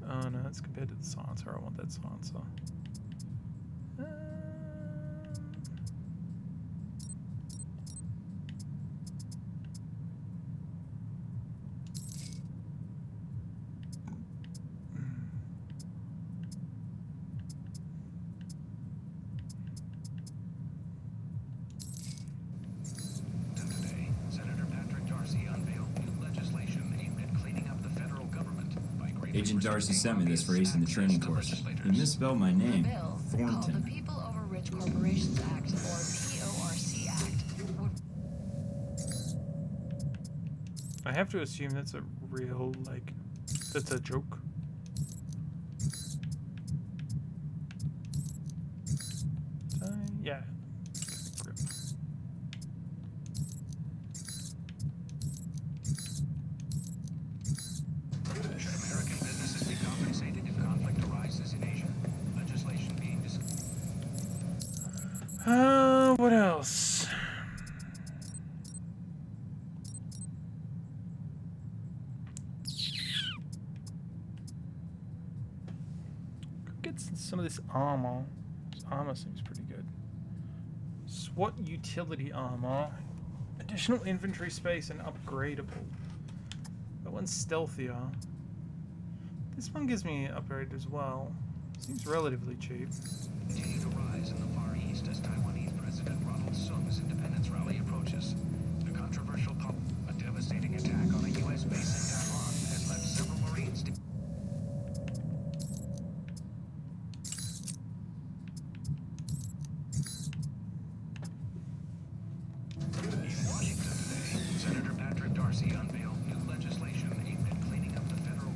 oh no, that's compared to the silencer. I want that silencer. Today, Senator Patrick Darcy unveiled new legislation aimed at cleaning up the federal government by greatly Agent Darcy sent me this for acing the training course. He misspelled my name. The bill, called the Thornton. People Over Rich Corporations Act, or PORC Act, would I have to assume that's a real, like, that's a joke. Yeah. Grip. Should American businesses be compensated if conflict arises in Asia? Legislation being discussed. What else? Get some of this armor. This armor seems pretty good. SWAT utility armor. Additional inventory space and upgradable. That one's stealthier. This one gives me an upgrade as well. Seems relatively cheap. Continue to rise in the Far East as Taiwanese President Ronald Sung's independence rally approaches. A controversial a devastating attack on a U.S. base in Taiwan has left several Marines In Washington today, Senator Patrick Darcy unveiled new legislation aimed at cleaning up the federal...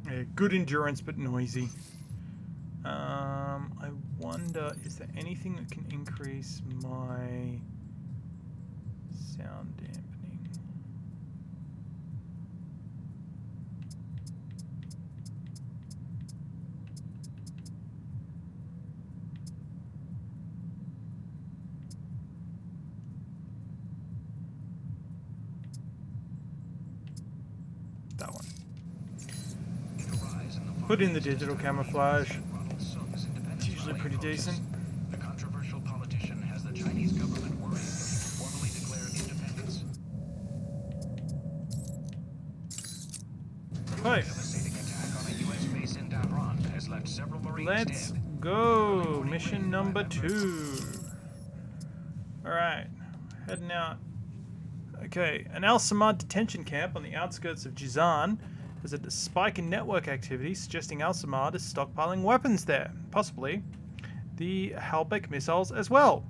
Yeah, good endurance, but noisy. I wonder, is there anything that can increase my sound dampening? That one. Put in the digital camouflage. It's usually pretty decent. The controversial politician has the Chinese government worried that he will formally declare independence. Hey. Devastating attack on a U.S. base in Tehran has left several Marines Let's dead. go. Mission number 2. Alright. Heading out. Okay. An Al Samad detention camp on the outskirts of Jizan has a spike in network activity suggesting Al Samad is stockpiling weapons there. Possibly the Halbech missiles as well.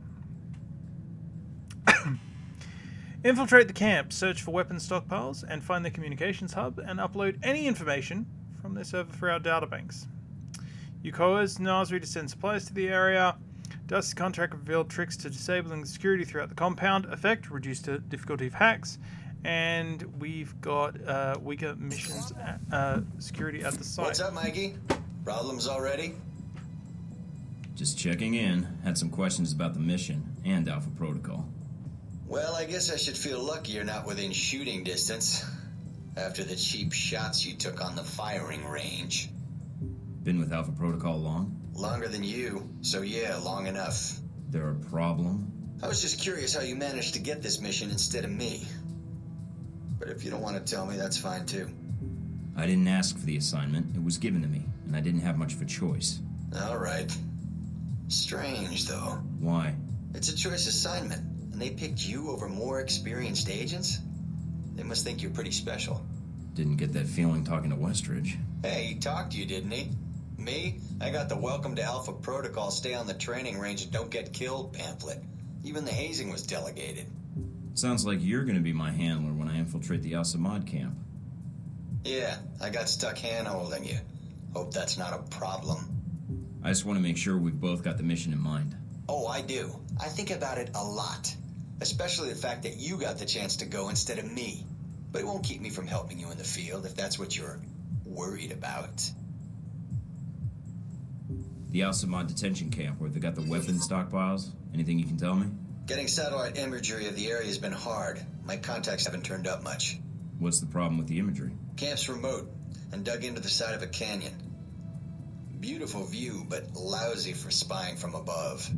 Infiltrate the camp, search for weapons stockpiles, and find the communications hub and upload any information from their server for our databanks. You coerced Nasri to send supplies to the area. Darcy's contract revealed tricks to disabling the security throughout the compound. Effect, reduced the difficulty of hacks. And we've got weaker missions security at the site. What's up, Mikey? Problems already? Just checking in. Had some questions about the mission and Alpha Protocol. Well, I guess I should feel lucky you're not within shooting distance after the cheap shots you took on the firing range. Been with Alpha Protocol long? Longer than you, so yeah, long enough. There a problem? I was just curious how you managed to get this mission instead of me. But if you don't want to tell me, that's fine too. I didn't ask for the assignment. It was given to me, and I didn't have much of a choice. All right. Strange, though. Why? It's a choice assignment, and they picked you over more experienced agents? They must think you're pretty special. Didn't get that feeling talking to Westridge. Hey, he talked to you, didn't he? Me? I got the Welcome to Alpha Protocol, stay on the training range and don't get killed pamphlet. Even the hazing was delegated. Sounds like you're gonna be my handler when I infiltrate the Al Samad camp. Yeah, I got stuck hand-holding you. Hope that's not a problem. I just want to make sure we've both got the mission in mind. Oh, I do. I think about it a lot. Especially the fact that you got the chance to go instead of me. But it won't keep me from helping you in the field if that's what you're worried about. The Al Samad detention camp where they got the weapons stockpiles? Anything you can tell me? Getting satellite imagery of the area has been hard. My contacts haven't turned up much. What's the problem with the imagery? Camp's remote and dug into the side of a canyon. Beautiful view, but lousy for spying from above.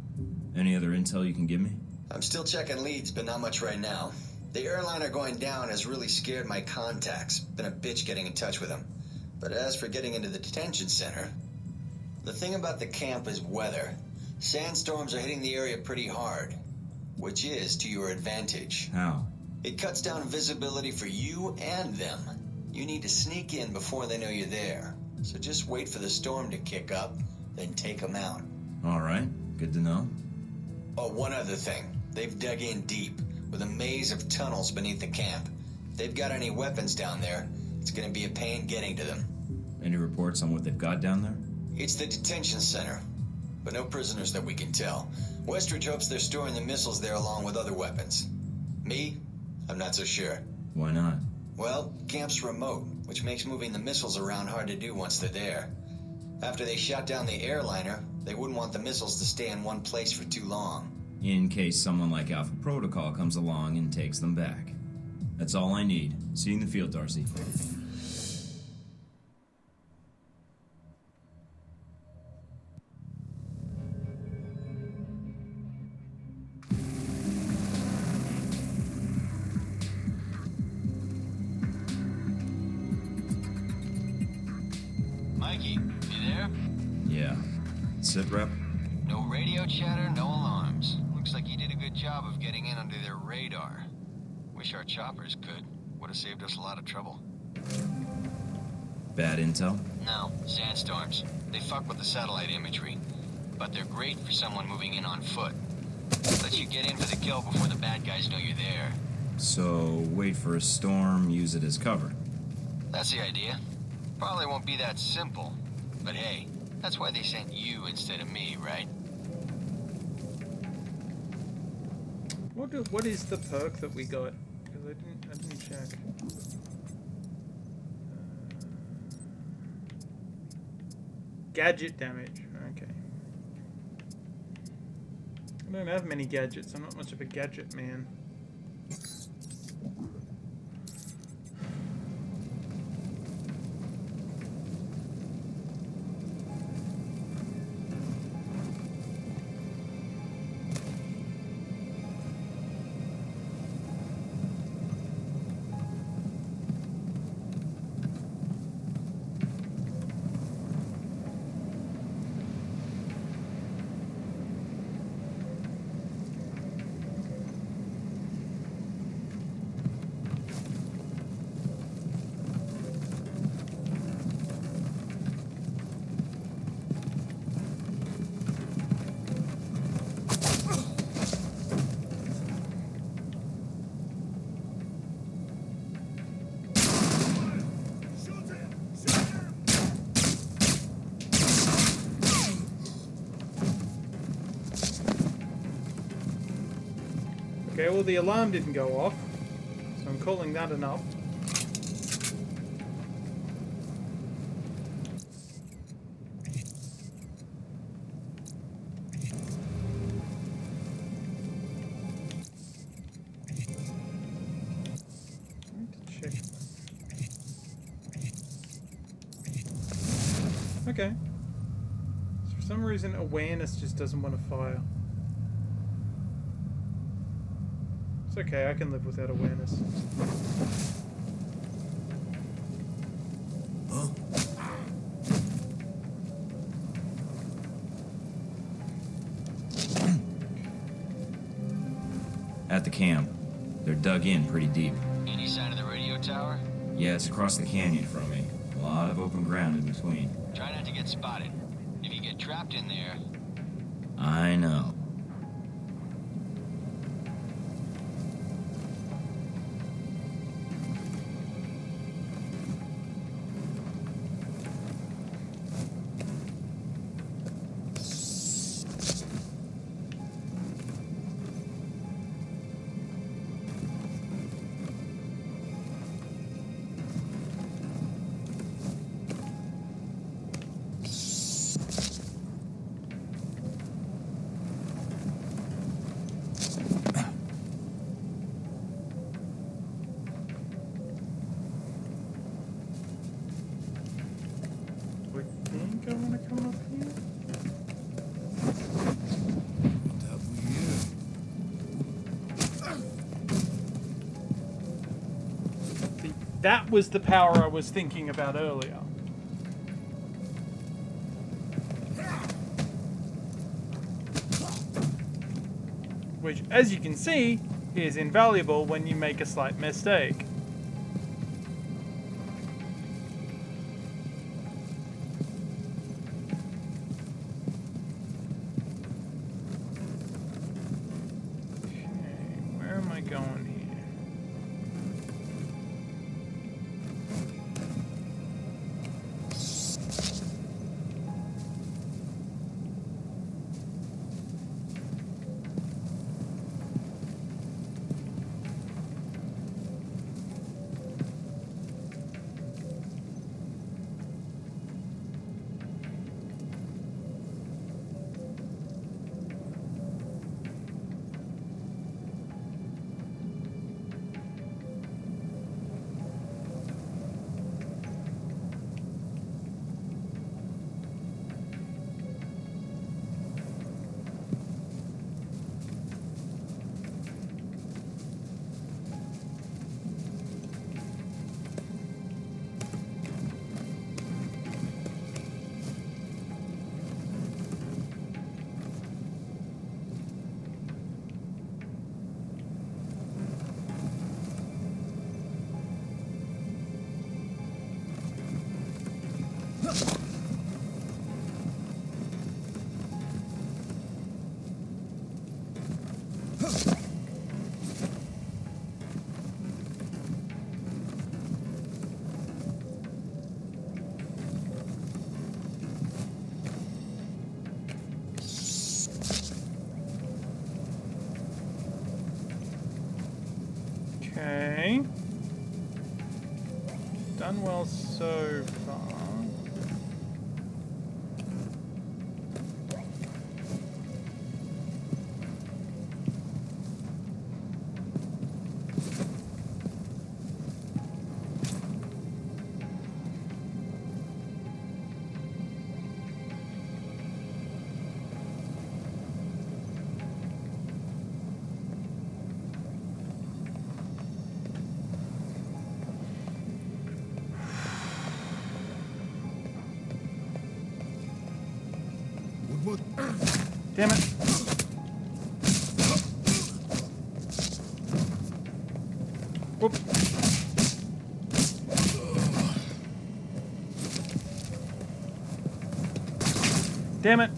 Any other intel you can give me? I'm still checking leads, but not much right now. The airliner going down has really scared my contacts. Been a bitch getting in touch with them. But as for getting into the detention center, the thing about the camp is weather. Sandstorms are hitting the area pretty hard, which is to your advantage. How? It cuts down visibility for you and them. You need to sneak in before they know you're there. So just wait for the storm to kick up, then take them out. All right, good to know. Oh, one other thing. They've dug in deep, with a maze of tunnels beneath the camp. If they've got any weapons down there, it's gonna be a pain getting to them. Any reports on what they've got down there? It's the detention center, but no prisoners that we can tell. Westridge hopes they're storing the missiles there along with other weapons. Me? I'm not so sure. Why not? Well, camp's remote. which makes moving the missiles around hard to do once they're there. After they shot down the airliner, they wouldn't want the missiles to stay in one place for too long. In case someone like Alpha Protocol comes along and takes them back. That's all I need. See you in the field, Darcy. Mikey, you there? Yeah. Sit, Rep? No radio chatter, no alarms. Looks like you did a good job of getting in under their radar. Wish our choppers could. Would have saved us a lot of trouble. Bad intel? No, sandstorms. They fuck with the satellite imagery. But they're great for someone moving in on foot. Let you get in for the kill before the bad guys know you're there. So, wait for a storm, use it as cover. That's the idea. Probably won't be that simple. But hey, that's why they sent you instead of me, right? What is the perk that we got? Because I didn't check. Gadget damage. Okay. I don't have many gadgets. I'm not much of a gadget man. Okay, well the alarm didn't go off, so I'm calling that enough. I need to check. Okay. So for some reason awareness just doesn't want to fire. Okay, I can live without awareness. Huh? At the camp. They're dug in pretty deep. Any sign of the radio tower? Yeah, it's across the canyon from me. A lot of open ground in between. Try not to get spotted. If you get trapped in there... I know. I want to come up here. What have we here? See, that was the power I was thinking about earlier. Which, as you can see, is invaluable when you make a slight mistake. Okay. Done well so far. Damn it. Whoop. Damn it.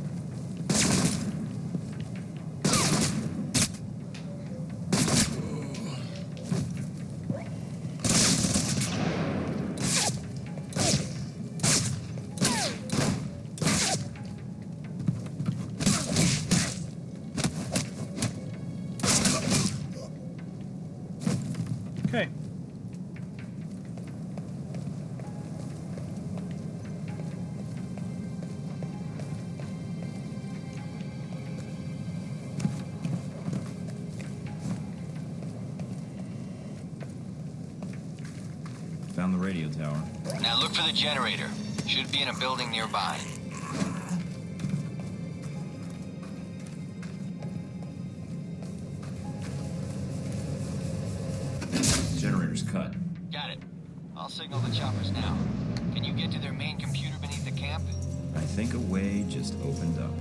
Okay. Found the radio tower. Now look for the generator. Should be in a building nearby. Generator's cut. Got it. I'll signal the choppers now. Can you get to their main computer beneath the camp? I think a way just opened up.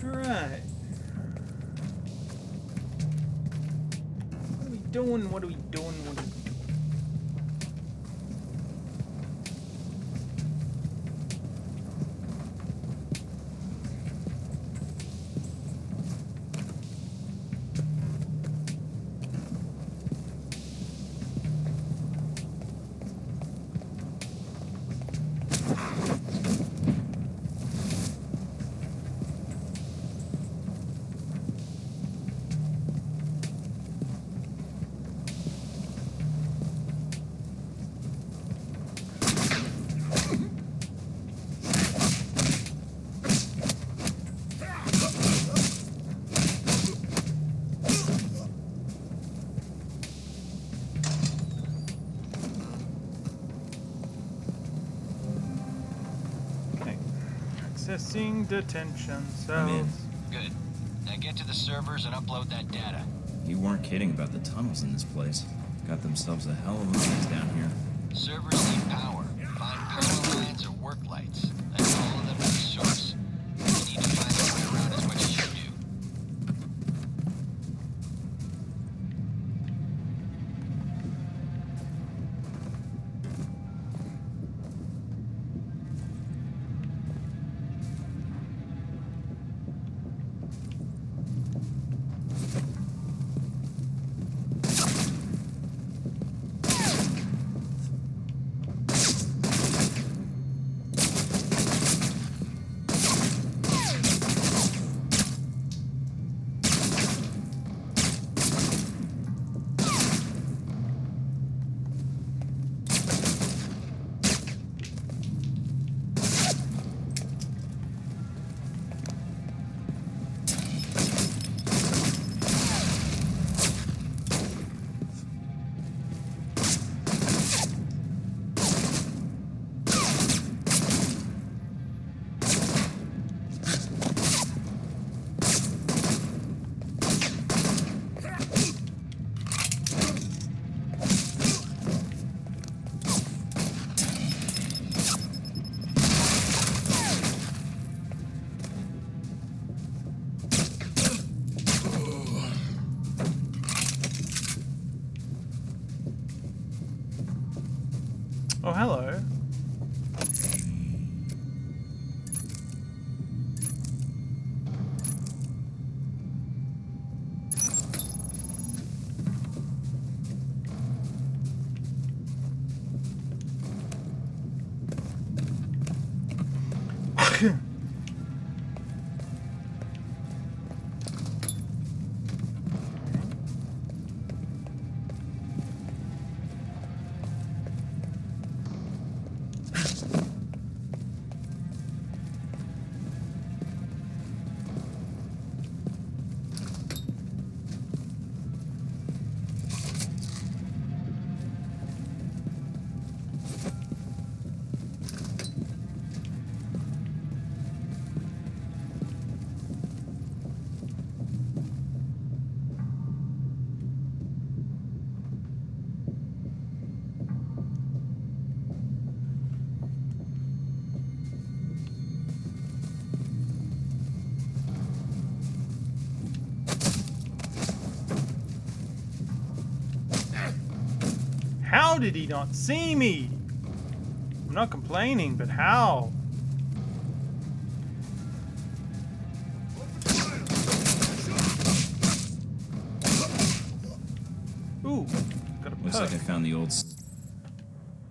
Alright. What are we doing? What are we doing? What are we doing? Accessing detention I'm in. cells. Good. Now get to the servers and upload that data. You weren't kidding about the tunnels in this place. Got themselves a hell of a mess down here. Servers need power. Find power lines or work lights. Then follow them to the source. You need to find your way around as much as you do. Oh, hello. How did he not see me? I'm not complaining, but how? Ooh, got a Looks perk. like I found the old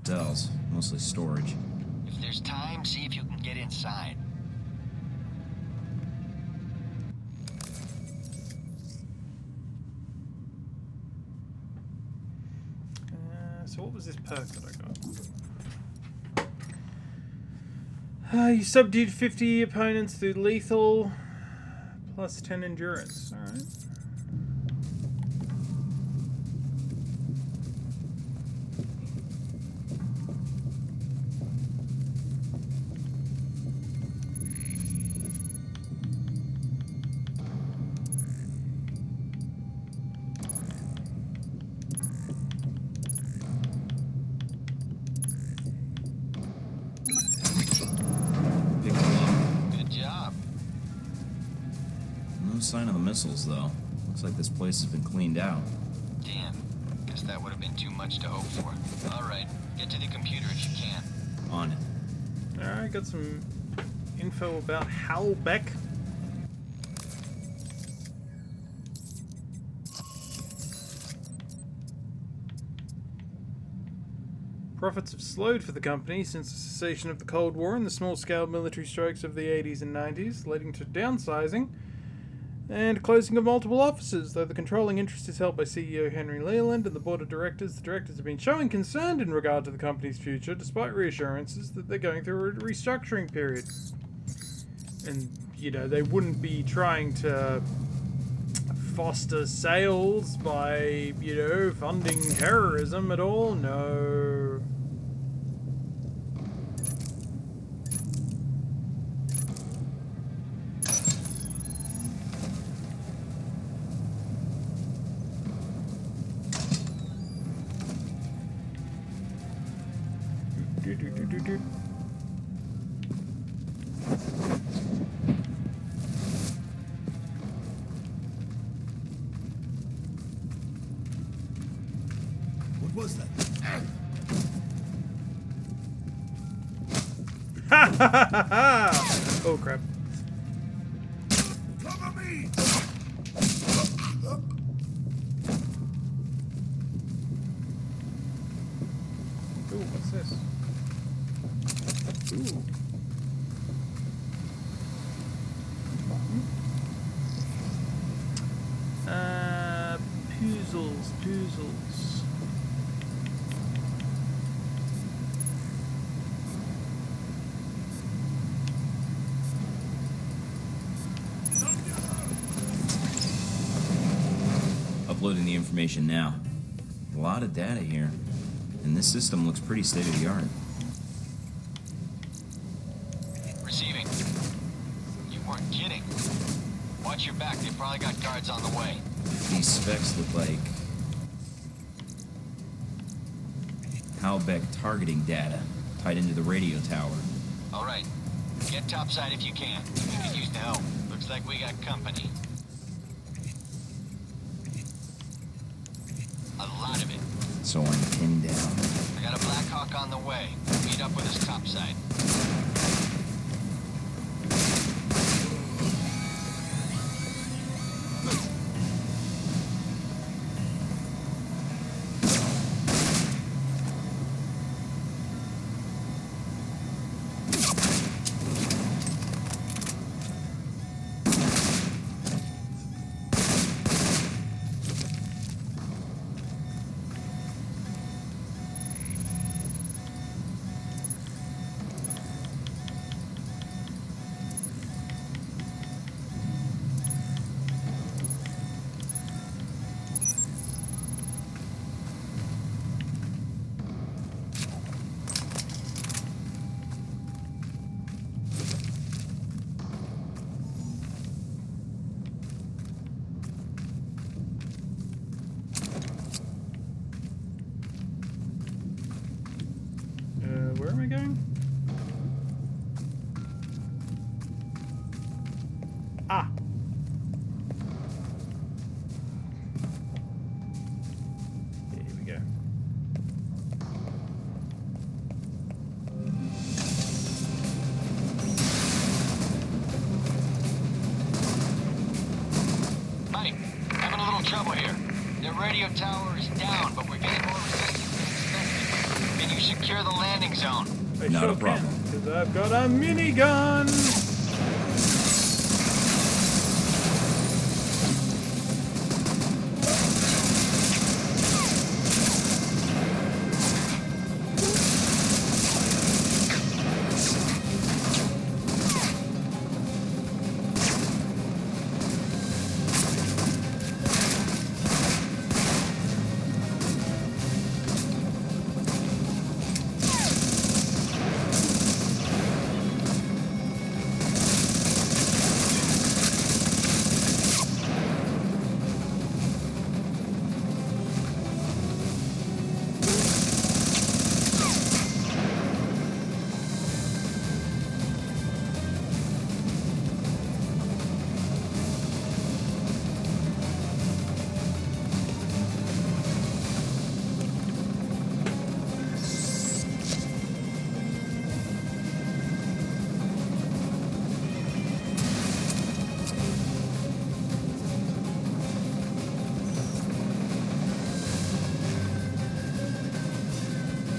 cells, mostly storage. If there's time, see if you can get inside. So what was this perk that I got? You subdued 50 opponents through lethal, plus 10 endurance. Alright. Sign of the missiles, though. Looks like this place has been cleaned out. Damn. Guess that would have been too much to hope for. Alright, get to the computer if you can. On it. Alright, got some info about Hal Beck. Profits have slowed for the company since the cessation of the Cold War and the small-scale military strikes of the 80s and 90s, leading to downsizing and closing of multiple offices. Though the controlling interest is held by CEO Henry Leland and the board of directors, the directors have been showing concern in regard to the company's future, despite reassurances that they're going through a restructuring period. And, you know, they wouldn't be trying to foster sales by, you know, funding terrorism at all. No. What was that? Ha ha ha ha! Oh crap. Cover me! Ooh, what's this? Ooh. Puzzles. Uploading the information now. A lot of data here. And this system looks pretty state-of-the-art. Receiving. You weren't kidding. Watch your back, they've probably got guards on the way. These specs look like Halbeck targeting data tied into the radio tower. Alright. Get topside if you can. We could use the help. Looks like we got company. A lot of it. So I'm pinned down. I got Got a Blackhawk on the way. Meet up with us topside. Where am I going? Ah! Here we go. Mike, having a little trouble here. The radio tower is down, but we're getting more resistance than expected. Can you secure the landing zone? Not a problem. Because I've got a minigun!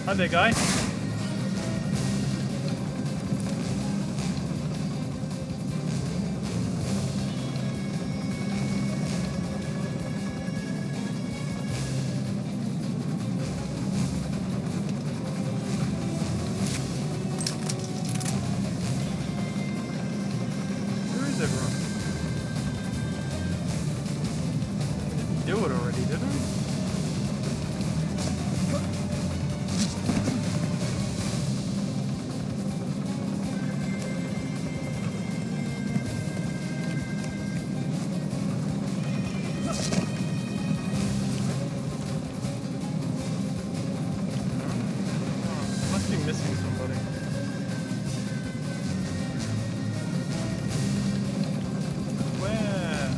Hi there, guy. Where is everyone? Didn't do it already, did I? Must be missing somebody. Where?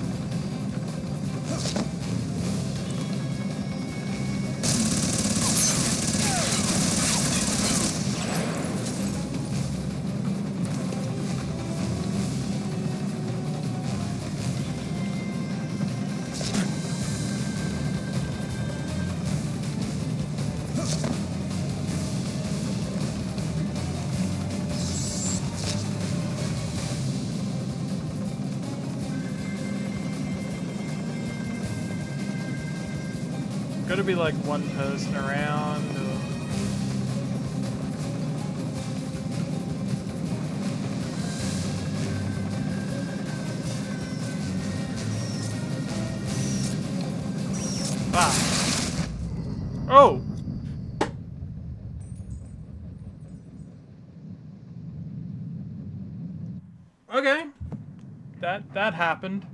Gotta be like one person around. Or... Ah. Oh. Okay. That happened.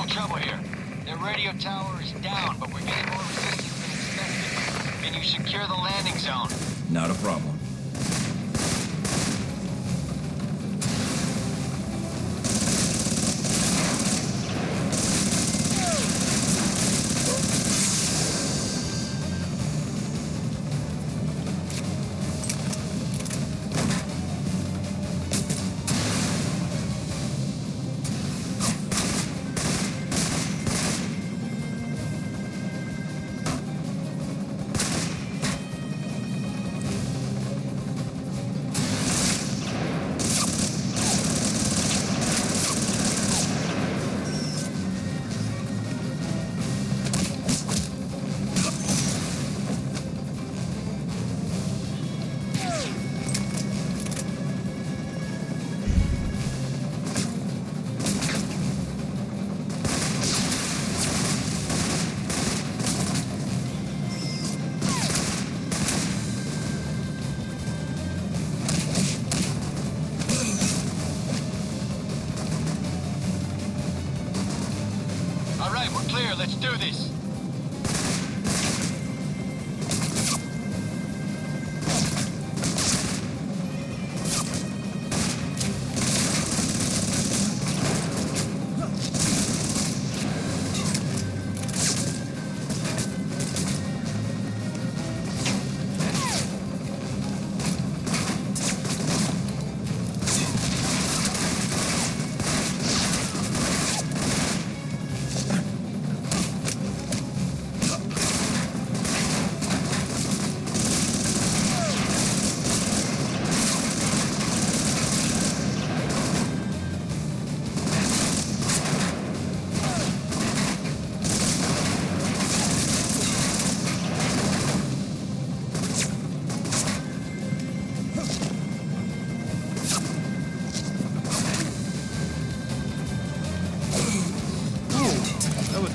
Trouble here. The radio tower is down, but we're getting more resistance than expected. Can you secure the landing zone? Not a problem. right, we're clear. Let's do this.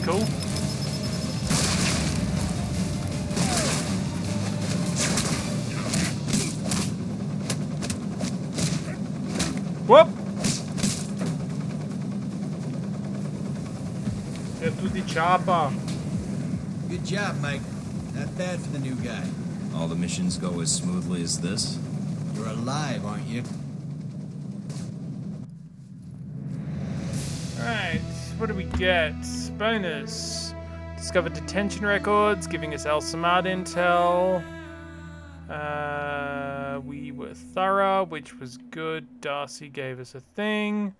Cool. Whoop! Get to the chopper. Good job, Mike. Not bad for the new guy. All the missions go as smoothly as this? You're alive, aren't you? Alright, what do we get? Bonus. Discover detention records, giving us El Samad intel. We were thorough, which was good. Darcy gave us a thing.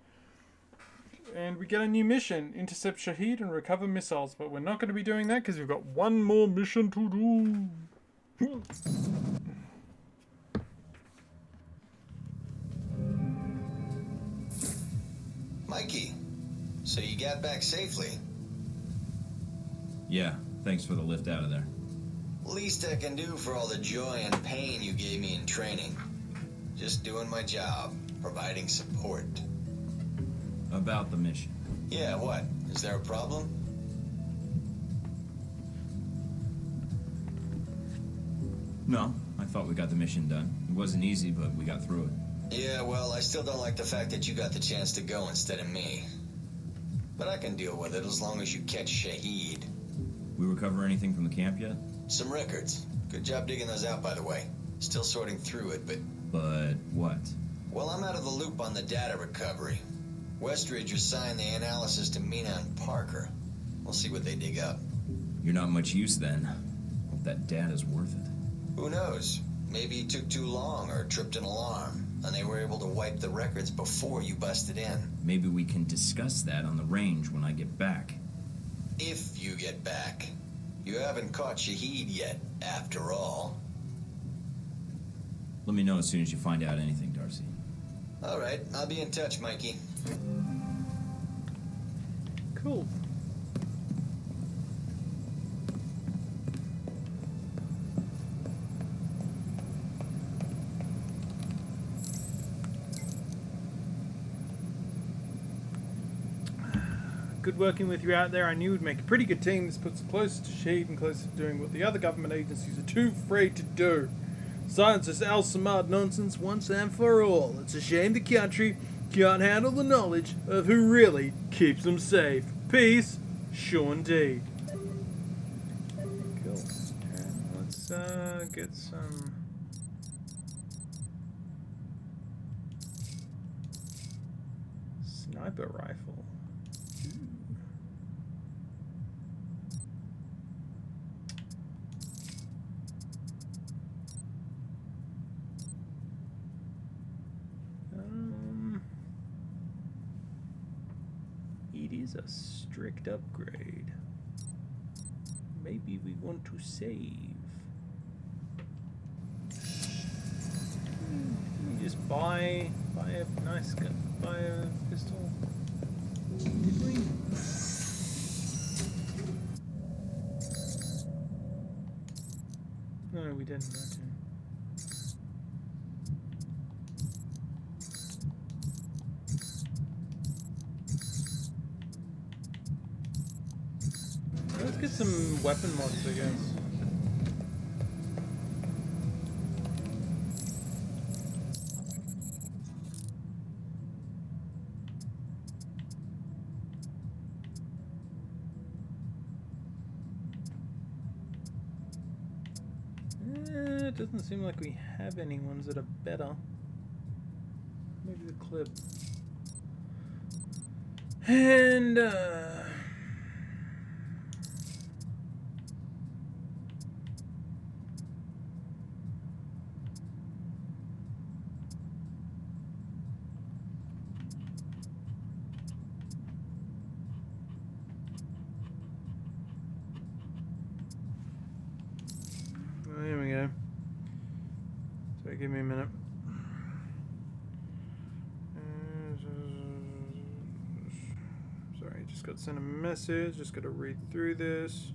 And we get a new mission. Intercept Shahid and recover missiles. But we're not going to be doing that because we've got one more mission to do. Mikey, so you got back safely? Yeah, thanks for the lift out of there. Least I can do for all the joy and pain you gave me in training. Just doing my job, providing support. About the mission. Yeah, what? Is there a problem? No, I thought we got the mission done. It wasn't easy, but we got through it. Yeah, well, I still don't like the fact that you got the chance to go instead of me. But I can deal with it as long as you catch Shahid. We recover anything from the camp yet? Some records. Good job digging those out, by the way. Still sorting through it, but... But what? Well, I'm out of the loop on the data recovery. Westridge assigned the analysis to Mina and Parker. We'll see what they dig up. You're not much use then. Hope that data's worth it. Who knows? Maybe it took too long or tripped an alarm, and they were able to wipe the records before you busted in. Maybe we can discuss that on the range when I get back. If you get back. You haven't caught Shahid yet, after all. Let me know as soon as you find out anything, Darcy. All right, I'll be in touch, Mikey. Cool. Good working with you out there. I knew we'd make a pretty good team. This puts us closer to Shahid and closer to doing what the other government agencies are too afraid to do. Silence this El Samad nonsense once and for all. It's a shame the country can't handle the knowledge of who really keeps them safe. Peace, Sean D. Cool. And let's get some... sniper rifle. It is a strict upgrade. Maybe we want to save. Can we just buy a nice gun, buy a pistol? Did we? No, we didn't. Okay. Let's get some weapon mods, I guess. It doesn't seem like we have any ones that are better. Maybe the clip. And, here we go. So give me a minute. Sorry, just got sent a message. Just got to read through this.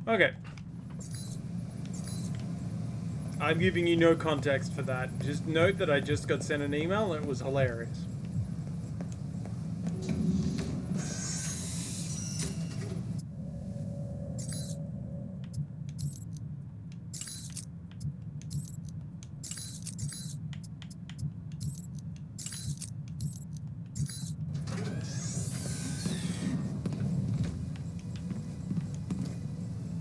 Okay. I'm giving you no context for that. Just note that I just got sent an email and it was hilarious.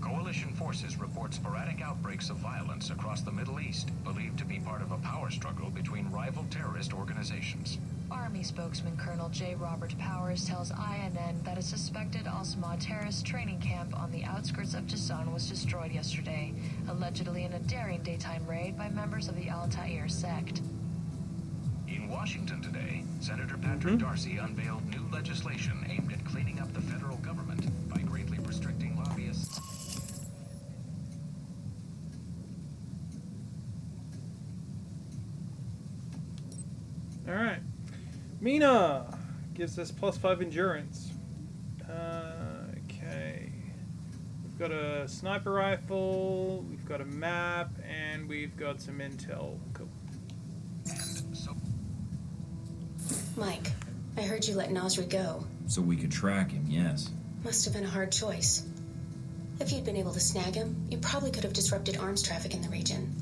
Coalition forces report sporadic outbreaks of violence across the Middle East, believed to be part of a power struggle between rival terrorist organizations. Army spokesman Colonel J. Robert Powers tells INN that a suspected Al-Samad terrorist training camp on the outskirts of Jazan was destroyed yesterday, allegedly in a daring daytime raid by members of the Al-Ta'ir sect. In Washington today, Senator Patrick Darcy unveiled new legislation aimed at cleaning up the federal government by greatly restricting lobbyists. Alright. Mina gives us +5 endurance. Okay. We've got a sniper rifle, we've got a map, and we've got some intel. Cool. Mike, I heard you let Nasri go. So we could track him, yes. Must have been a hard choice. If you'd been able to snag him, you probably could have disrupted arms traffic in the region.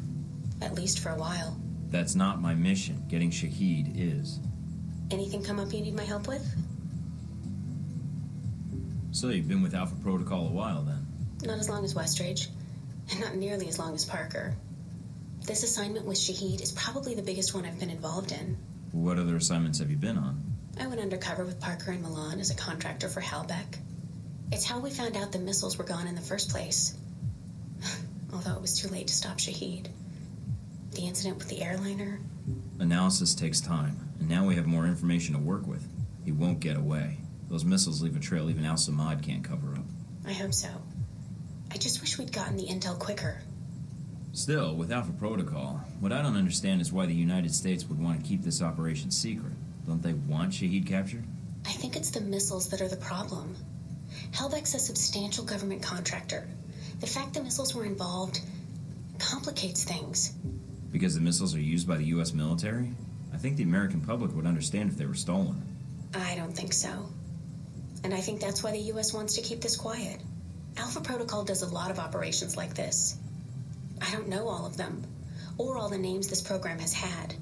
At least for a while. That's not my mission. Getting Shahid is. Anything come up you need my help with? So you've been with Alpha Protocol a while, then? Not as long as Westridge, and not nearly as long as Parker. This assignment with Shahid is probably the biggest one I've been involved in. What other assignments have you been on? I went undercover with Parker in Milan as a contractor for Halbeck. It's how we found out the missiles were gone in the first place. Although it was too late to stop Shahid. The incident with the airliner. Analysis takes time, and now we have more information to work with. He won't get away. Those missiles leave a trail even Al-Samad can't cover up. I hope so. I just wish we'd gotten the intel quicker. Still, with Alpha Protocol, what I don't understand is why the United States would want to keep this operation secret. Don't they want Shahid captured? I think it's the missiles that are the problem. Halbeck's a substantial government contractor. The fact the missiles were involved complicates things. Because the missiles are used by the U.S. military? I think the American public would understand if they were stolen. I don't think so. And I think that's why the U.S. wants to keep this quiet. Alpha Protocol does a lot of operations like this. I don't know all of them, or all the names this program has had.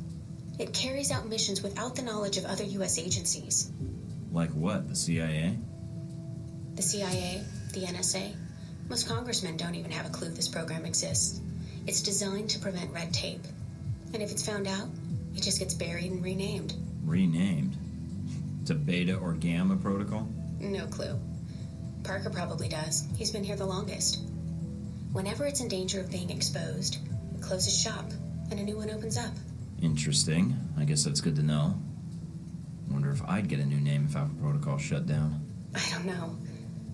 It carries out missions without the knowledge of other U.S. agencies. Like what, the CIA? The CIA, the NSA. Most congressmen don't even have a clue this program exists. It's designed to prevent red tape. And if it's found out, it just gets buried and renamed. Renamed? To Beta or Gamma Protocol? No clue. Parker probably does. He's been here the longest. Whenever it's in danger of being exposed, it closes shop, and a new one opens up. Interesting. I guess that's good to know. Wonder if I'd get a new name if Alpha Protocol shut down. I don't know.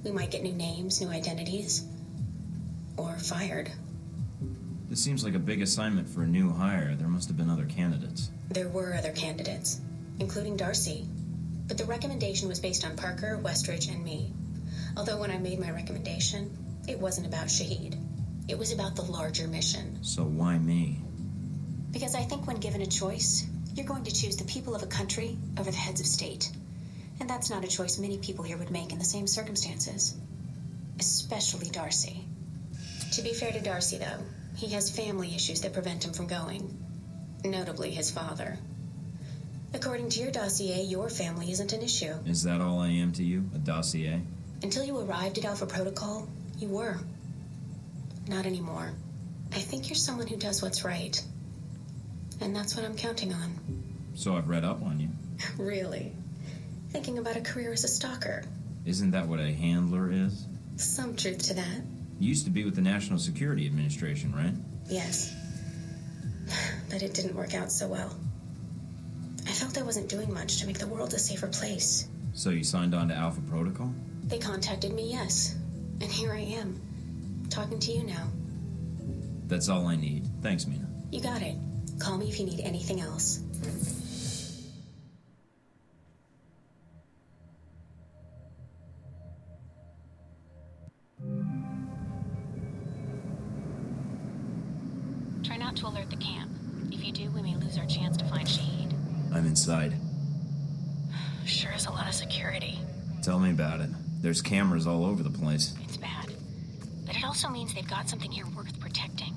We might get new names, new identities. Or fired. This seems like a big assignment for a new hire. There must have been other candidates. There were other candidates, including Darcy. But the recommendation was based on Parker, Westridge, and me. Although when I made my recommendation, it wasn't about Shahid. It was about the larger mission. So why me? Because I think when given a choice, you're going to choose the people of a country over the heads of state. And that's not a choice many people here would make in the same circumstances. Especially Darcy. To be fair to Darcy, though, he has family issues that prevent him from going. Notably his father. According to your dossier, your family isn't an issue. Is that all I am to you? A dossier? Until you arrived at Alpha Protocol, you were. Not anymore. I think you're someone who does what's right. And that's what I'm counting on. So I've read up on you. Really? Thinking about a career as a stalker. Isn't that what a handler is? Some truth to that. You used to be with the National Security Administration, right? Yes. But it didn't work out so well. I felt I wasn't doing much to make the world a safer place. So you signed on to Alpha Protocol? They contacted me, yes. And here I am, talking to you now. That's all I need. Thanks, Mina. You got it. Call me if you need anything else. Try not to alert the camp. If you do, we may lose our chance to find Shahid. I'm inside. Sure is a lot of security. Tell me about it. There's cameras all over the place. It's bad. But it also means they've got something here worth protecting.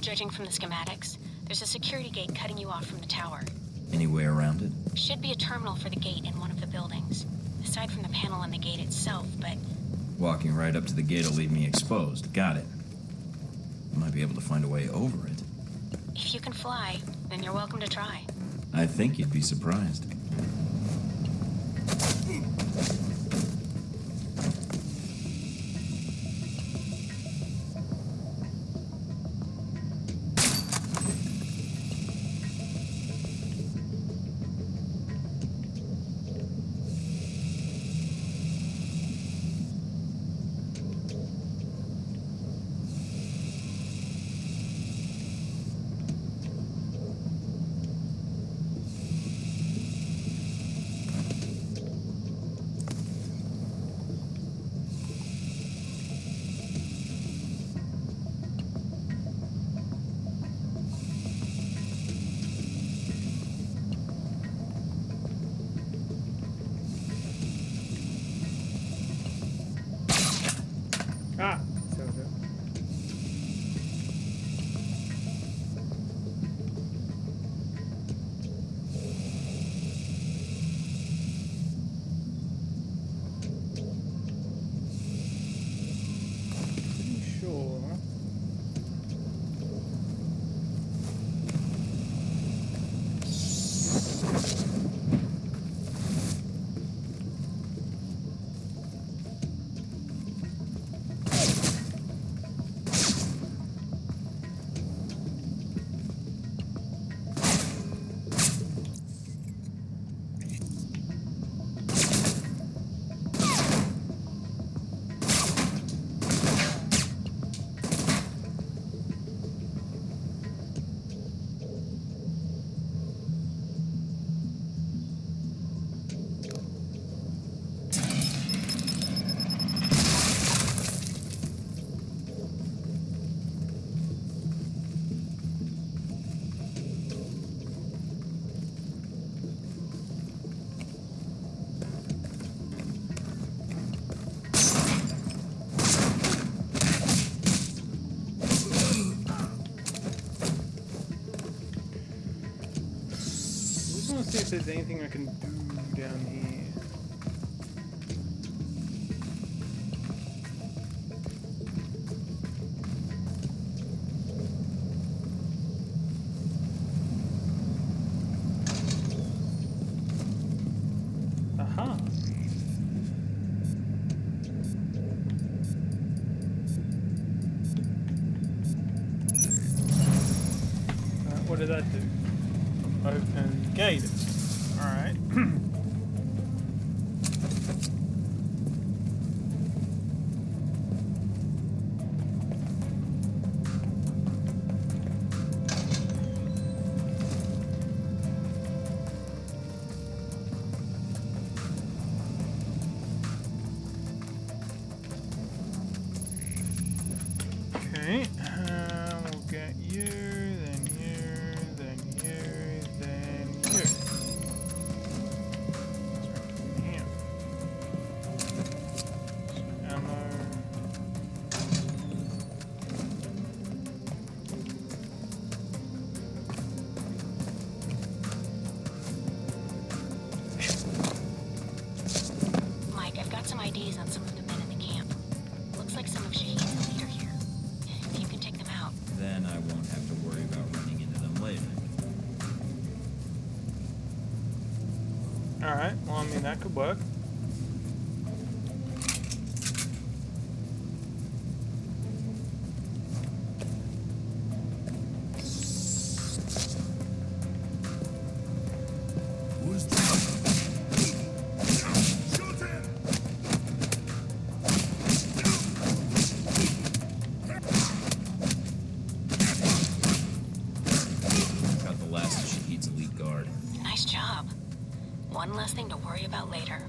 Judging from the schematics, there's a security gate cutting you off from the tower. Any way around it? Should be a terminal for the gate in one of the buildings. Aside from the panel on the gate itself, but... Walking right up to the gate will leave me exposed. Got it. I might be able to find a way over it. If you can fly, then you're welcome to try. I think you'd be surprised. Ah, so good. Pretty sure. see if there's anything I can do down here. Aha. What did that do? Open gate. Alright. Okay. We'll get you, then you, then you, then you. Here. Ammo. Mike, I've got some IDs on some of the men in the camp. Looks like some of Shahid's the leader here. If you can take them out. Then I won't have to worry about running into them later. Alright, well, I mean, that could work. Who's that? Shoot him! Got the last of Shahid's elite guard. Nice job. One less thing to worry about later.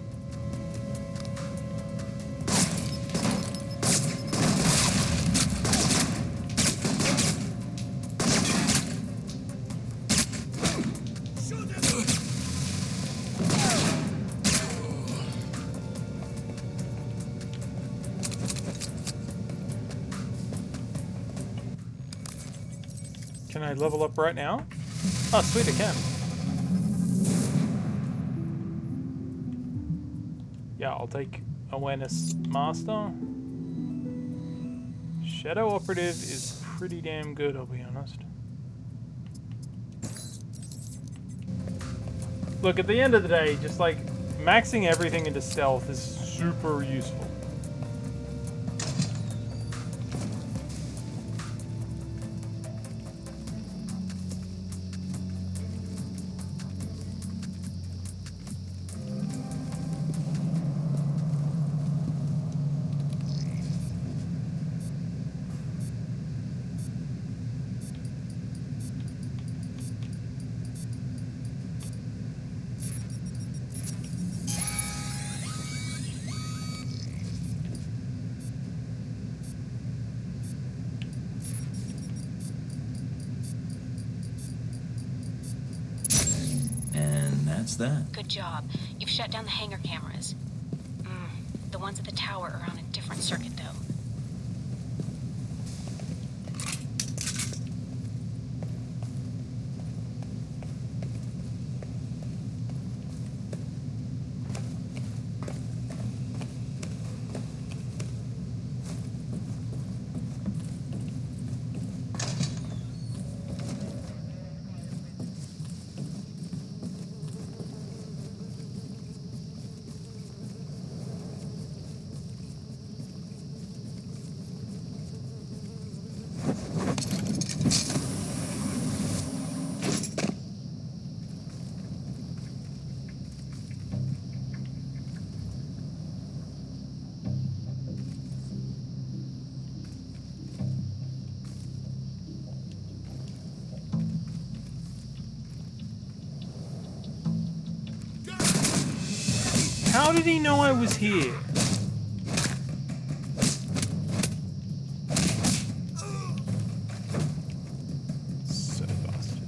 Can I level up right now? Oh, sweet, I can. Yeah, I'll take Awareness Master. Shadow Operative is pretty damn good, I'll be honest. Look, at the end of the day, just like maxing everything into stealth is super useful. That's that. Good job. You've shut down the hangar cameras. The ones at the tower are on a different circuit, though. How did he know I was here? So bastard.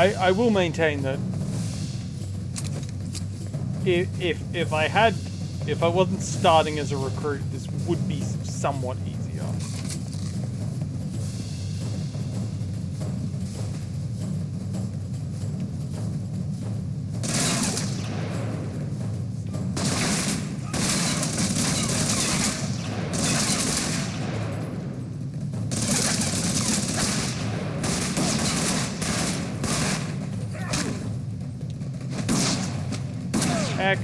I will maintain that if I wasn't starting as a recruit, this would be somewhat easier. Heck.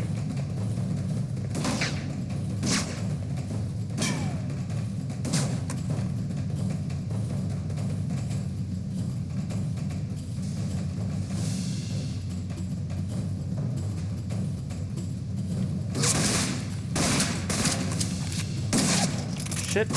Shit.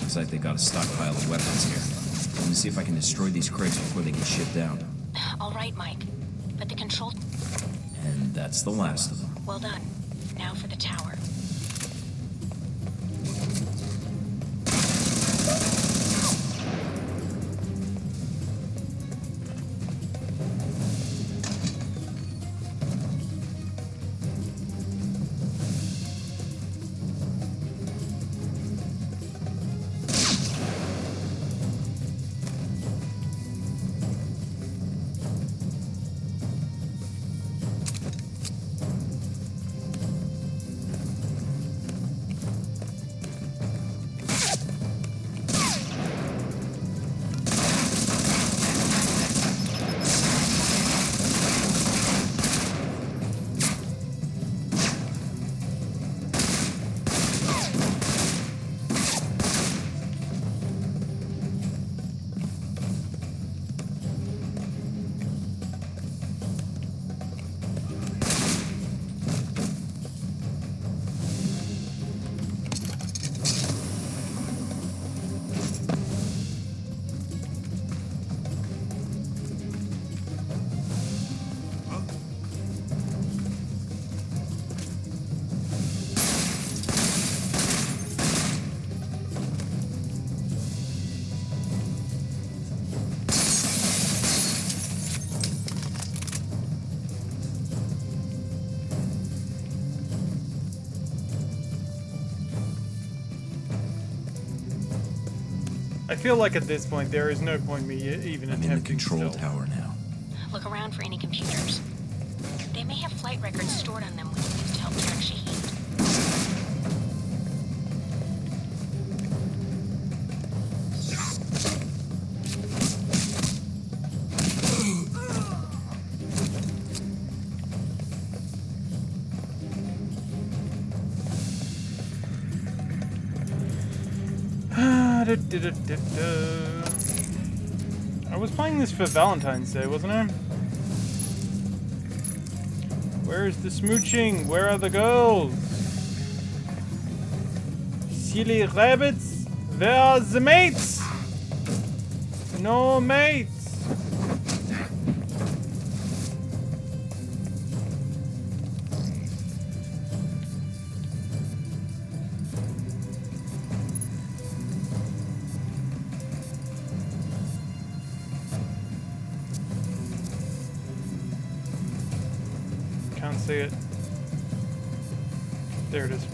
Looks like they got a stockpile of weapons here. Let me see if I can destroy these crates before they get shipped out. All right, Mike. But the control... And that's the last of them. Well done. Now for the tower. I feel like at this point there is no point me even I'm attempting in the control stealth. tower now. Look around for any computers. They may have flight records stored on them we can use to help track Shahid. I was playing this for Valentine's Day, wasn't I? Where's the smooching? Where are the girls? Silly rabbits? Where are the mates? No mates. Can't see it. There it is.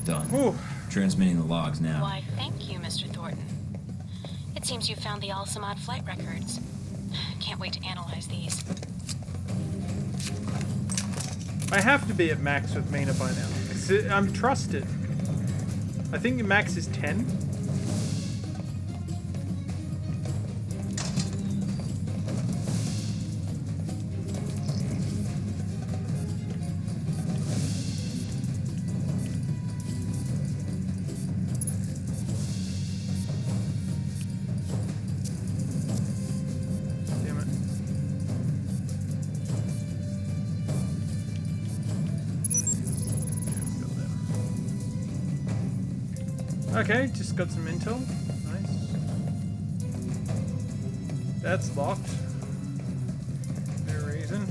Done. Whew. Transmitting the logs now. Why, thank you, Mr. Thornton. It seems you found the Al-Samad flight records. Can't wait to analyze these. I have to be at max with Mina by now. 'Cause I'm trusted. I think max is 10. Okay, just got some intel. Nice. That's locked. No reason.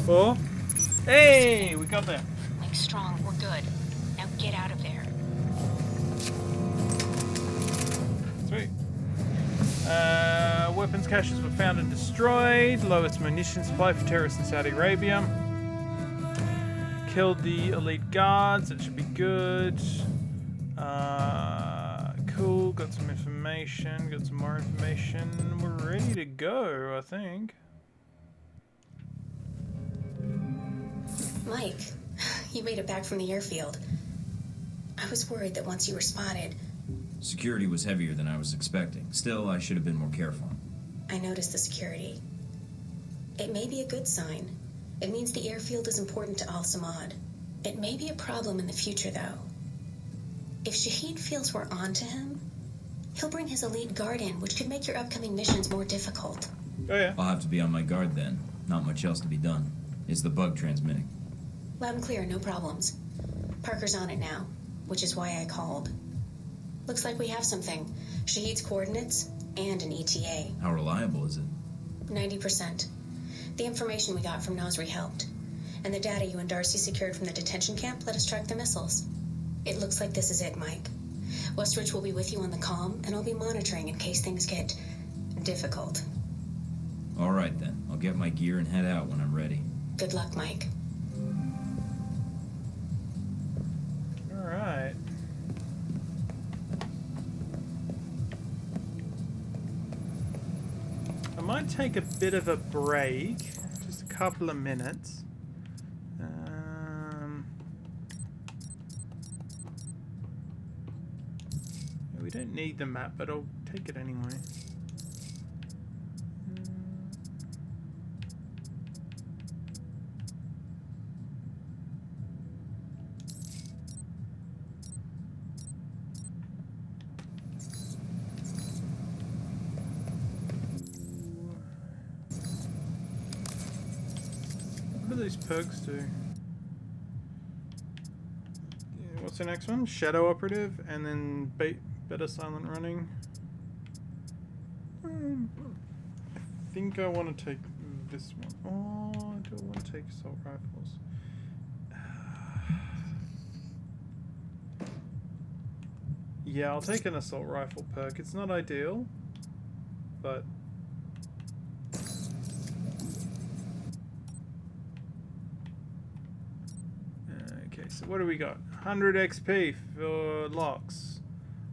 Oh. Hey, we got there. Like strong, we're good. Now get out of there. Sweet. Weapons caches were found and destroyed. Lowest munition supply for terrorists in Saudi Arabia. Killed the elite guards. That should be good. Cool. Got some information. Got some more information. We're ready to go, I think. Mike, you made it back from the airfield. I was worried that once you were spotted... Security was heavier than I was expecting. Still, I should have been more careful. I noticed the security. It may be a good sign. It means the airfield is important to Al-Samad. It may be a problem in the future, though. If Shahid feels we're on to him, he'll bring his elite guard in, which could make your upcoming missions more difficult. Oh, yeah. I'll have to be on my guard then. Not much else to be done. Is the bug transmitting? Loud and clear, no problems. Parker's on it now, which is why I called. Looks like we have something. Shahid's coordinates and an ETA. How reliable is it? 90%. The information we got from Nasri helped. And the data you and Darcy secured from the detention camp let us track the missiles. It looks like this is it, Mike. Westridge will be with you on the comm, and I'll be monitoring in case things get... difficult. All right, then. I'll get my gear and head out when I'm ready. Good luck, Mike. All right. I might take a bit of a break, just a couple of minutes. We don't need the map, but I'll take it anyway. What do these perks do? Yeah, what's the next one? Shadow Operative, and then better silent running. I think I want to take this one. Oh, I don't want to take assault rifles. Yeah, I'll take an assault rifle perk. It's not ideal, but... Okay, so what do we got? 100 XP for locks.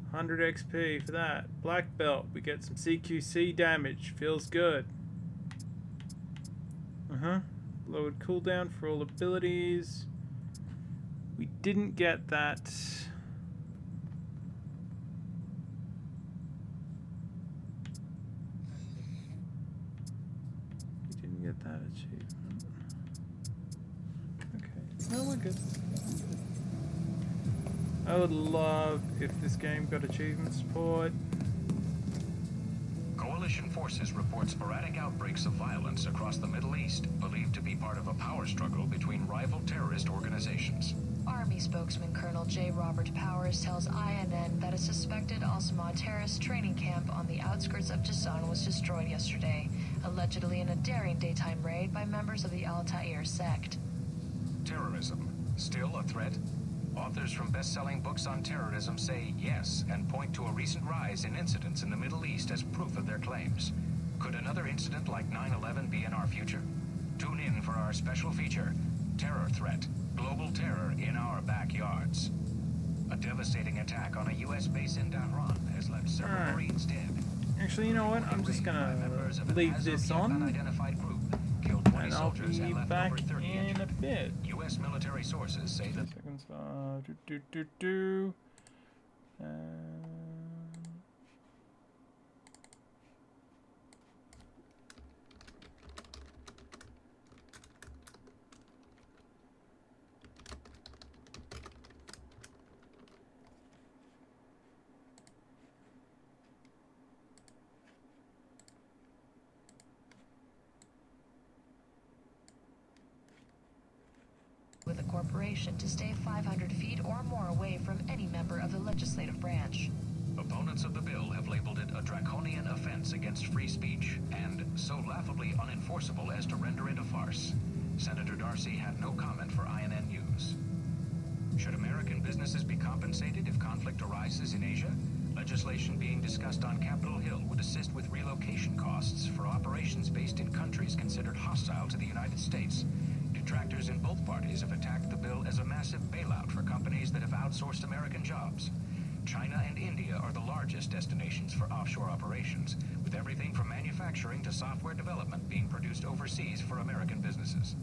100 XP for that. Black belt. We get some CQC damage. Feels good. Lowered cooldown for all abilities. We didn't get that. We didn't get that achievement. Okay. Well, we're good. I would love if this game got achievement support. Coalition forces report sporadic outbreaks of violence across the Middle East, believed to be part of a power struggle between rival terrorist organizations. Army spokesman Colonel J. Robert Powers tells INN that a suspected Al-Samad terrorist training camp on the outskirts of Jasan was destroyed yesterday, allegedly in a daring daytime raid by members of the Al-Ta'ir sect. Terrorism, still a threat? Authors from best-selling books on terrorism say yes and point to a recent rise in incidents in the Middle East as proof of their claims. Could another incident like 9/11 be in our future? Tune in for our special feature, Terror Threat, Global Terror in Our Backyards. A devastating attack on a U.S. base in Tehran has left several Marines dead. Actually, you know what? I'm just gonna leave this on. Unidentified group killed 20 and I'll soldiers be and left back over 30 in injured. a bit. U.S. military sources say that... Seconds, with a corporation to stay 500 feet or more away from any member of the legislative branch. Opponents of the bill have labeled it a draconian offense against free speech and so laughably unenforceable as to render it a farce. Senator Darcy had no comment for INN News. Should American businesses be compensated if conflict arises in Asia? Legislation being discussed on Capitol Hill would assist with relocation costs for operations based in countries considered hostile to the United States. Detractors in both parties have attacked the bill as a massive bailout for companies that have outsourced American jobs. China and India are the largest destinations for offshore operations, with everything from manufacturing to software development being produced overseas for American businesses.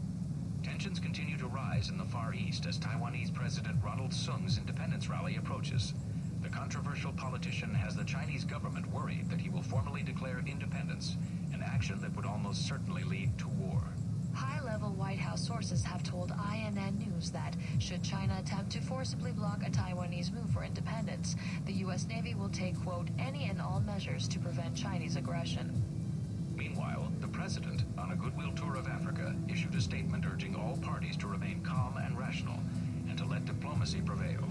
Tensions continue to rise in the Far East as Taiwanese President Ronald Sung's independence rally approaches. The controversial politician has the Chinese government worried that he will formally declare independence, an action that would almost certainly lead to war. High-level White House sources have told INN News that, should China attempt to forcibly block a Taiwanese move for independence, the U.S. Navy will take, quote, any and all measures to prevent Chinese aggression. Meanwhile, the president, on a goodwill tour of Africa, issued a statement urging all parties to remain calm and rational, and to let diplomacy prevail.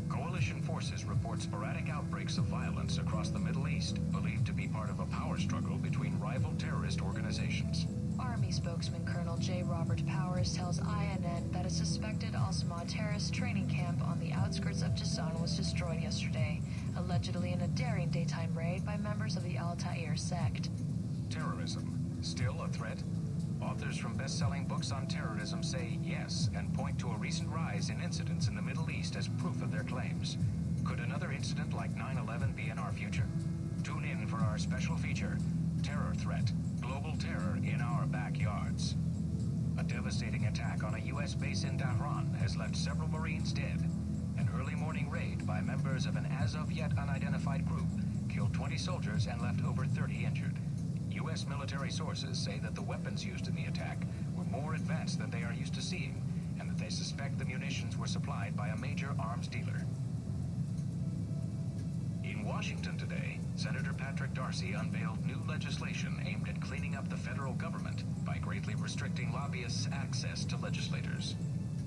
Coalition forces report sporadic outbreaks of violence across the Middle East, believed to be part of a power struggle between rival terrorist organizations. Army spokesman Colonel J. Robert Powers tells INN that a suspected Al-Samad terrorist training camp on the outskirts of Jisan was destroyed yesterday, allegedly in a daring daytime raid by members of the Al-Ta'ir sect. Terrorism, still a threat? Authors from best-selling books on terrorism say yes and point to a recent rise in incidents in the Middle East as proof of their claims. Could another incident like 9/11 be in our future? Tune in for our special feature, Terror Threat, Global Terror in Our Backyards. A devastating attack on a U.S. base in Tehran has left several Marines dead. An early morning raid by members of an as-of-yet unidentified group killed 20 soldiers and left over 30 injured. U.S. military sources say that the weapons used in the attack were more advanced than they are used to seeing, and that they suspect the munitions were supplied by a major arms dealer. In Washington today, Senator Patrick Darcy unveiled new legislation aimed at cleaning up the federal government by greatly restricting lobbyists' access to legislators.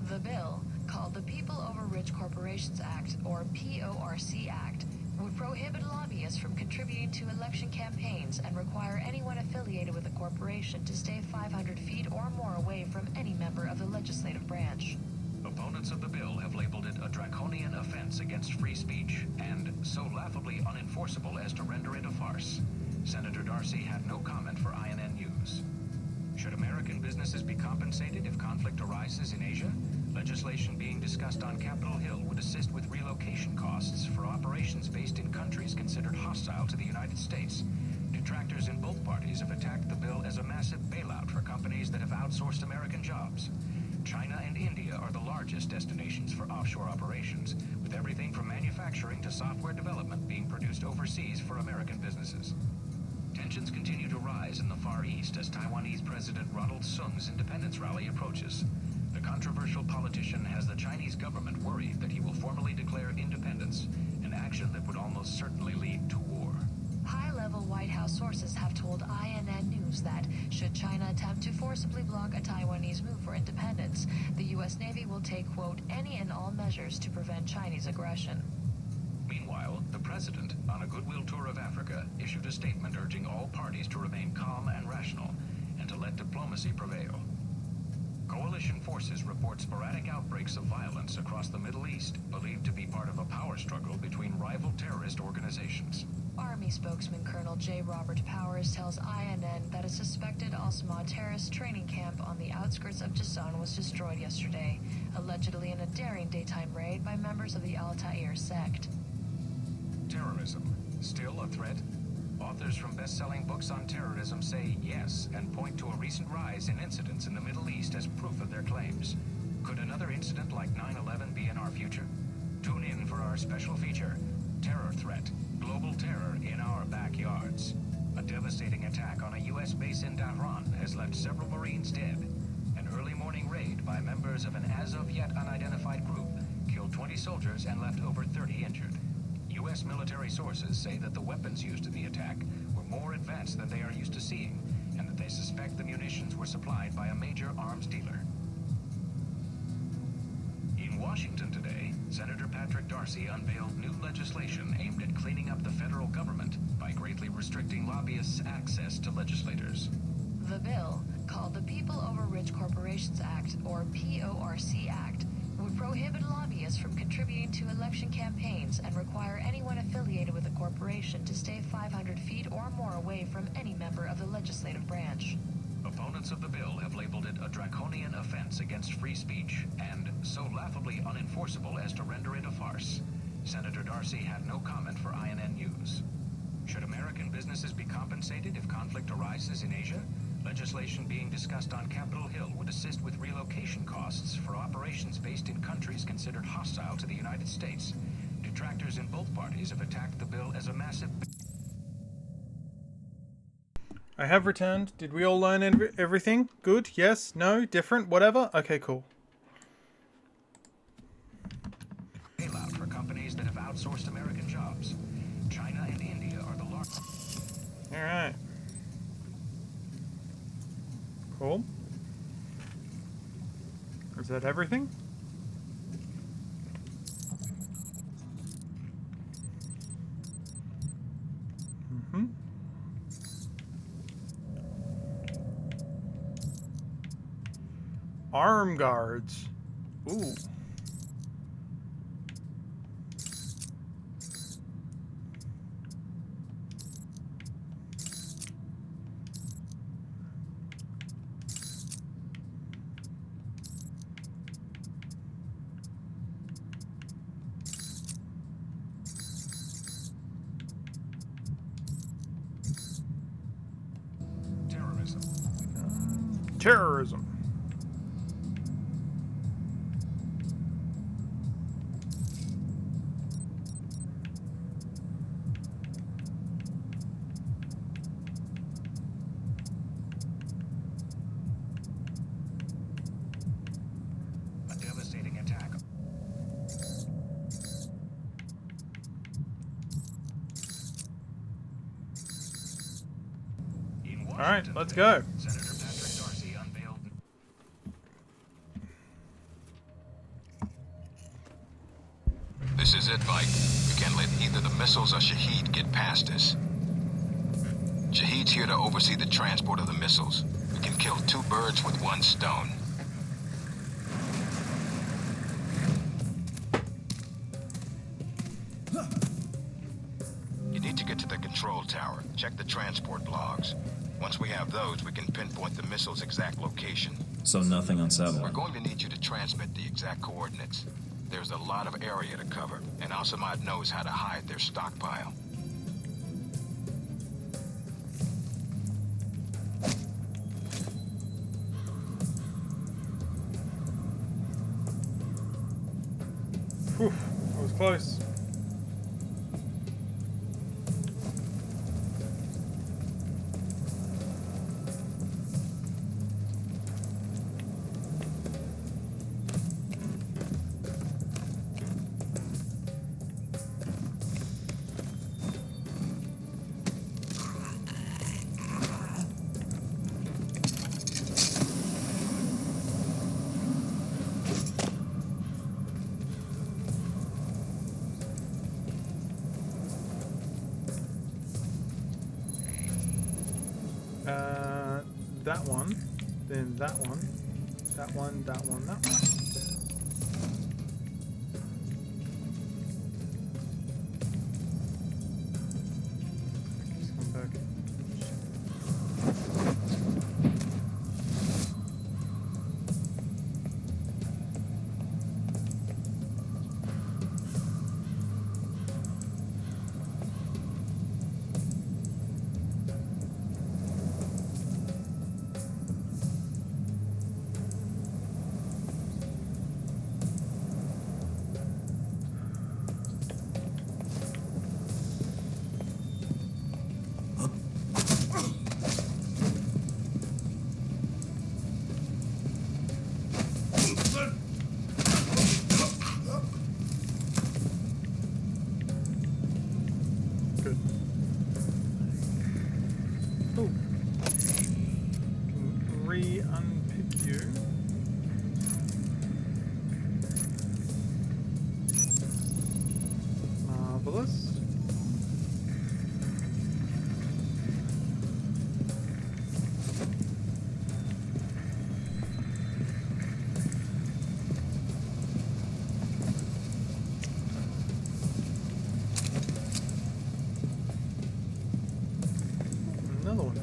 The bill, called the People Over Rich Corporations Act, or PORC Act, would prohibit lobbyists from contributing to election campaigns and require anyone affiliated with a corporation to stay 500 feet or more away from any member of the legislative branch. Opponents of the bill have labeled it a draconian offense against free speech and so laughably unenforceable as to render it a farce. Senator Darcy had no comment for INN News. Should American businesses be compensated if conflict arises in Asia? Legislation being discussed on Capitol Hill would assist with relocation costs for operations based in countries considered hostile to the United States. Detractors in both parties have attacked the bill as a massive bailout for companies that have outsourced American jobs. China and India are the largest destinations for offshore operations, with everything from manufacturing to software development being produced overseas for American businesses. Tensions continue to rise in the Far East as Taiwanese President Ronald Sung's independence rally approaches. The controversial politician has the Chinese government worried that he will formally declare independence, an action that would almost certainly lead to war. High-level White House sources have told INN News that, should China attempt to forcibly block a Taiwanese move for independence, the U.S. Navy will take, quote, any and all measures to prevent Chinese aggression. Meanwhile, the president, on a goodwill tour of Africa, issued a statement urging all parties to remain calm and rational, and to let diplomacy prevail. Coalition forces report sporadic outbreaks of violence across the Middle East, believed to be part of a power struggle between rival terrorist organizations. Army spokesman Colonel J. Robert Powers tells INN that a suspected Al-Samad terrorist training camp on the outskirts of Jisan was destroyed yesterday, allegedly in a daring daytime raid by members of the Al-Ta'ir sect. Terrorism, still a threat? Authors from best-selling books on terrorism say yes guess and point to a recent rise in incidents in the Middle East as proof of their claims. Could another incident like 9/11 be in our future? Tune in for our special feature, Terror Threat, Global Terror in Our Backyards. A devastating attack on a U.S. base in Tehran has left several Marines dead. An early morning raid by members of an as-of-yet unidentified group killed 20 soldiers and left over 30 injured. U.S. military sources say that the weapons used in the attack were more advanced than they are used to seeing, and that they suspect the munitions were supplied by a major arms dealer. In Washington today, Senator Patrick Darcy unveiled new legislation aimed at cleaning up the federal government by greatly restricting lobbyists' access to legislators. The bill, called the People Over Rich Corporations Act, or PORC Act, would prohibit lobbyists from contributing to election campaigns and require anyone affiliated with a corporation to stay 500 feet or more away from any member of the legislative branch. Opponents of the bill have labeled it a draconian offense against free speech and so laughably unenforceable as to render it a farce. Senator Darcy had no comment for INN News. Should American businesses be compensated if conflict arises in Asia? Legislation being discussed on Capitol Hill would assist with relocation costs for operations based in countries considered hostile to the United States. Detractors in both parties have attacked the bill as a massive... I have returned. Did we all learn everything? Good? Yes? No? Different? Whatever? Okay, cool. Bailout for companies that have outsourced American jobs. China and India are the largest... Alright. Cool. Is that everything? Mm-hmm. Arm guards. Ooh. Terrorism. A devastating attack. All right, let's go. This is it, Mike. We can't let either the missiles or Shaheed get past us. Shaheed's here to oversee the transport of the missiles. We can kill two birds with one stone. You need to get to the control tower. Check the transport logs. Once we have those, we can pinpoint the missile's exact location. So nothing on satellite. We're going to need you to transmit the exact coordinates. There's a lot of area to cover, and Al-Samad knows how to hide their stockpile. Whew, that was close. That one, then that one, that one, that one, that one. Just come back. re-unpick you. Marvelous. Another one.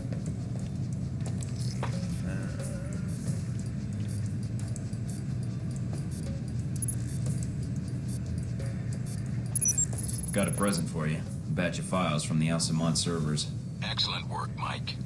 Got a present for you. A batch of files from the Al-Samad servers. Excellent work, Mike.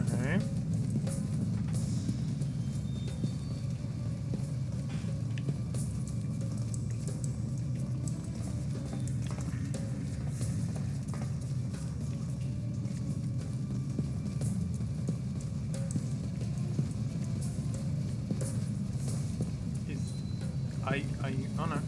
Okay. Oh no.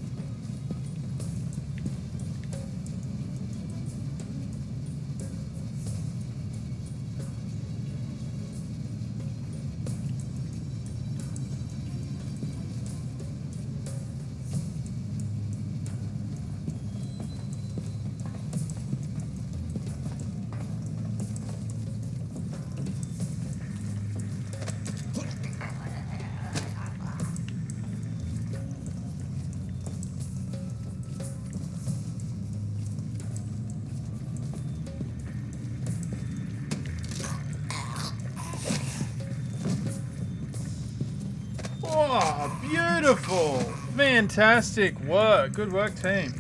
Oh, beautiful! Fantastic work. Good work, team.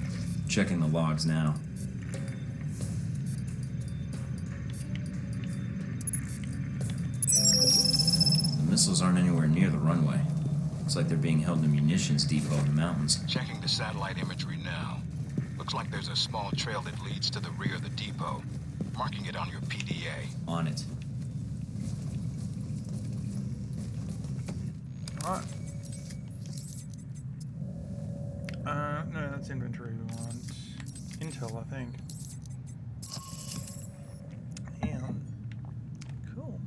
Checking the logs now. The missiles aren't anywhere near the runway. Looks like they're being held in a munitions depot in the mountains. Checking the satellite imagery now. Looks like there's a small trail that leads to the rear of the depot. Marking it on your PDA. On it. Alright. No, that's inventory we want. Intel, I think. And cool.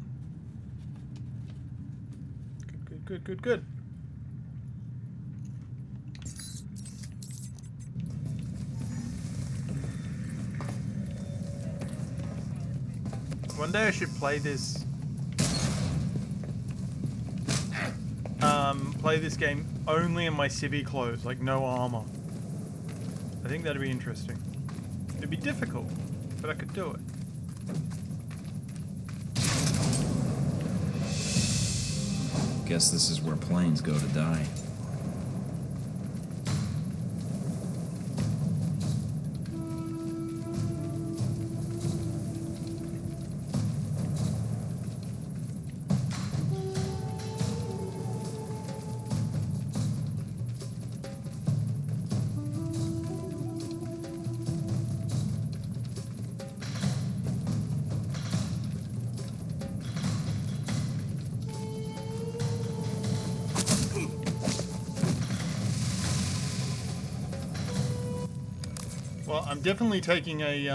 Good. One day I should play this. Play this game only in my civvy clothes, like no armor. I think that'd be interesting. It'd be difficult, but I could do it. Guess this is where planes go to die. Well, I'm definitely taking a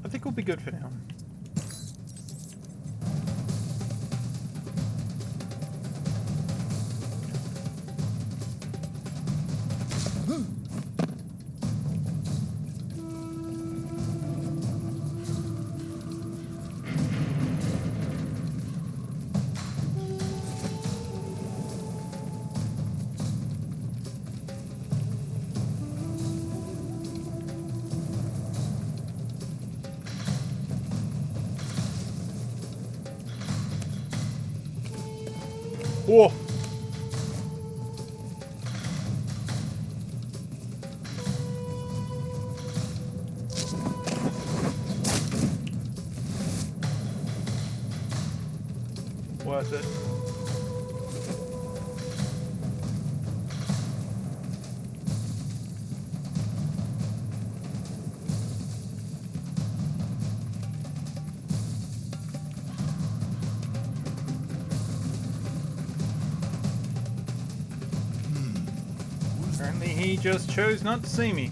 I think we'll be good for now. Whoa. Worth it. Apparently he just chose not to see me.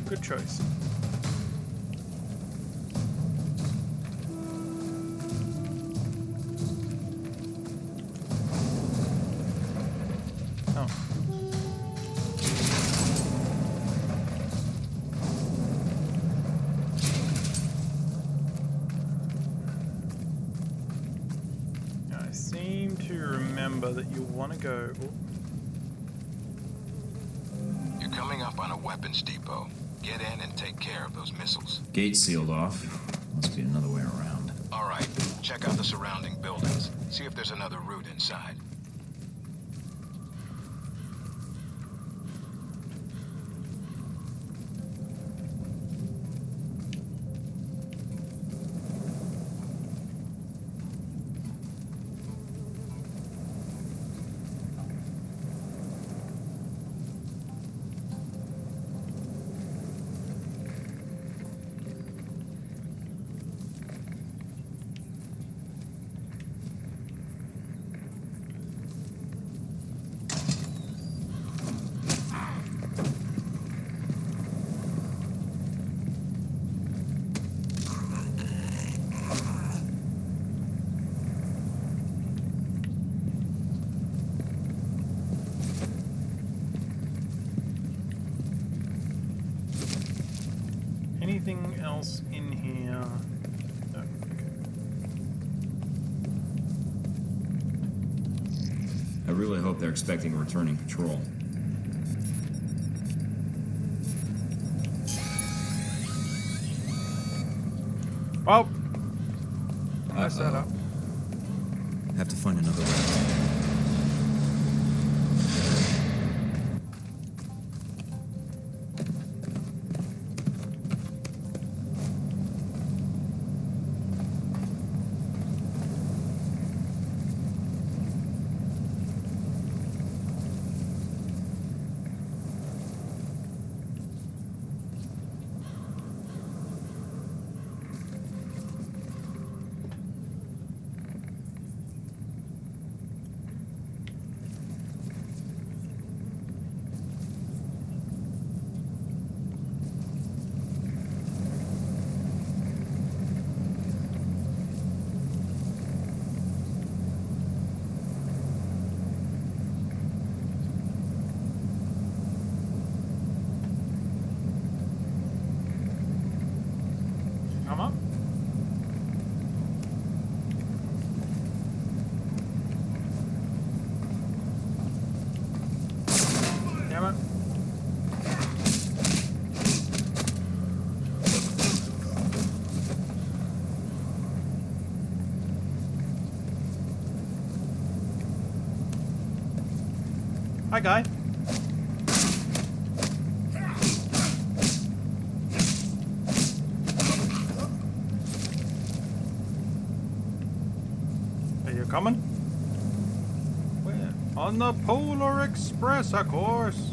Good choice. Oh. I seem to remember that you want to go. Oh. You're coming up on a weapons depot. Get in and take care of those missiles. Gate sealed off. Must be another way around. All right, check out the surrounding buildings. See if there's another route inside. Anything else in here? No. I really hope they're expecting a returning patrol. Well, nice setup. Have to find another way. Come on. Damn it. Hi, guy. Are you coming? Where? On the Polar Express, of course.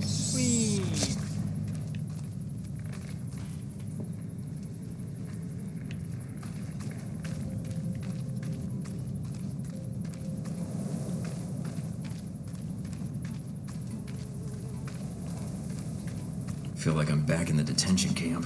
Sweet. Feel like I'm back in the detention camp.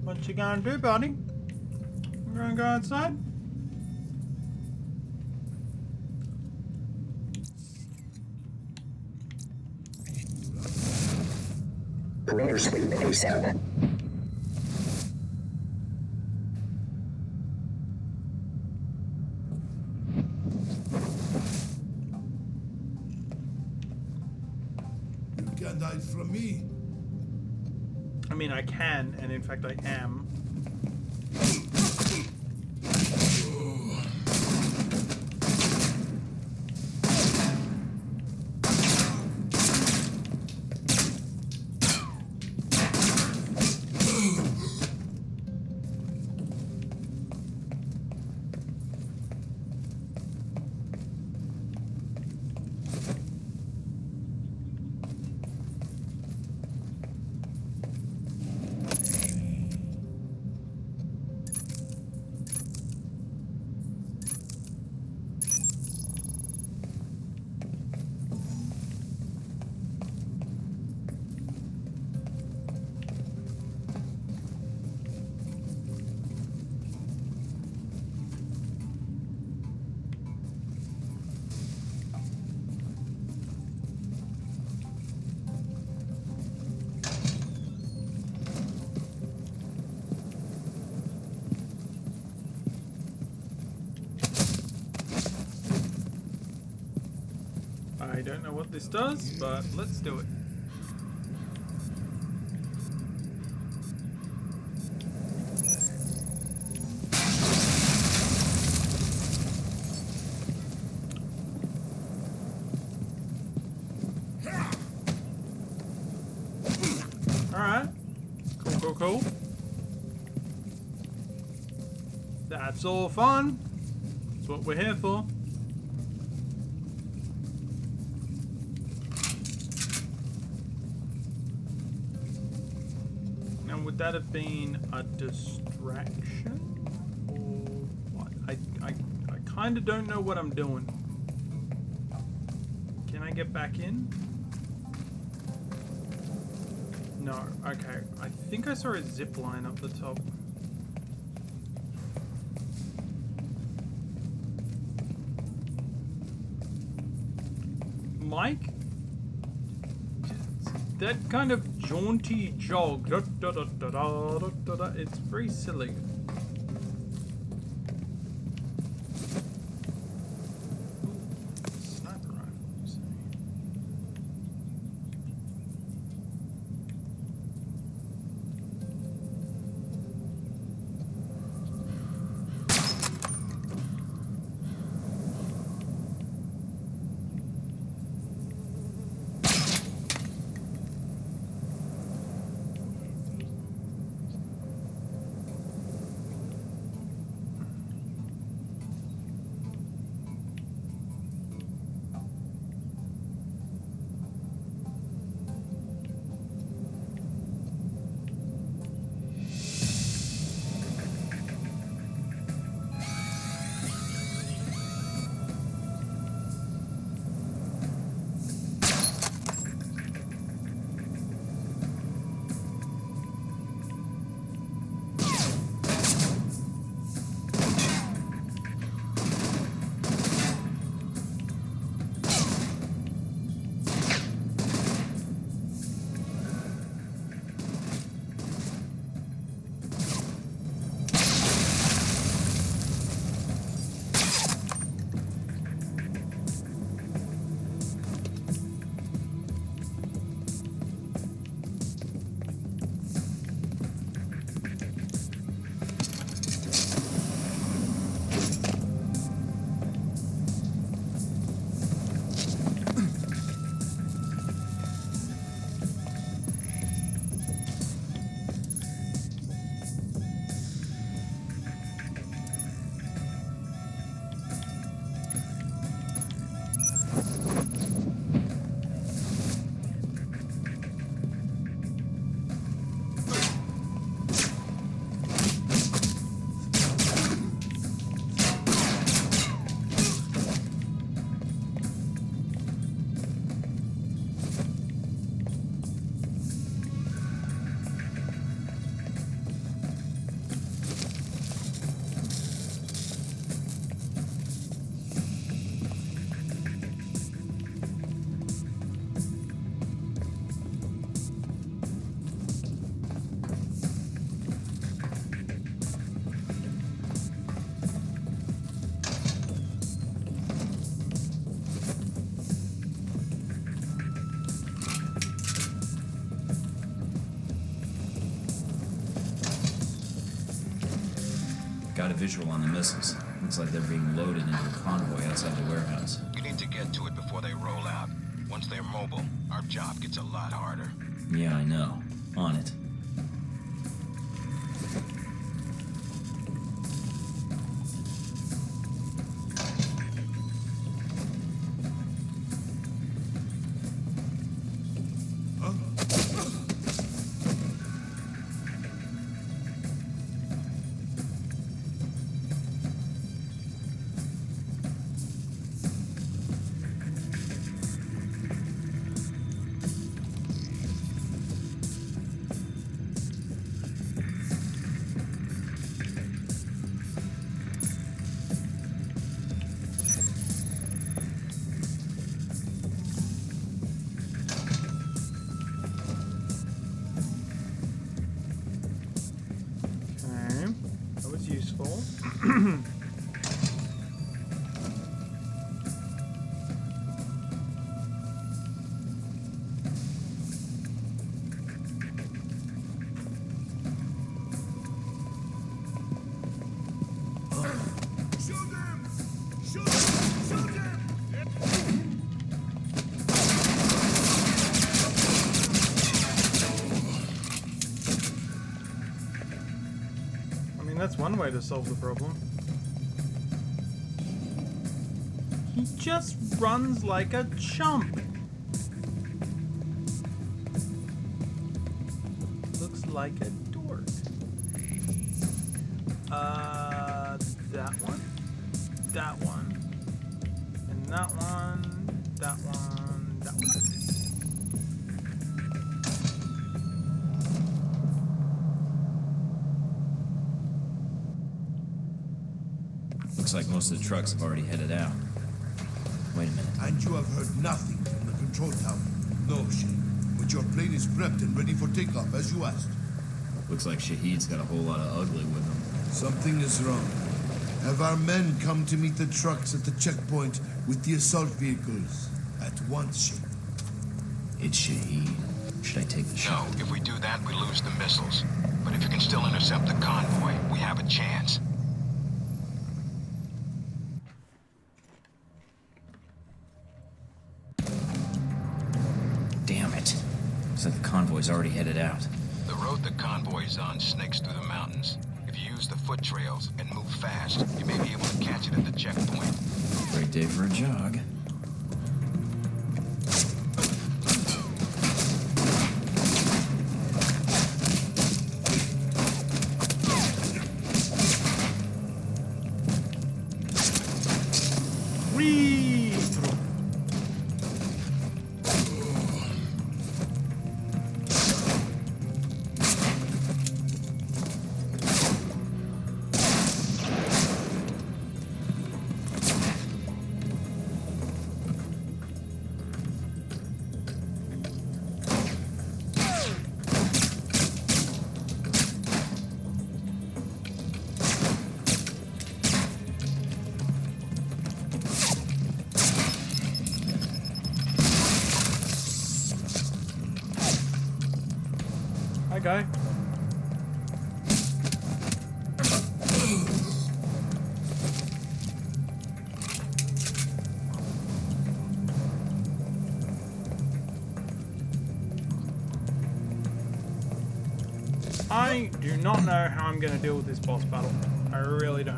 What you gonna do, buddy? You gonna go outside? Clear sweep ASAP. You can't hide from me. I mean, I can, and in fact I am. I don't know what this does, but let's do it. Alright. Cool. That's all fun. That's what we're here for. Would that have been a distraction? Or what? I kind of don't know what I'm doing. Can I get back in? No. Okay. I think I saw a zip line up the top. Mike? That kind of jaunty jog, it's very silly. Sniper rifles. Got a visual on the missiles. Looks like they're being loaded into a convoy outside the warehouse. You need to get to it before they roll out. Once they're mobile, our job gets a lot harder. Yeah, I know. On it. Useful. That's one way to solve the problem. He just runs like a chump. Looks like a dork. That one, that one, and that one, that one, that one. Looks like most of the trucks have already headed out. Wait a minute. And you have heard nothing from the control tower? No, Shane. But your plane is prepped and ready for takeoff, as you asked. Looks like Shahid's got a whole lot of ugly with him. Something is wrong. Have our men come to meet the trucks at the checkpoint with the assault vehicles? At once, Shane. It's Shahid. Should I take the shot? No, if we do that, we lose the missiles. But if you can still intercept the convoy, we have a chance. Damn it. Looks like the convoy's already headed out. The road the convoy's on snakes through the mountains. If you use the foot trails and move fast, you may be able to catch it at the checkpoint. Great day for a jog. Guy. I do not know how I'm going to deal with this boss battle. I really don't.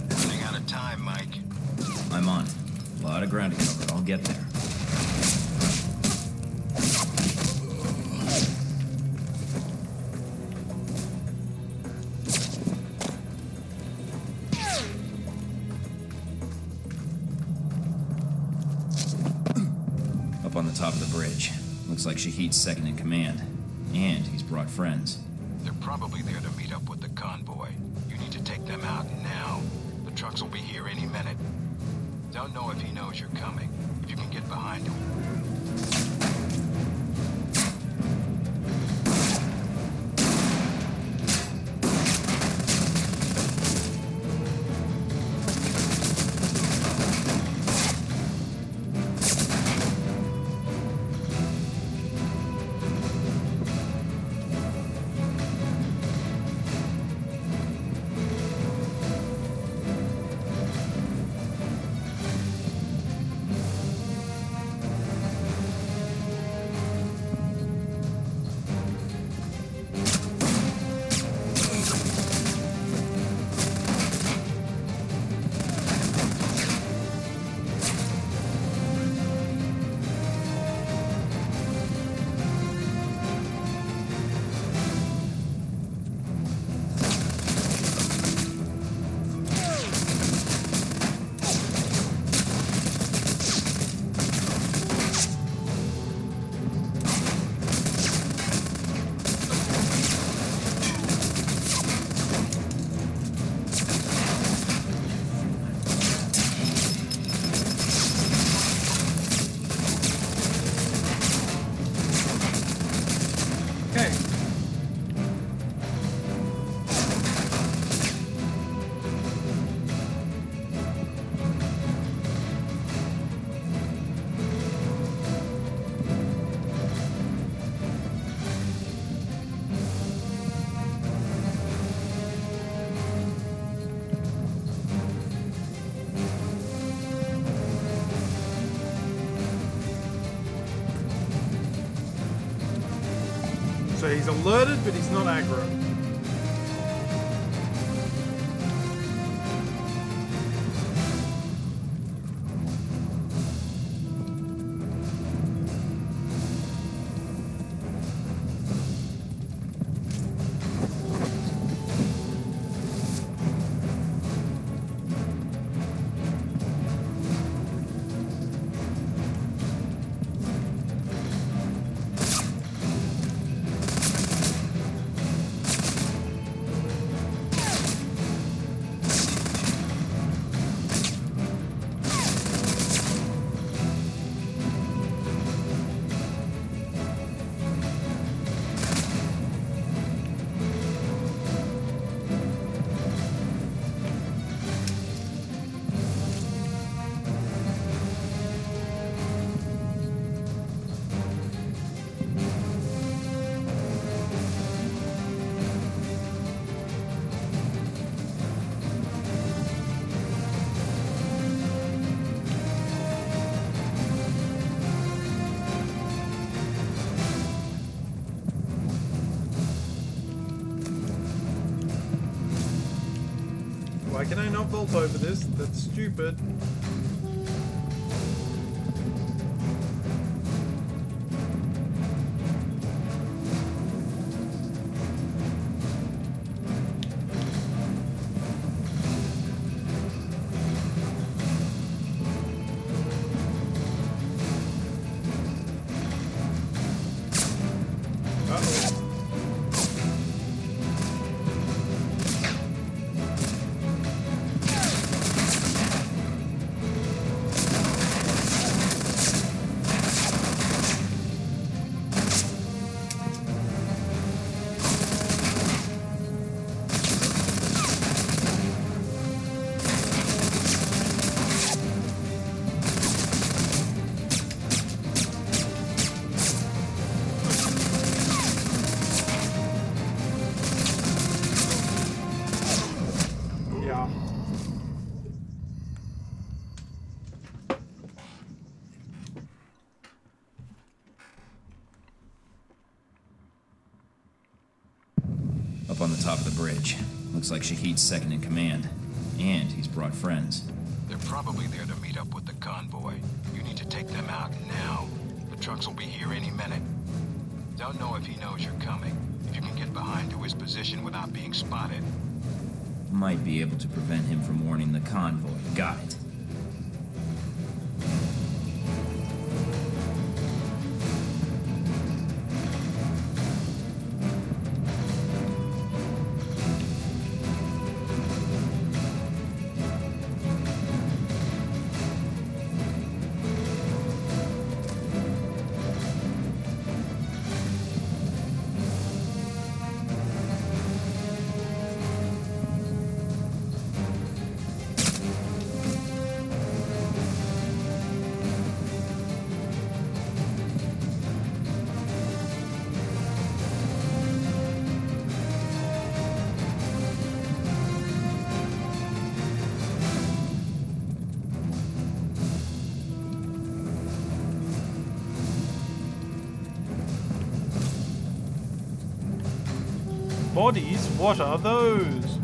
Running out of time, Mike. I'm on it. A lot of ground to cover. I'll get there. Up on the top of the bridge. Looks like Shahid's second in command. And he's brought friends. They're probably there to meet up with the convoy. You need to take them out now. The trucks will be here any minute. Don't know if he knows you're coming. If you can get behind him. So he's alerted, but he's not aggro. Why can I not vault over this? That's stupid. Up on the top of the bridge. Looks like Shahid's second in command. And he's brought friends. They're probably there to meet up with the convoy. You need to take them out now. The trucks will be here any minute. Don't know if he knows you're coming. If you can get behind to his position without being spotted. Might be able to prevent him from warning the convoy. Got it. Bodies? What are those?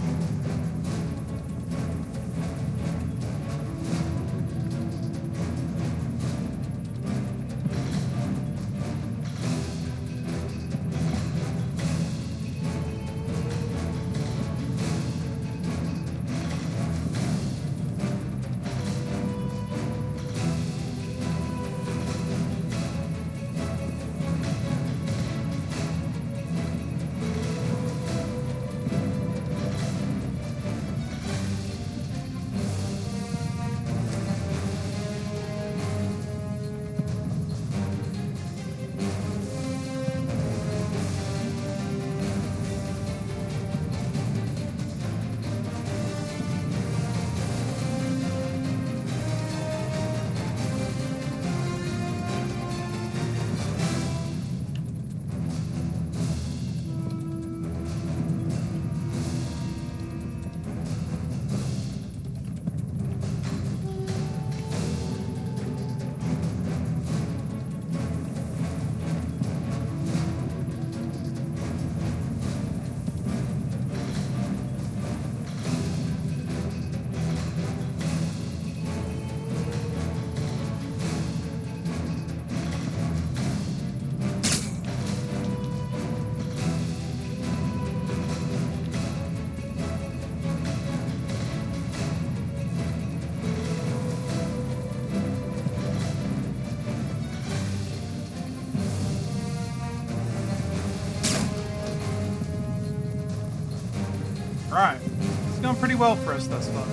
well for us thus far.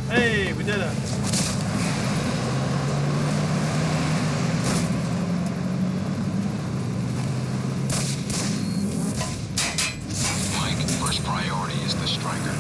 Hey, we did it. Mike, first priority is the striker.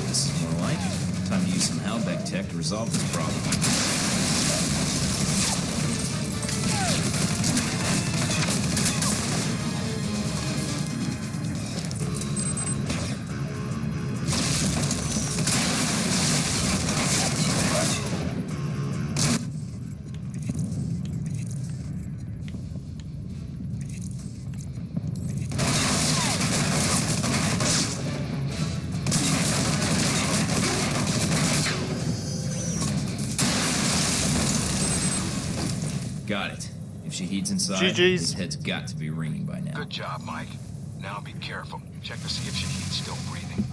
This is more like it. Time to use some Halbeck tech to resolve this problem. Got it. If Shahid's inside, GG's. his head's got to be ringing by now. Good job, Mike. Now be careful. Check to see if Shahid's still breathing.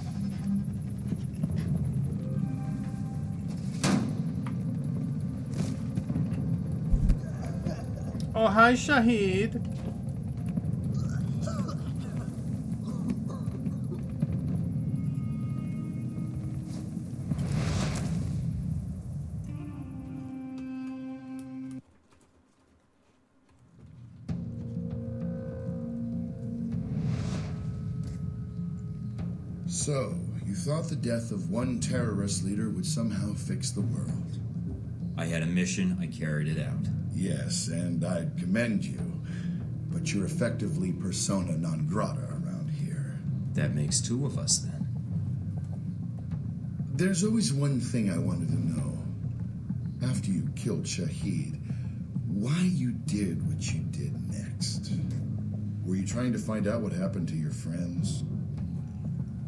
Oh, hi, Shahid. So, you thought the death of one terrorist leader would somehow fix the world? I had a mission, I carried it out. Yes, and I'd commend you. But you're effectively persona non grata around here. That makes two of us then. There's always one thing I wanted to know. After you killed Shahid, why you did what you did next? Were you trying to find out what happened to your friends?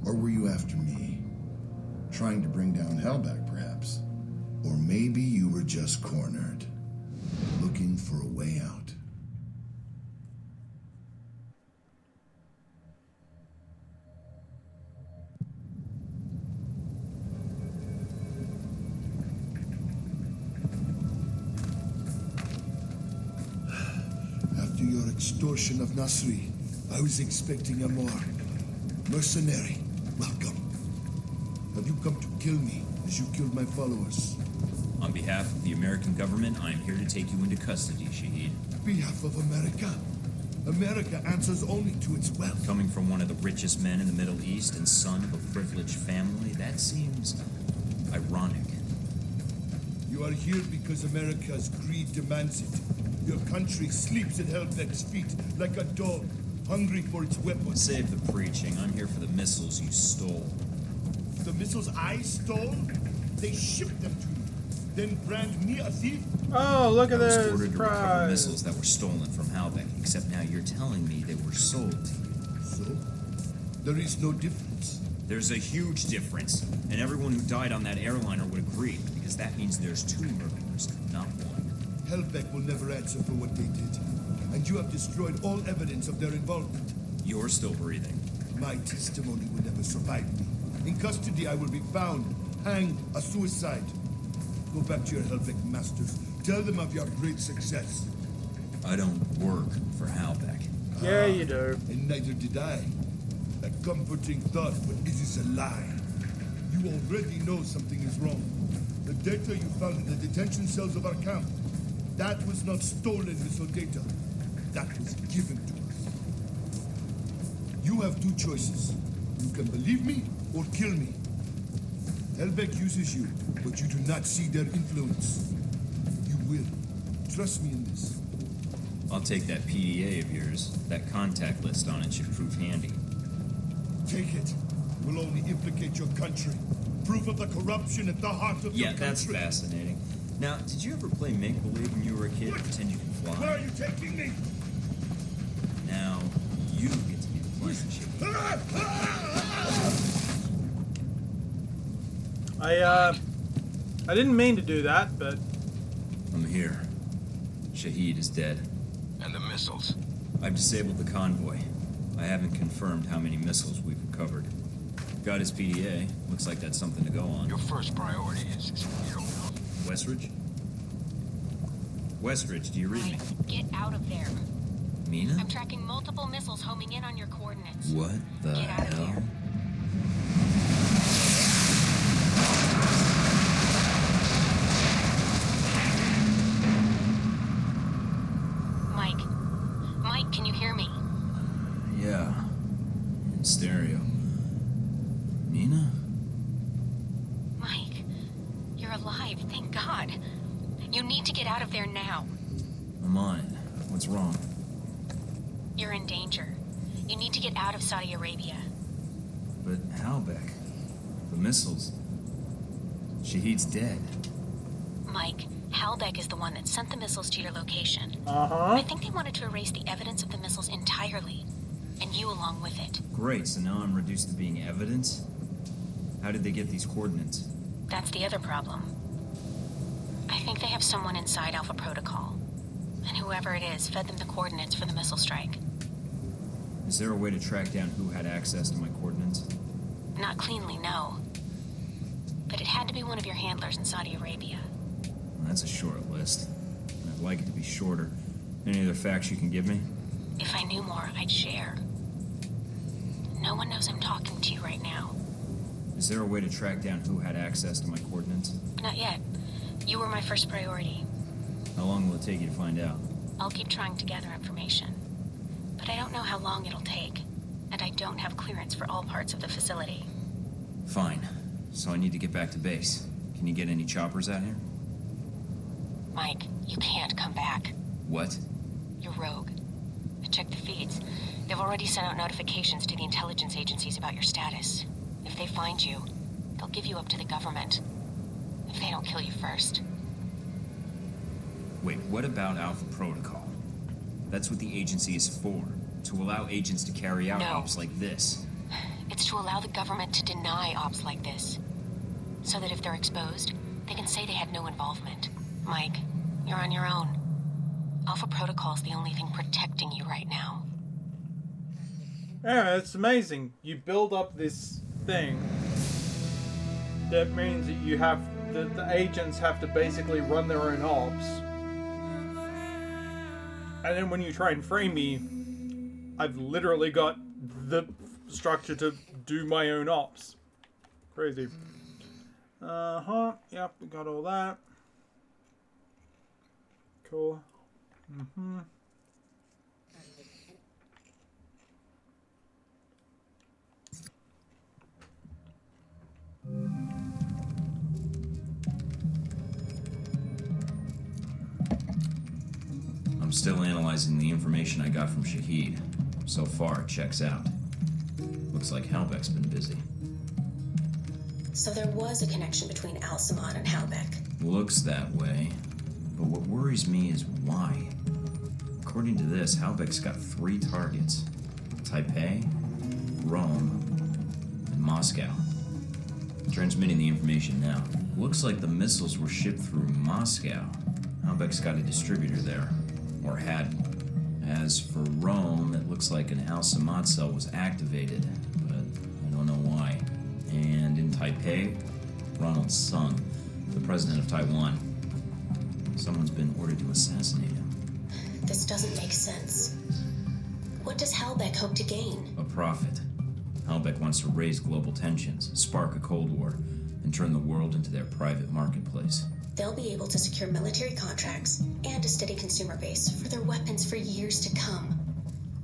Or were you after me? Trying to bring down Halbeck, perhaps? Or maybe you were just cornered, looking for a way out. After your extortion of Nasri, I was expecting a more mercenary welcome. Have you come to kill me as you killed my followers? On behalf of the American government, I am here to take you into custody, Shahid. Behalf of America? America answers only to its wealth. Coming from one of the richest men in the Middle East and son of a privileged family, that seems ironic. You are here because America's greed demands it. Your country sleeps at Halbeck's feet like a dog, hungry for its weapons. Save the preaching. I'm here for the missiles you stole. The missiles I stole? They shipped them to me. Then brand me a thief? Oh, look at I was this ordered to recover prize. missiles that were stolen from Halbeck, except now you're telling me they were sold to you. So? There is no difference. There's a huge difference, and everyone who died on that airliner would agree, because that means there's 2 murderers, not 1. Halbeck will never answer for what they did, and you have destroyed all evidence of their involvement. You're still breathing. My testimony will never survive me. In custody, I will be found, hanged, a suicide. Go back to your Halbeck masters. Tell them of your great success. I don't work for Halbeck. Yeah, you do. And neither did I. A comforting thought, but it is a lie. You already know something is wrong. The data you found in the detention cells of our camp, that was not stolen missile data. That was given to us. You have 2 choices. You can believe me or kill me. Halbeck uses you, but you do not see their influence. You will. Trust me in this. I'll take that PDA of yours. That contact list on it should prove handy. Take it. Will only implicate your country. Proof of the corruption at the heart of your country. Yeah, that's fascinating. Now, did you ever play make-believe when you were a kid? Pretend you can fly? Where are you taking me? Now, you get to be the flying chief. I didn't mean to do that, but... I'm here. Shaheed is dead. And the missiles? I've disabled the convoy. I haven't confirmed how many missiles we've recovered. Got his PDA. Looks like that's something to go on. Your first priority is you don't know. Westridge? Westridge, do you read me? Get out of there. Mina? I'm tracking multiple missiles homing in on your coordinates. What the Get out of hell? there. Mike, can you hear me? Yeah. In stereo. Mina? Mike, you're alive, thank God. You need to get out of there now. I'm on it. What's wrong? You're in danger. You need to get out of Saudi Arabia. But Halbeck. The missiles. Shaheed's dead. Mike, Halbeck is the one that sent the missiles to your location. Uh-huh. I think they wanted to erase the evidence of the missiles entirely, and you along with it. Great, so now I'm reduced to being evidence? How did they get these coordinates? That's the other problem. I think they have someone inside Alpha Protocol, and whoever it is fed them the coordinates for the missile strike. Is there a way to track down who had access to my coordinates? Not cleanly, no. But it had to be one of your handlers in Saudi Arabia. That's a short list. I'd like it to be shorter. Any other facts you can give me? If I knew more, I'd share. No one knows I'm talking to you right now. Is there a way to track down who had access to my coordinates? Not yet. You were my first priority. How long will it take you to find out? I'll keep trying to gather information. But I don't know how long it'll take. And I don't have clearance for all parts of the facility. Fine. So I need to get back to base. Can you get any choppers out here? Mike, you can't come back. What? You're rogue. I checked the feeds. They've already sent out notifications to the intelligence agencies about your status. If they find you, they'll give you up to the government. If they don't kill you first. Wait, what about Alpha Protocol? That's what the agency is for. To allow agents to carry out ops like this. It's to allow the government to deny ops like this. So that if they're exposed, they can say they had no involvement. Mike, you're on your own. Alpha Protocol's the only thing protecting you right now. Yeah, it's amazing. You build up this thing that means that you have the agents have to basically run their own ops. And then when you try and frame me, I've literally got the structure to do my own ops. Crazy. Uh-huh. Yep, we got all that. Cool. Mm-hmm. I'm still analyzing the information I got from Shaheed. So far, it checks out. Looks like Halbeck's been busy. So there was a connection between Al-Samad and Halbeck. Looks that way. But what worries me is why. According to this, Halbeck's got 3 targets. Taipei, Rome, and Moscow. Transmitting the information now. Looks like the missiles were shipped through Moscow. Halbeck's got a distributor there. Or had. As for Rome, it looks like an Al-Samad cell was activated, but I don't know why. And in Taipei, Ronald Sung, the president of Taiwan. Someone's been ordered to assassinate him. This doesn't make sense. What does Halbeck hope to gain? A profit. Halbeck wants to raise global tensions, spark a Cold War, and turn the world into their private marketplace. They'll be able to secure military contracts and a steady consumer base for their weapons for years to come,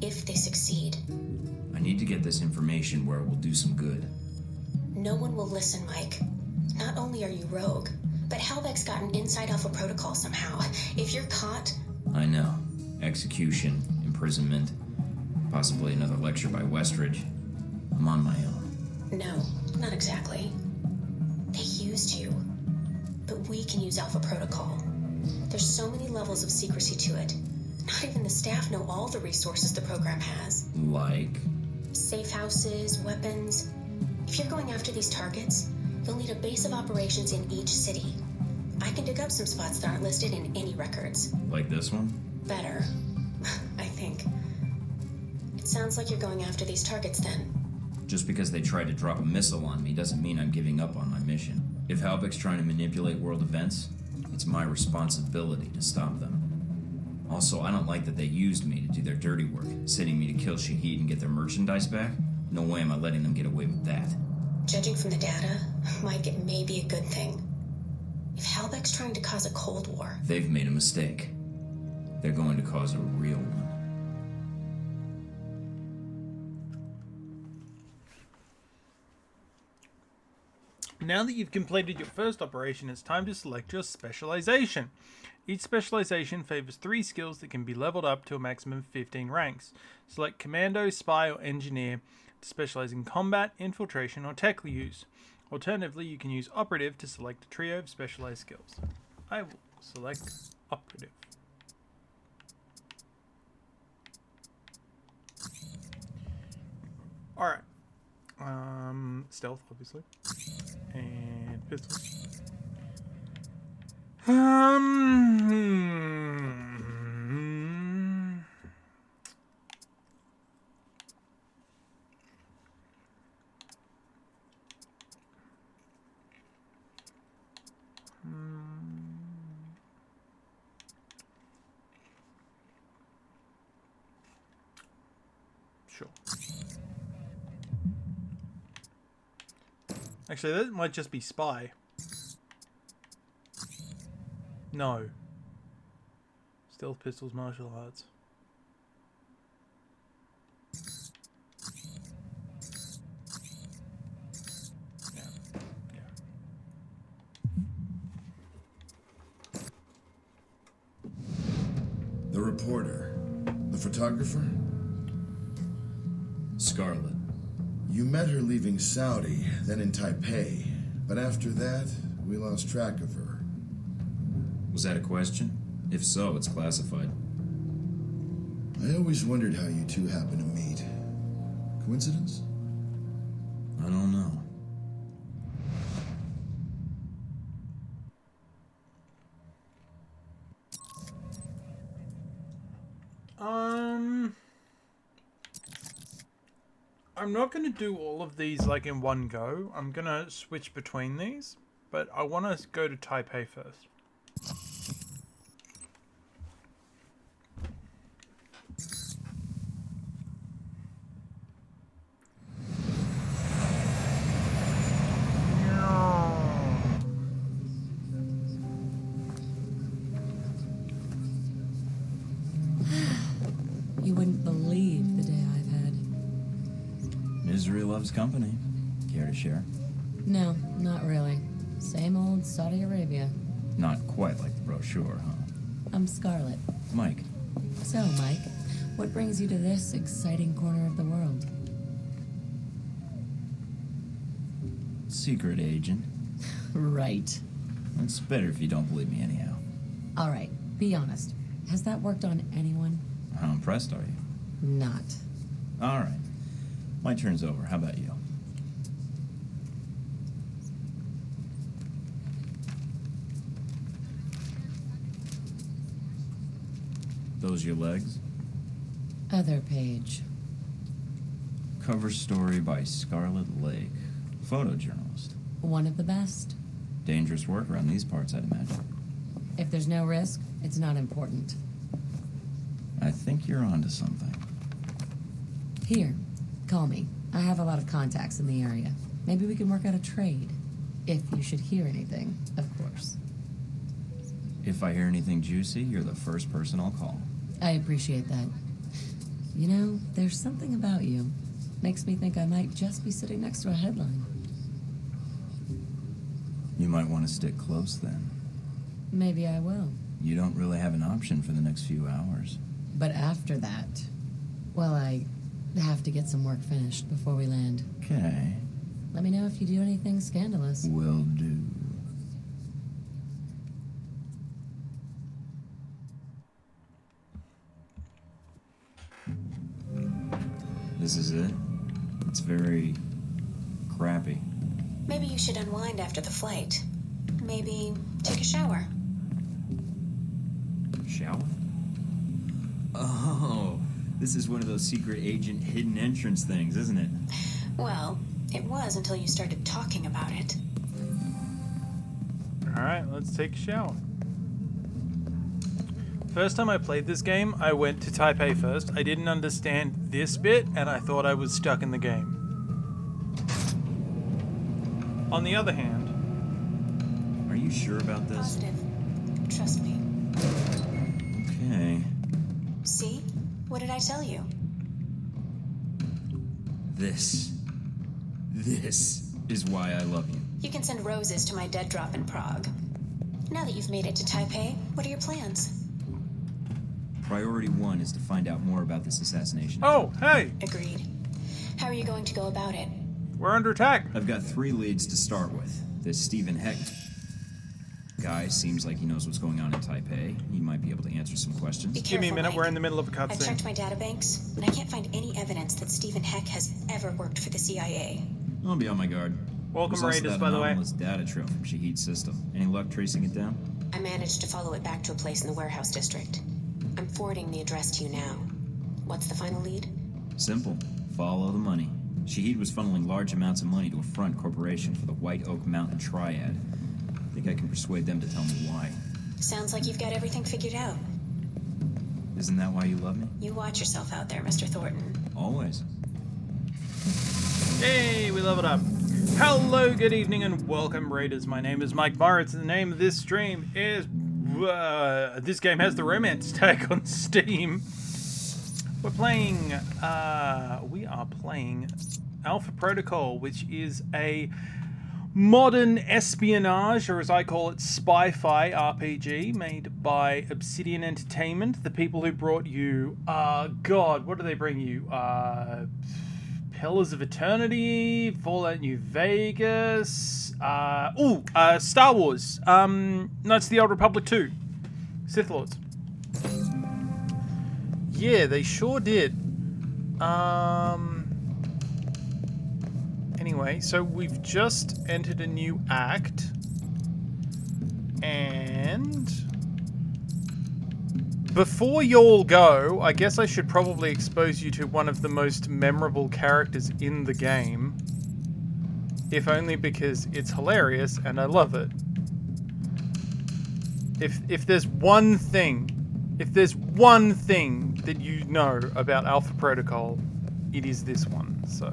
if they succeed. I need to get this information where it will do some good. No one will listen, Mike. Not only are you rogue, but Halbeck's got an inside Alpha protocol somehow. If you're caught... I know. Execution, imprisonment, possibly another lecture by Westridge. I'm on my own. No, not exactly. They used you. But we can use Alpha Protocol. There's so many levels of secrecy to it. Not even the staff know all the resources the program has. Like? Safe houses, weapons. If you're going after these targets, you'll need a base of operations in each city. I can dig up some spots that aren't listed in any records. Like this one? Better, I think. It sounds like you're going after these targets then. Just because they tried to drop a missile on me doesn't mean I'm giving up on my mission. If Halbeck's trying to manipulate world events, it's my responsibility to stop them. Also, I don't like that they used me to do their dirty work, sending me to kill Shaheed and get their merchandise back. No way am I letting them get away with that. Judging from the data, Mike, it may be a good thing. If Halbeck's trying to cause a Cold War... They've made a mistake. They're going to cause a real one. Now that you've completed your first operation, it's time to select your specialization. Each specialization favors 3 skills that can be leveled up to a maximum of 15 ranks. Select Commando, Spy, or Engineer to specialize in combat, infiltration, or tech use. Alternatively, you can use Operative to select a trio of specialized skills. I will select Operative. Alright. Stealth, obviously. And pistols. Sure. Actually, that might just be Spy. No. Stealth, pistols, martial arts. Yeah. The reporter. The photographer? Scarlet. You met her leaving Saudi, then in Taipei. But after that, we lost track of her. Was that a question? If so, it's classified. I always wondered how you two happened to meet. Coincidence? I don't know. I'm not going to do all of these like in one go. I'm going to switch between these, but I want to go to Taipei first. You wouldn't believe the day I've had. Misery loves company. Care to share? No, not really. Same old Saudi Arabia. Not quite like the brochure, huh? I'm Scarlet. Mike. So, Mike, What brings you to this exciting corner of the world? Secret agent. Right. It's better if you don't believe me anyhow. All right, be honest. Has that worked on anyone? How impressed are you? Not. All right. My turn's over. How about you? Those your legs? Other page. Cover story by Scarlet Lake. Photojournalist. One of the best. Dangerous work around these parts, I'd imagine. If there's no risk, it's not important. I think you're onto something. Here, call me. I have a lot of contacts in the area. Maybe we can work out a trade. If you should hear anything, of course. If I hear anything juicy, you're the first person I'll call. I appreciate that. You know, there's something about you. Makes me think I might just be sitting next to a headline. You might want to stick close then. Maybe I will. You don't really have an option for the next few hours. But after that, well, I have to get some work finished before we land. Okay. Let me know if you do anything scandalous. Will do. This is it? It's very crappy. Maybe you should unwind after the flight. Maybe take a shower. Shower? Oh, this is one of those secret agent hidden entrance things, isn't it? Well, it was until you started talking about it. Alright, let's take a shower. First time I played this game, I went to Taipei first. I didn't understand this bit, and I thought I was stuck in the game. On the other hand... Are you sure about this? Positive. Trust me. Okay. See? What did I tell you? This is why I love you. You can send roses to my dead drop in Prague. Now that you've made it to Taipei, what are your plans? Priority 1 is to find out more about this assassination. Oh, hey! Agreed. How are you going to go about it? We're under attack. I've got 3 leads to start with. This Stephen Heck guy seems like he knows what's going on in Taipei. He might be able to answer some questions. Give me a minute, Mike. We're in the middle of a I've cutscene. checked my databanks, and I can't find any evidence that Stephen Heck has ever worked for the CIA. I'll be on my guard. Welcome, There's Raiders, also that by the way. anomalous data trail from Shahid's system. Any luck tracing it down? I managed to follow it back to a place in the warehouse district. I'm forwarding the address to you now. What's the final lead? Simple. Follow the money. Shahid was funneling large amounts of money to a front corporation for the White Oak Mountain Triad. I think I can persuade them to tell me why. Sounds like you've got everything figured out. Isn't that why you love me? You watch yourself out there, Mr. Thornton. Always. Hey, we leveled up. Hello, good evening, and welcome, Raiders. My name is Mike Moritz, and the name of this stream is... this game has the romance tag on Steam. We're playing... we are playing Alpha Protocol, which is a modern espionage, or as I call it, spy-fi RPG, made by Obsidian Entertainment, the people who brought you... God, what do they bring you? Pillars of Eternity, Fallout New Vegas, Star Wars, Knights of the Old Republic 2, Sith Lords. Yeah, they sure did. Anyway, so we've just entered a new act, and before y'all go, I guess I should probably expose you to one of the most memorable characters in the game. If only because it's hilarious and I love it. If there's one thing that you know about Alpha Protocol, it is this one. So,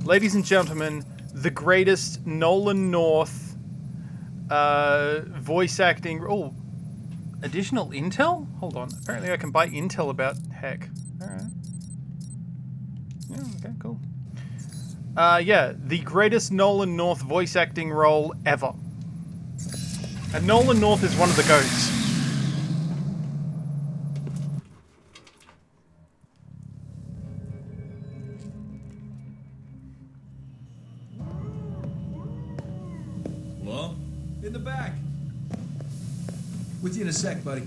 ladies and gentlemen, the greatest Nolan North voice acting... Oh, additional intel? Hold on. Apparently I can buy intel about Heck. Alright. Yeah, okay, cool. Yeah, the greatest Nolan North voice acting role ever. And Nolan North is one of the GOATs. With you in a sec, buddy.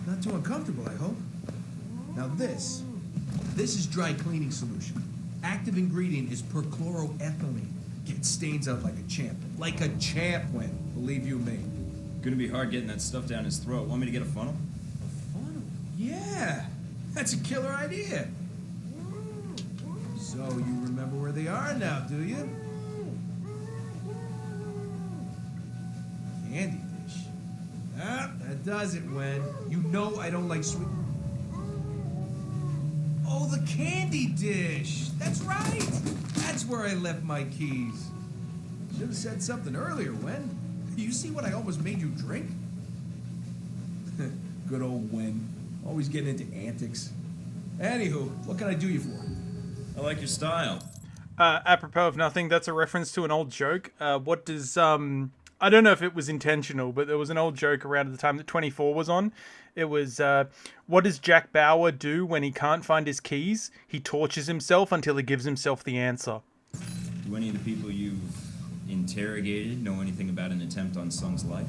Not too uncomfortable, I hope. Now this is dry cleaning solution. Active ingredient is perchloroethylene. Gets stains out like a champ. Like a champ, Wen. Believe you me. Gonna be hard getting that stuff down his throat. Want me to get a funnel? A funnel? Yeah! That's a killer idea. So you remember where they are now, do you? Candy dish. Ah, that does it, Wen. You know I don't like sweet... Oh, the candy dish! That's right! That's where I left my keys. Should have said something earlier, Wen. You see what I almost made you drink? Good old Wen. Always getting into antics. Anywho, what can I do you for? I like your style. Apropos of nothing, that's a reference to an old joke. What does, I don't know if it was intentional, but there was an old joke around at the time that 24 was on. It was, what does Jack Bauer do when he can't find his keys? He tortures himself until he gives himself the answer. Do any of the people you've interrogated know anything about an attempt on Sung's life?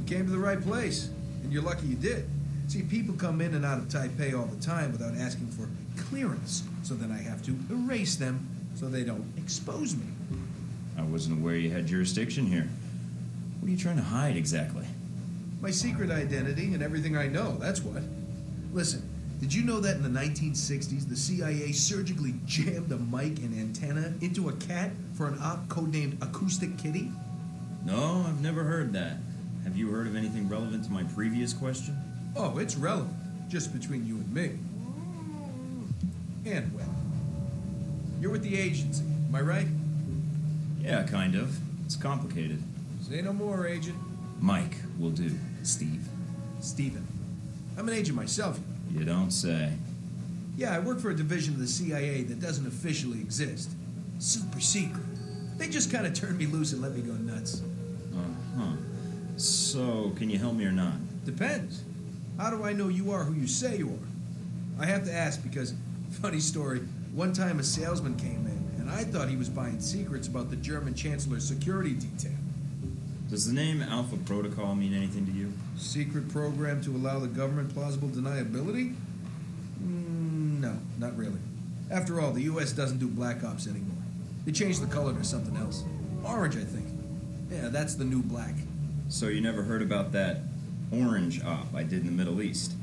You came to the right place, and you're lucky you did. See, people come in and out of Taipei all the time without asking for clearance, so then I have to erase them so they don't expose me. I wasn't aware you had jurisdiction here. What are you trying to hide exactly? My secret identity and everything I know, that's what. Listen, did you know that in the 1960s, the CIA surgically jammed a mic and antenna into a cat for an op codenamed Acoustic Kitty? No, I've never heard that. Have you heard of anything relevant to my previous question? Oh, it's relevant. Just between you and me. And well, you're with the agency, am I right? Yeah, kind of. It's complicated. Say no more, Agent. Mike will do. Steve. Steven. I'm an agent myself. You don't say. Yeah, I work for a division of the CIA that doesn't officially exist. Super secret. They just kind of turned me loose and let me go nuts. Uh-huh. So, can you help me or not? Depends. How do I know you are who you say you are? I have to ask because, funny story, one time a salesman came in and I thought he was buying secrets about the German Chancellor's security detail. Does the name Alpha Protocol mean anything to you? Secret program to allow the government plausible deniability? No, not really. After all, the U.S. doesn't do black ops anymore. They changed the color to something else. Orange, I think. Yeah, that's the new black. So you never heard about that orange op I did in the Middle East?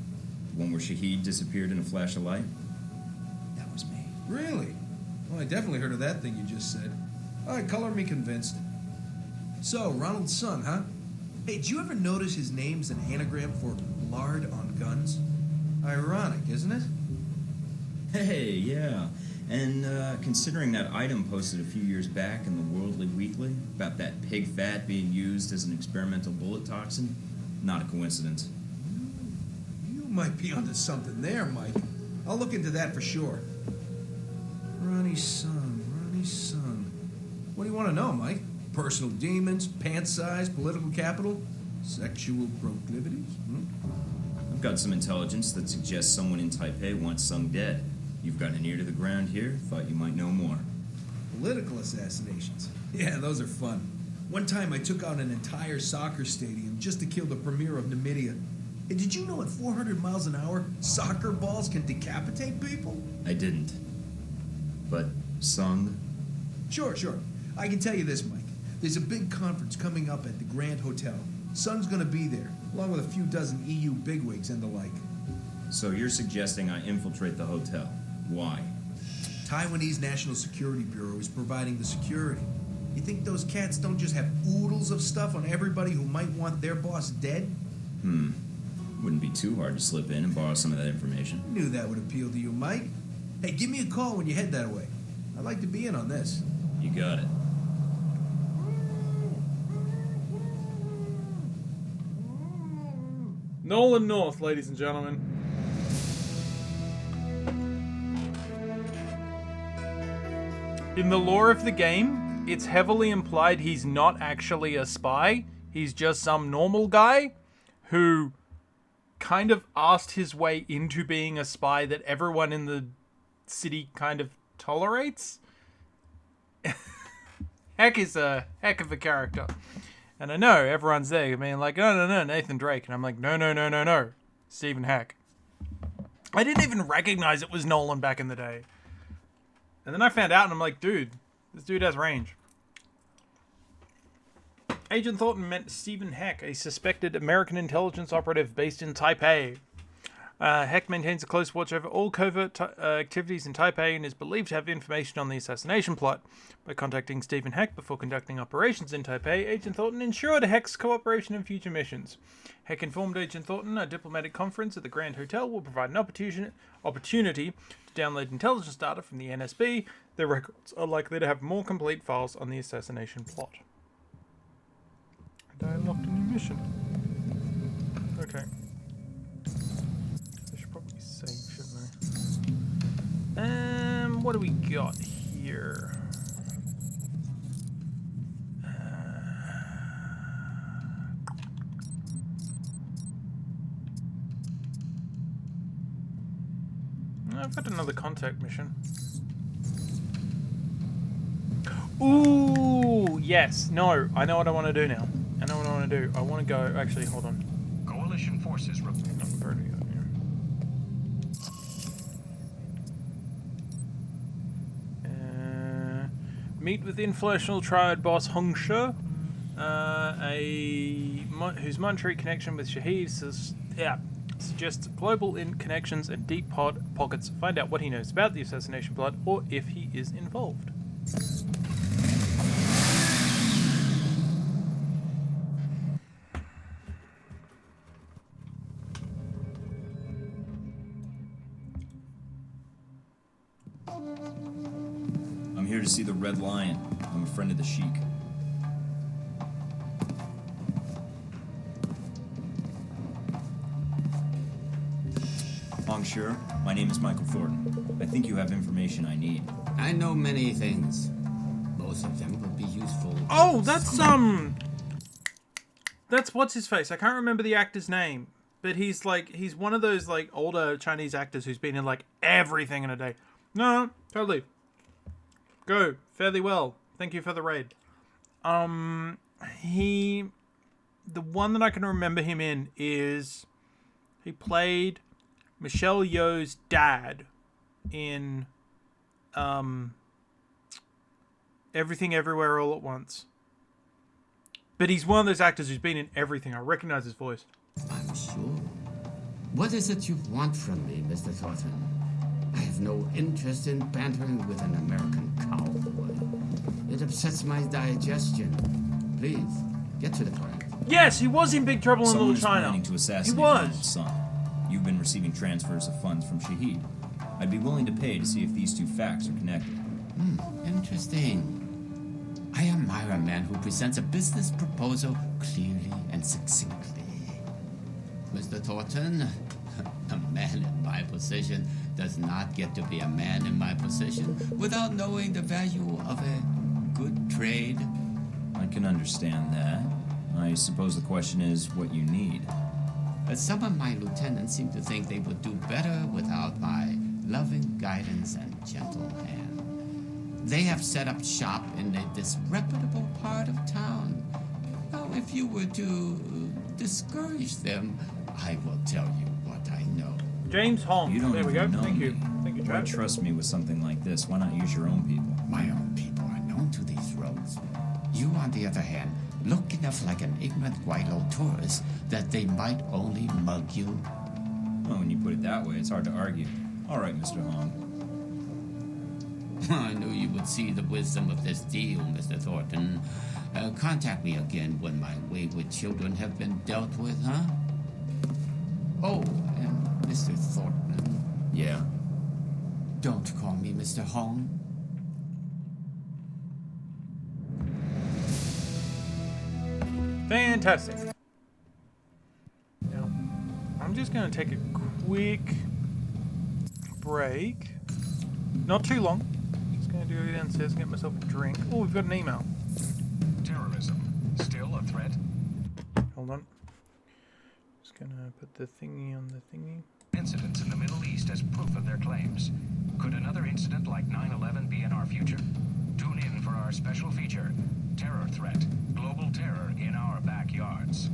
The one where Shahid disappeared in a flash of light? That was me. Really? Well, I definitely heard of that thing you just said. All right, color me convinced. So, Ronald Sung, huh? Hey, did you ever notice his name's an anagram for lard on guns? Ironic, isn't it? Hey, yeah. And considering that item posted a few years back in the Worldly Weekly about that pig fat being used as an experimental bullet toxin, not a coincidence. You might be onto something there, Mike. I'll look into that for sure. Ronnie Sung. What do you want to know, Mike? Personal demons, pant size, political capital, sexual proclivities? I've got some intelligence that suggests someone in Taipei wants Sung dead. You've got an ear to the ground here, thought you might know more. Political assassinations. Yeah, those are fun. One time I took out an entire soccer stadium just to kill the premier of Namibia. Hey, did you know at 400 miles an hour, soccer balls can decapitate people? I didn't. But Sung? Sure. I can tell you this, Mike. There's a big conference coming up at the Grand Hotel. Sung's gonna be there, along with a few dozen EU bigwigs and the like. So you're suggesting I infiltrate the hotel. Why? Taiwanese National Security Bureau is providing the security. You think those cats don't just have oodles of stuff on everybody who might want their boss dead? Wouldn't be too hard to slip in and borrow some of that information. Knew that would appeal to you, Mike. Hey, give me a call when you head that way. I'd like to be in on this. You got it. Nolan North, ladies and gentlemen. In the lore of the game, it's heavily implied he's not actually a spy. He's just some normal guy who kind of asked his way into being a spy that everyone in the city kind of tolerates. Heck of a character. And I know everyone's there being like, no, Nathan Drake. And I'm like, no, Stephen Heck. I didn't even recognize it was Nolan back in the day. And then I found out and I'm like, dude, this dude has range. Agent Thornton met Stephen Heck, a suspected American intelligence operative based in Taipei. Heck maintains a close watch over all covert activities in Taipei and is believed to have information on the assassination plot. By contacting Stephen Heck before conducting operations in Taipei, Agent Thornton ensured Heck's cooperation in future missions. Heck informed Agent Thornton a diplomatic conference at the Grand Hotel will provide an opportunity to download intelligence data from the NSB. Their records are likely to have more complete files on the assassination plot. And I unlocked a new mission. Okay. I should probably save, shouldn't I? What do we got here? I've got another contact mission. Ooh, yes. No, I know what I want to do now. I know what I want to do. I want to go... Actually, hold on. Coalition forces... Meet with the influential triad boss Hong Shi, whose monetary connection with Shaheed suggests global connections and deep pockets. Find out what he knows about the assassination plot or if he is involved. I'm here to see the Red Lion. I'm a friend of the Sheik. Sure. My name is Michael Thornton. I think you have information I need. I know many things. Most of them will be useful. Oh, that's what's his face. I can't remember the actor's name, but he's one of those like older Chinese actors who's been in like everything in a day. No, totally. Go. Fare thee well. Thank you for the raid. The one that I can remember him in is he played Michelle Yeoh's dad in Everything Everywhere All at Once. But he's one of those actors who's been in everything. I recognize his voice. I'm sure. What is it you want from me, Mr. Thornton? I have no interest in bantering with an American cowboy. It upsets my digestion. Please, get to the point. Yes, he was in Big Trouble in Little China. Planning to assassinate he was. My son. You've been receiving transfers of funds from Shaheed. I'd be willing to pay to see if these two facts are connected. Interesting. I admire a man who presents a business proposal clearly and succinctly. Mr. Thornton, a man in my position does not get to be a man in my position without knowing the value of a good trade. I can understand that. I suppose the question is what you need. Some of my lieutenants seem to think they would do better without my loving guidance and gentle hand. They have set up shop in a disreputable part of town. Now, if you were to discourage them, I will tell you what I know. James Hong. You don't there we go. know Thank me. you. Thank you, Why Travis. trust me with something like this? Why not use your own people? My own people are known to these roads. You, on the other hand, look enough like an ignorant Guaylo tourist that they might only mug you. Oh, when you put it that way, it's hard to argue. All right, Mr. Hong. I knew you would see the wisdom of this deal, Mr. Thornton. Contact me again when my wayward children have been dealt with, huh? Oh, and Mr. Thornton. Yeah? Don't call me Mr. Hong. Fantastic. Now, I'm just going to take a quick break. Not too long. Just going to go downstairs and get myself a drink. Oh, we've got an email. Terrorism. Still a threat? Hold on. Just going to put the thingy on the thingy. Incidents in the Middle East as proof of their claims. Could another incident like 9/11 be in our future? Tune in for our special feature, terror threat, global terror in our backyards.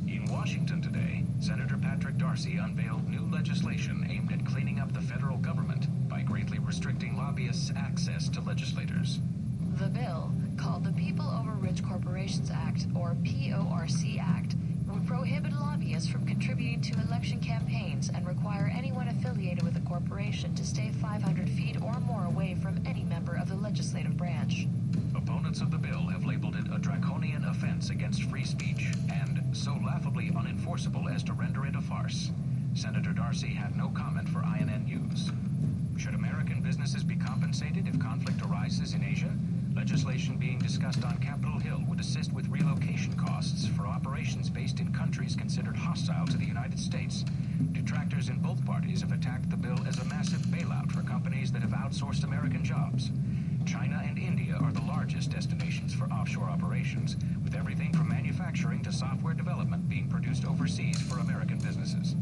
In Washington today, Senator Patrick Darcy unveiled new legislation aimed at cleaning up the federal government by greatly restricting lobbyists' access to legislators. The bill, called the People Over Rich Corporations Act, or PORC Act, would prohibit lobbyists from contributing to election campaigns and require anyone affiliated with a corporation to stay 500 feet or more away from any member of the legislative branch. Opponents of the bill have labeled it a draconian offense against free speech and so laughably unenforceable as to render it a farce. Senator Darcy had no comment for INN News. Should American businesses be compensated if conflict arises in Asia? Legislation being discussed on Capitol Hill would assist with relocation costs for operations based in countries considered hostile to the United States. Detractors in both parties have attacked the bill as a massive bailout for companies that have outsourced American jobs. China and India are the largest destinations for offshore operations, with everything from manufacturing to software development being produced overseas for American businesses.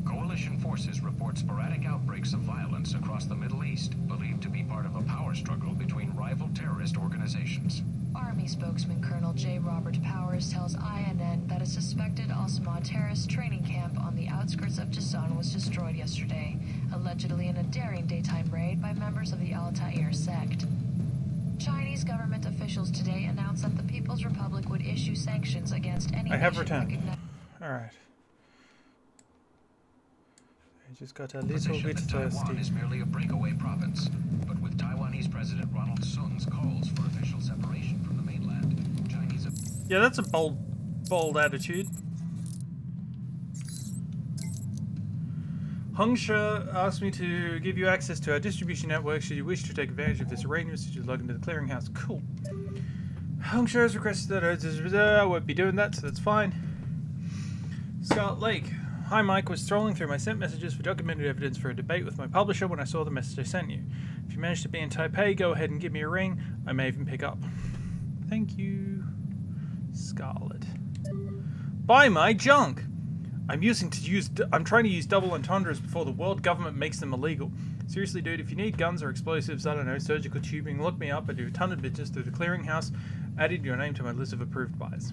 Coalition forces report sporadic outbreaks of violence across the Middle East, believed to be part of a power struggle between rival terrorist organizations. Army spokesman Colonel J. Robert Powers tells INN that a suspected Al-Samad terrorist training camp on the outskirts of Jisan was destroyed yesterday, allegedly in a daring daytime raid by members of the Al-Ta'ir sect. Chinese government officials today announced that the People's Republic would issue sanctions against any I have nation returned. Alright. I just got a little bit Taiwan thirsty. is merely a breakaway province, but with Taiwanese President Ronald Sung's calls for official separation from the mainland, Chinese... Yeah, that's a bold attitude. Hung She asked me to give you access to our distribution network should you wish to take advantage of this arrangement, so you log into the clearinghouse. Cool. Hung She has requested that I won't be doing that, so that's fine. Scarlet Lake. Hi Mike, was scrolling through my sent messages for documented evidence for a debate with my publisher when I saw the message I sent you. If you manage to be in Taipei, go ahead and give me a ring. I may even pick up. Thank you, Scarlet. Buy my junk! I'm trying to use double entendres before the world government makes them illegal. Seriously, dude, if you need guns or explosives, I don't know, surgical tubing, look me up. I do a ton of business through the clearinghouse. Added your name to my list of approved buys.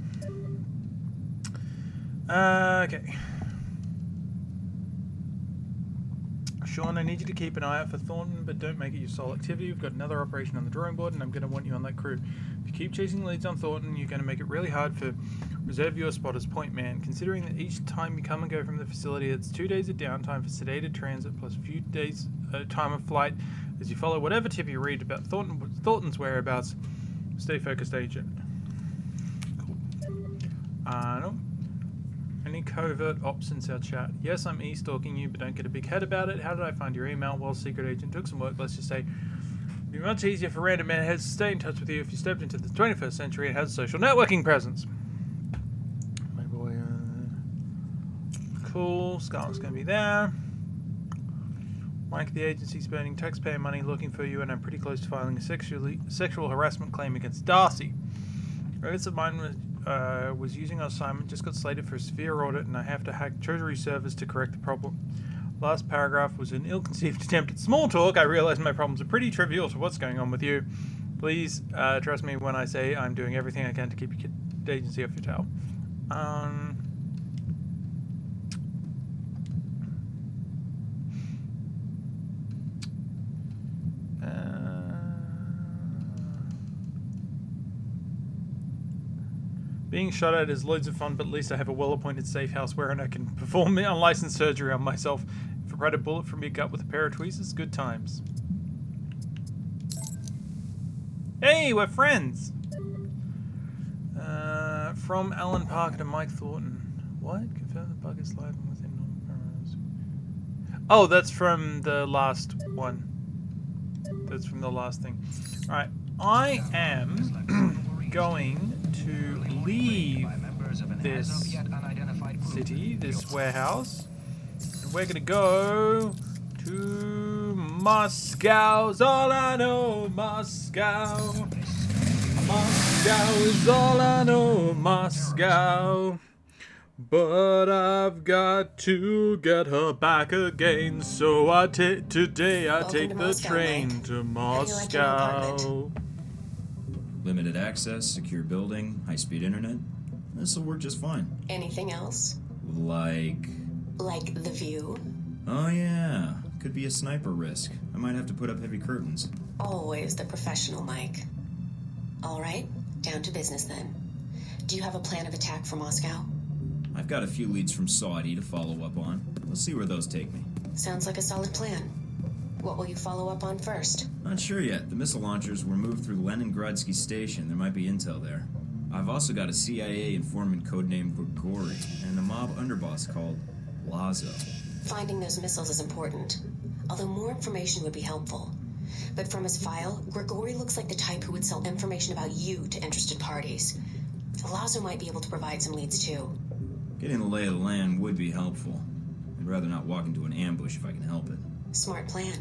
Okay. Sean, I need you to keep an eye out for Thornton, but don't make it your sole activity. We've got another operation on the drawing board, and I'm going to want you on that crew. If you keep chasing leads on Thornton, you're going to make it really hard for reserve your spot as point man, considering that each time you come and go from the facility, it's 2 days of downtime for sedated transit, plus a few days time of flight, as you follow whatever tip you read about Thornton's whereabouts. Stay focused, agent. Cool. No. Any covert ops in our chat? Yes, I'm e-stalking you, but don't get a big head about it. How did I find your email? Well, secret agent took some work, let's just say. It'd be much easier for random man heads to stay in touch with you if you stepped into the 21st century and had a social networking presence. My boy, cool. Scarlet's gonna be there. Mike, the agency's spending taxpayer money looking for you, and I'm pretty close to filing a sexual harassment claim against Darcy. Records of mine was using our assignment, just got slated for a severe audit, and I have to hack Treasury servers to correct the problem. Last paragraph was an ill-conceived attempt at small talk. I realize my problems are pretty trivial to what's going on with you. Please trust me when I say I'm doing everything I can to keep your agency off your tail. Being shot at is loads of fun, but at least I have a well-appointed safe house wherein I can perform unlicensed surgery on myself. If I ride a bullet from your gut with a pair of tweezers, good times. Hey, we're friends! From Alan Parker to Mike Thornton. What? Confirm the bug is live and within normal parameters. Oh, that's from the last one. That's from the last thing. Alright, I am going to leave this city, this warehouse, and we're gonna go to Moscow's all I know, Moscow. Moscow is all I know, Moscow. But I've got to get her back again, so today I take the train to Moscow. Limited access, secure building, high-speed internet. This'll work just fine. Anything else? Like the view? Oh yeah, could be a sniper risk. I might have to put up heavy curtains. Always the professional, Mike. All right, down to business then. Do you have a plan of attack for Moscow? I've got a few leads from Saudi to follow up on. We'll see where those take me. Sounds like a solid plan. What will you follow up on first? Not sure yet. The missile launchers were moved through Leningradsky Station. There might be intel there. I've also got a CIA informant codenamed Grigori and a mob underboss called Lazo. Finding those missiles is important, although more information would be helpful. But from his file, Grigori looks like the type who would sell information about you to interested parties. Lazo might be able to provide some leads too. Getting the lay of the land would be helpful. I'd rather not walk into an ambush if I can help it. Smart plan.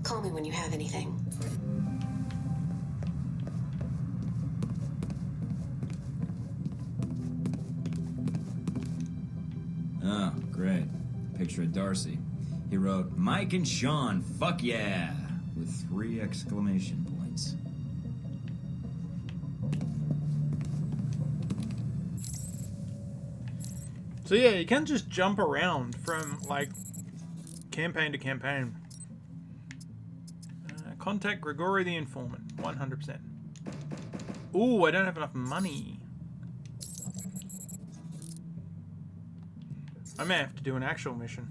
Call me when you have anything. Oh, great. Picture of Darcy. He wrote, Mike and Sean, fuck yeah! With 3 exclamation points. So yeah, you can just jump around from, like, campaign to campaign. Contact Grigori the Informant, 100%. Ooh, I don't have enough money. I may have to do an actual mission.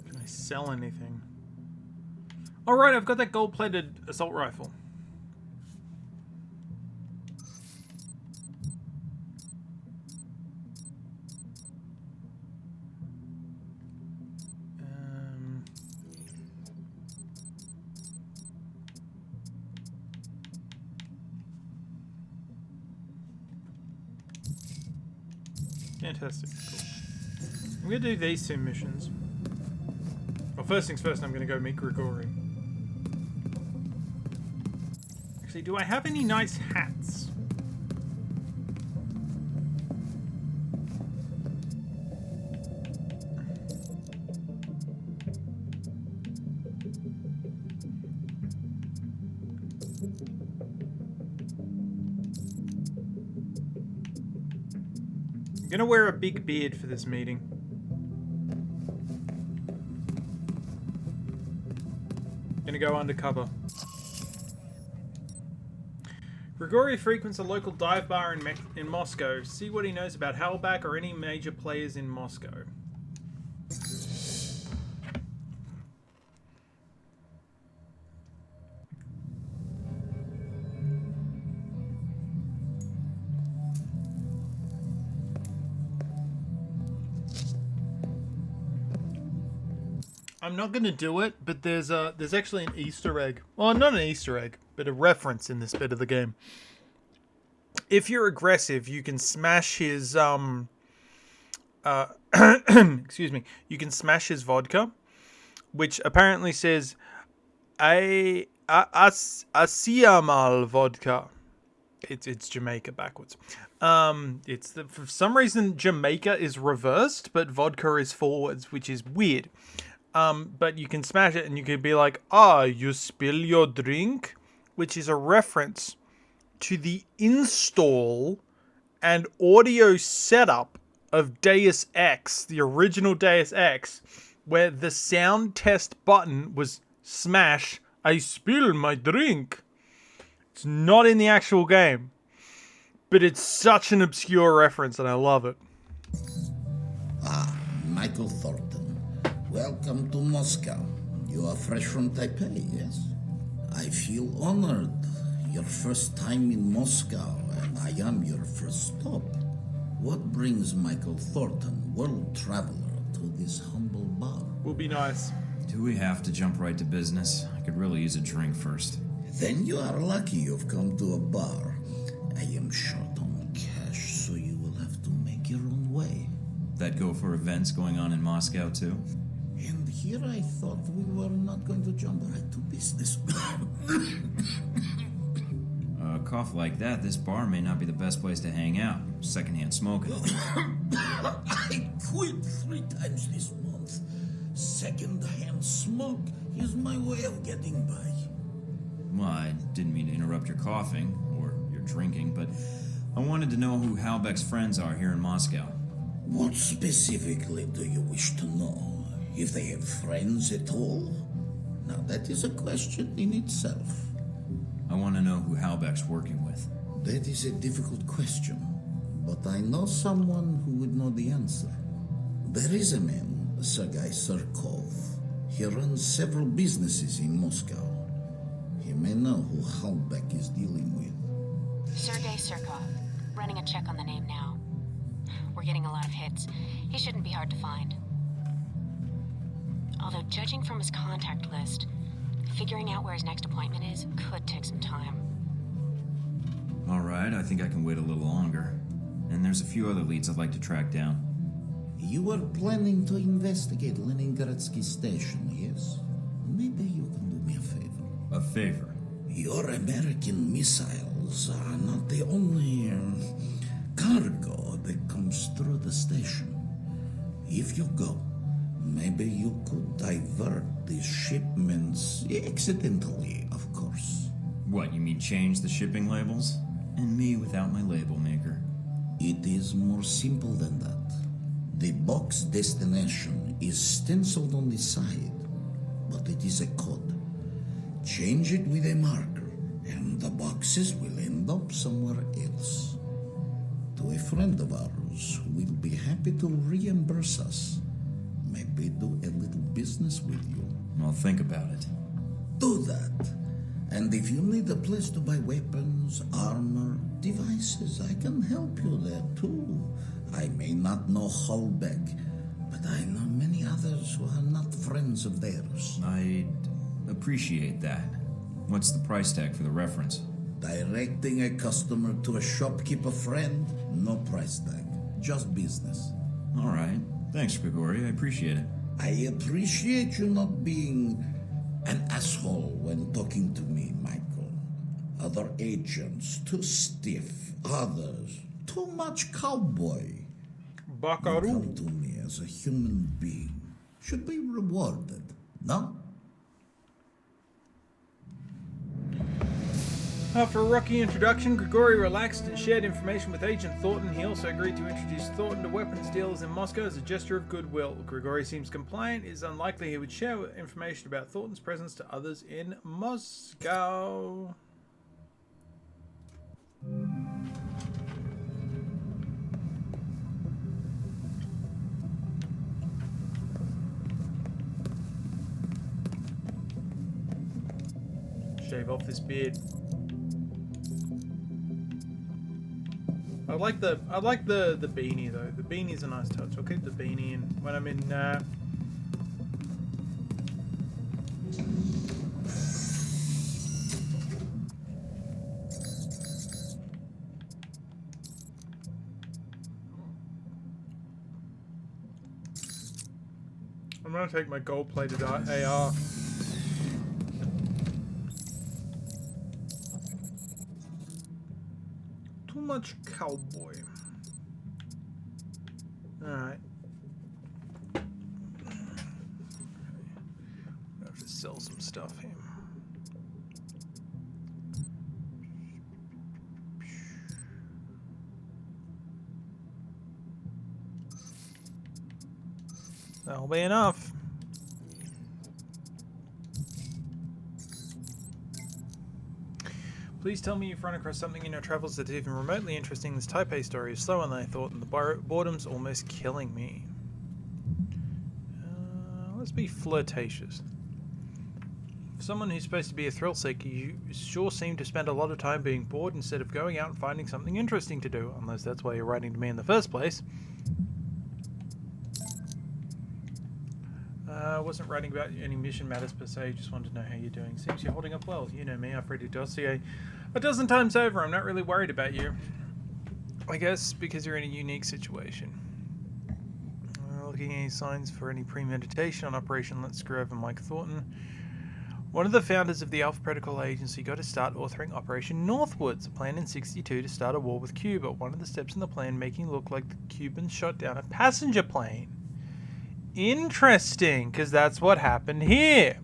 Can I sell anything? Alright, I've got that gold-plated assault rifle. Fantastic. Cool. I'm going to do these 2 missions. Well, first things first, I'm going to go meet Grigori. Actually, do I have any nice hats? I'm gonna wear a big beard for this meeting. Gonna go undercover. Grigori frequents a local dive bar in Moscow. See what he knows about Hellback or any major players in Moscow. I'm not going to do it, but there's actually an Easter egg. Well, not an Easter egg, but a reference in this bit of the game. If you're aggressive, you can smash his excuse me, you can smash his vodka, which apparently says Asiamal vodka. It's Jamaica backwards. For some reason Jamaica is reversed, but vodka is forwards, which is weird. But you can smash it and you can be like, you spill your drink, which is a reference to the install and audio setup of Deus Ex, the original Deus Ex, where the sound test button was smash, I spill my drink. It's not in the actual game, but it's such an obscure reference and I love it. Michael Thornton. Welcome to Moscow. You are fresh from Taipei, yes? I feel honored. Your first time in Moscow, and I am your first stop. What brings Michael Thornton, world traveler, to this humble bar? Will be nice. Do we have to jump right to business? I could really use a drink first. Then you are lucky you've come to a bar. I am short on cash, so you will have to make your own way. That go for events going on in Moscow, too? And here I thought we were not going to jump right to business. cough like that, this bar may not be the best place to hang out. Secondhand smoking. I quit 3 times this month. Second-hand smoke is my way of getting by. Well, I didn't mean to interrupt your coughing, or your drinking, but I wanted to know who Halbeck's friends are here in Moscow. What specifically do you wish to know? If they have friends at all? Now, that is a question in itself. I want to know who Halbeck's working with. That is a difficult question, but I know someone who would know the answer. There is a man, Sergei Surkov. He runs several businesses in Moscow. He may know who Halbeck is dealing with. Sergei Surkov. Running a check on the name now. We're getting a lot of hits. He shouldn't be hard to find. Although, judging from his contact list, figuring out where his next appointment is could take some time. Alright, I think I can wait a little longer. And there's a few other leads I'd like to track down. You are planning to investigate Leningradsky Station, yes? Maybe you can do me a favor. A favor? Your American missiles are not the only cargo that comes through the station. If you go, maybe you could divert these shipments accidentally, of course. What, you mean change the shipping labels? And me without my label maker? It is more simple than that. The box destination is stenciled on the side, but it is a code. Change it with a marker, and the boxes will end up somewhere else. To a friend of ours who will be happy to reimburse us. Maybe do a little business with you. I'll think about it. Do that. And if you need a place to buy weapons, armor, devices, I can help you there too. I may not know Halbeck, but I know many others who are not friends of theirs. I'd appreciate that. What's the price tag for the reference? Directing a customer to a shopkeeper friend, no price tag. Just business. All right. Thanks, Grigori. I appreciate it. I appreciate you not being an asshole when talking to me, Michael. Other agents, too stiff. Others, too much cowboy. Buckaroo. You come to me as a human being. Should be rewarded, no? After a rocky introduction, Grigori relaxed and shared information with Agent Thornton. He also agreed to introduce Thornton to weapons dealers in Moscow as a gesture of goodwill. Grigori seems compliant. It is unlikely he would share information about Thornton's presence to others in Moscow. Shave off this beard. I like the beanie though. The beanie's a nice touch. I'll keep the beanie in when I'm in I'm gonna take my gold-plated AR. Too much cowboy. Alright. I have to sell some stuff here. That'll be enough. Please tell me you've run across something in your travels that's even remotely interesting. This Taipei story is slower than I thought, and the boredom's almost killing me. Let's be flirtatious. For someone who's supposed to be a thrill seeker, you sure seem to spend a lot of time being bored instead of going out and finding something interesting to do, unless that's why you're writing to me in the first place. I wasn't writing about any mission matters per se, just wanted to know how you're doing. Seems you're holding up well. You know me, I've read your dossier a dozen times over. I'm not really worried about you. I guess because you're in a unique situation. Looking at any signs for any premeditation on Operation Let's Screw Over Mike Thornton. One of the founders of the Alpha Protocol Agency got to start authoring Operation Northwoods, a plan in '62 to start a war with Cuba. One of the steps in the plan making it look like the Cubans shot down a passenger plane. Interesting, because that's what happened here.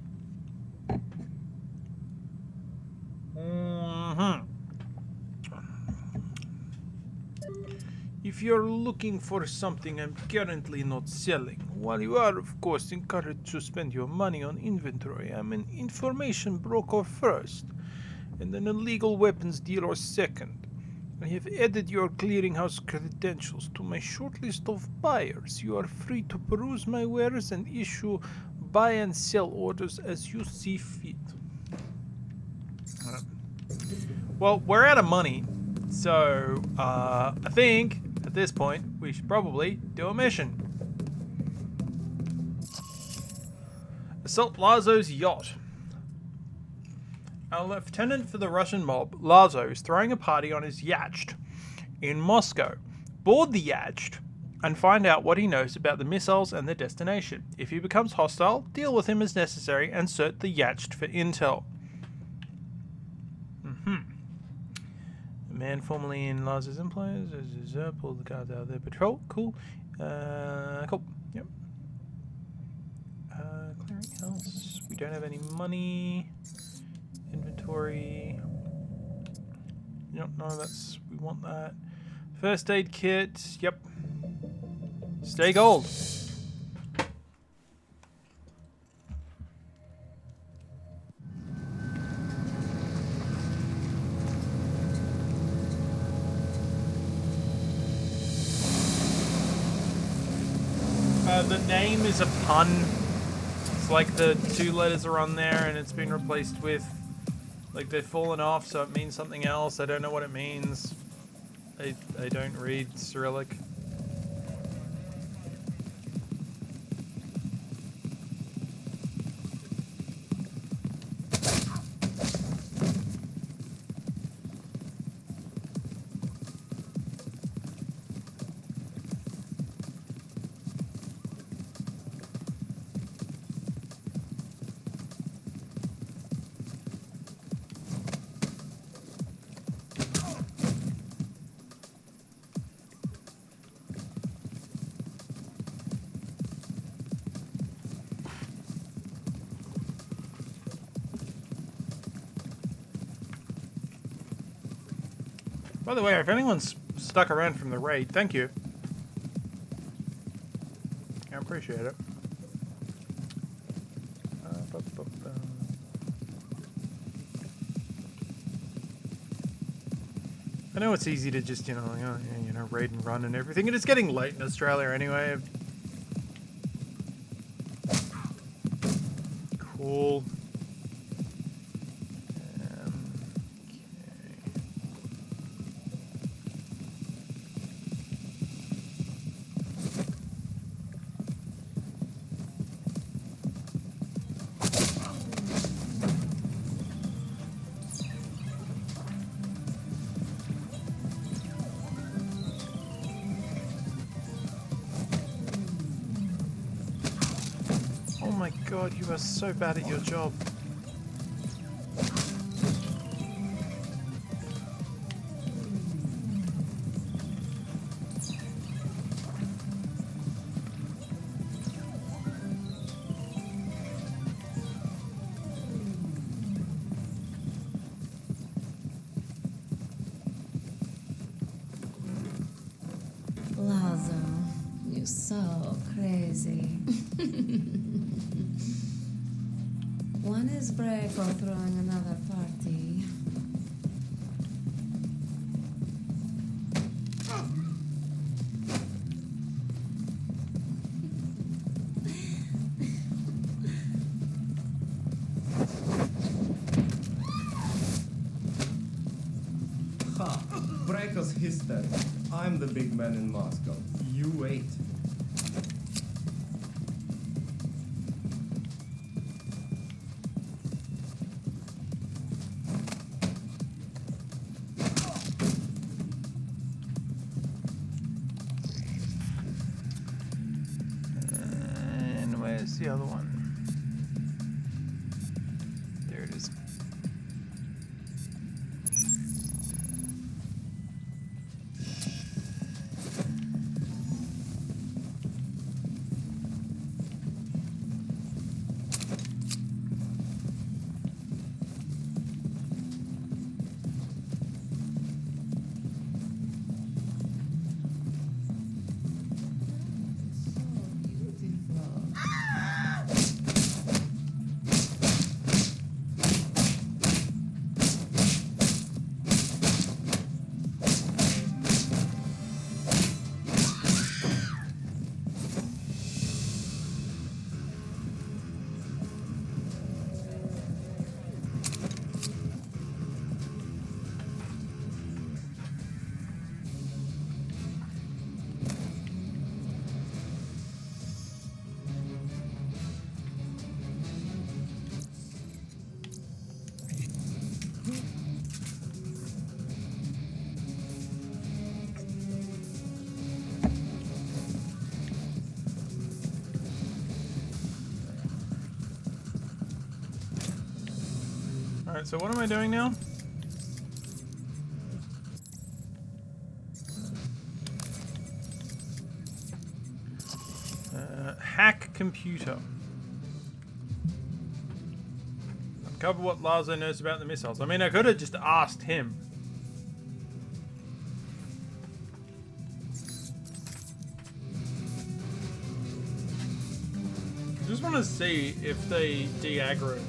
If you're looking for something I'm currently not selling, while you are of course encouraged to spend your money on inventory, I'm an information broker first, and an illegal weapons dealer second. I have added your clearinghouse credentials to my short list of buyers. You are free to peruse my wares and issue buy and sell orders as you see fit. Well, we're out of money, so I think at this point we should probably do a mission. Assault Lazo's yacht. A lieutenant for the Russian mob, Lazo, is throwing a party on his yacht in Moscow. Board the yacht and find out what he knows about the missiles and their destination. If he becomes hostile, deal with him as necessary and search the yacht for intel. A man formerly in Lazo's employers, pulled the guards out of their patrol. Cool. Cool. Yep. Clearinghouse. We don't have any money. Inventory. Yep, no, that's, we want that. First aid kit. Yep. Stay gold. The name is a pun. It's like the 2 letters are on there and it's been replaced with, like, they've fallen off, so it means something else. I don't know what it means. I don't read Cyrillic. By the way, if anyone's stuck around from the raid, thank you. I appreciate it. I know it's easy to just, you know, raid and run and everything, and it's getting late in Australia anyway. Cool. Oh my god, you are so bad at your job. Lazo, you're so crazy. One is Breako throwing another party. Ha! Breako's history. I'm the big man in Moscow. You wait. And where's the other one? Alright, so what am I doing now? Hack computer. Uncover what Lazo knows about the missiles. I mean, I could have just asked him. I just want to see if they de-aggro.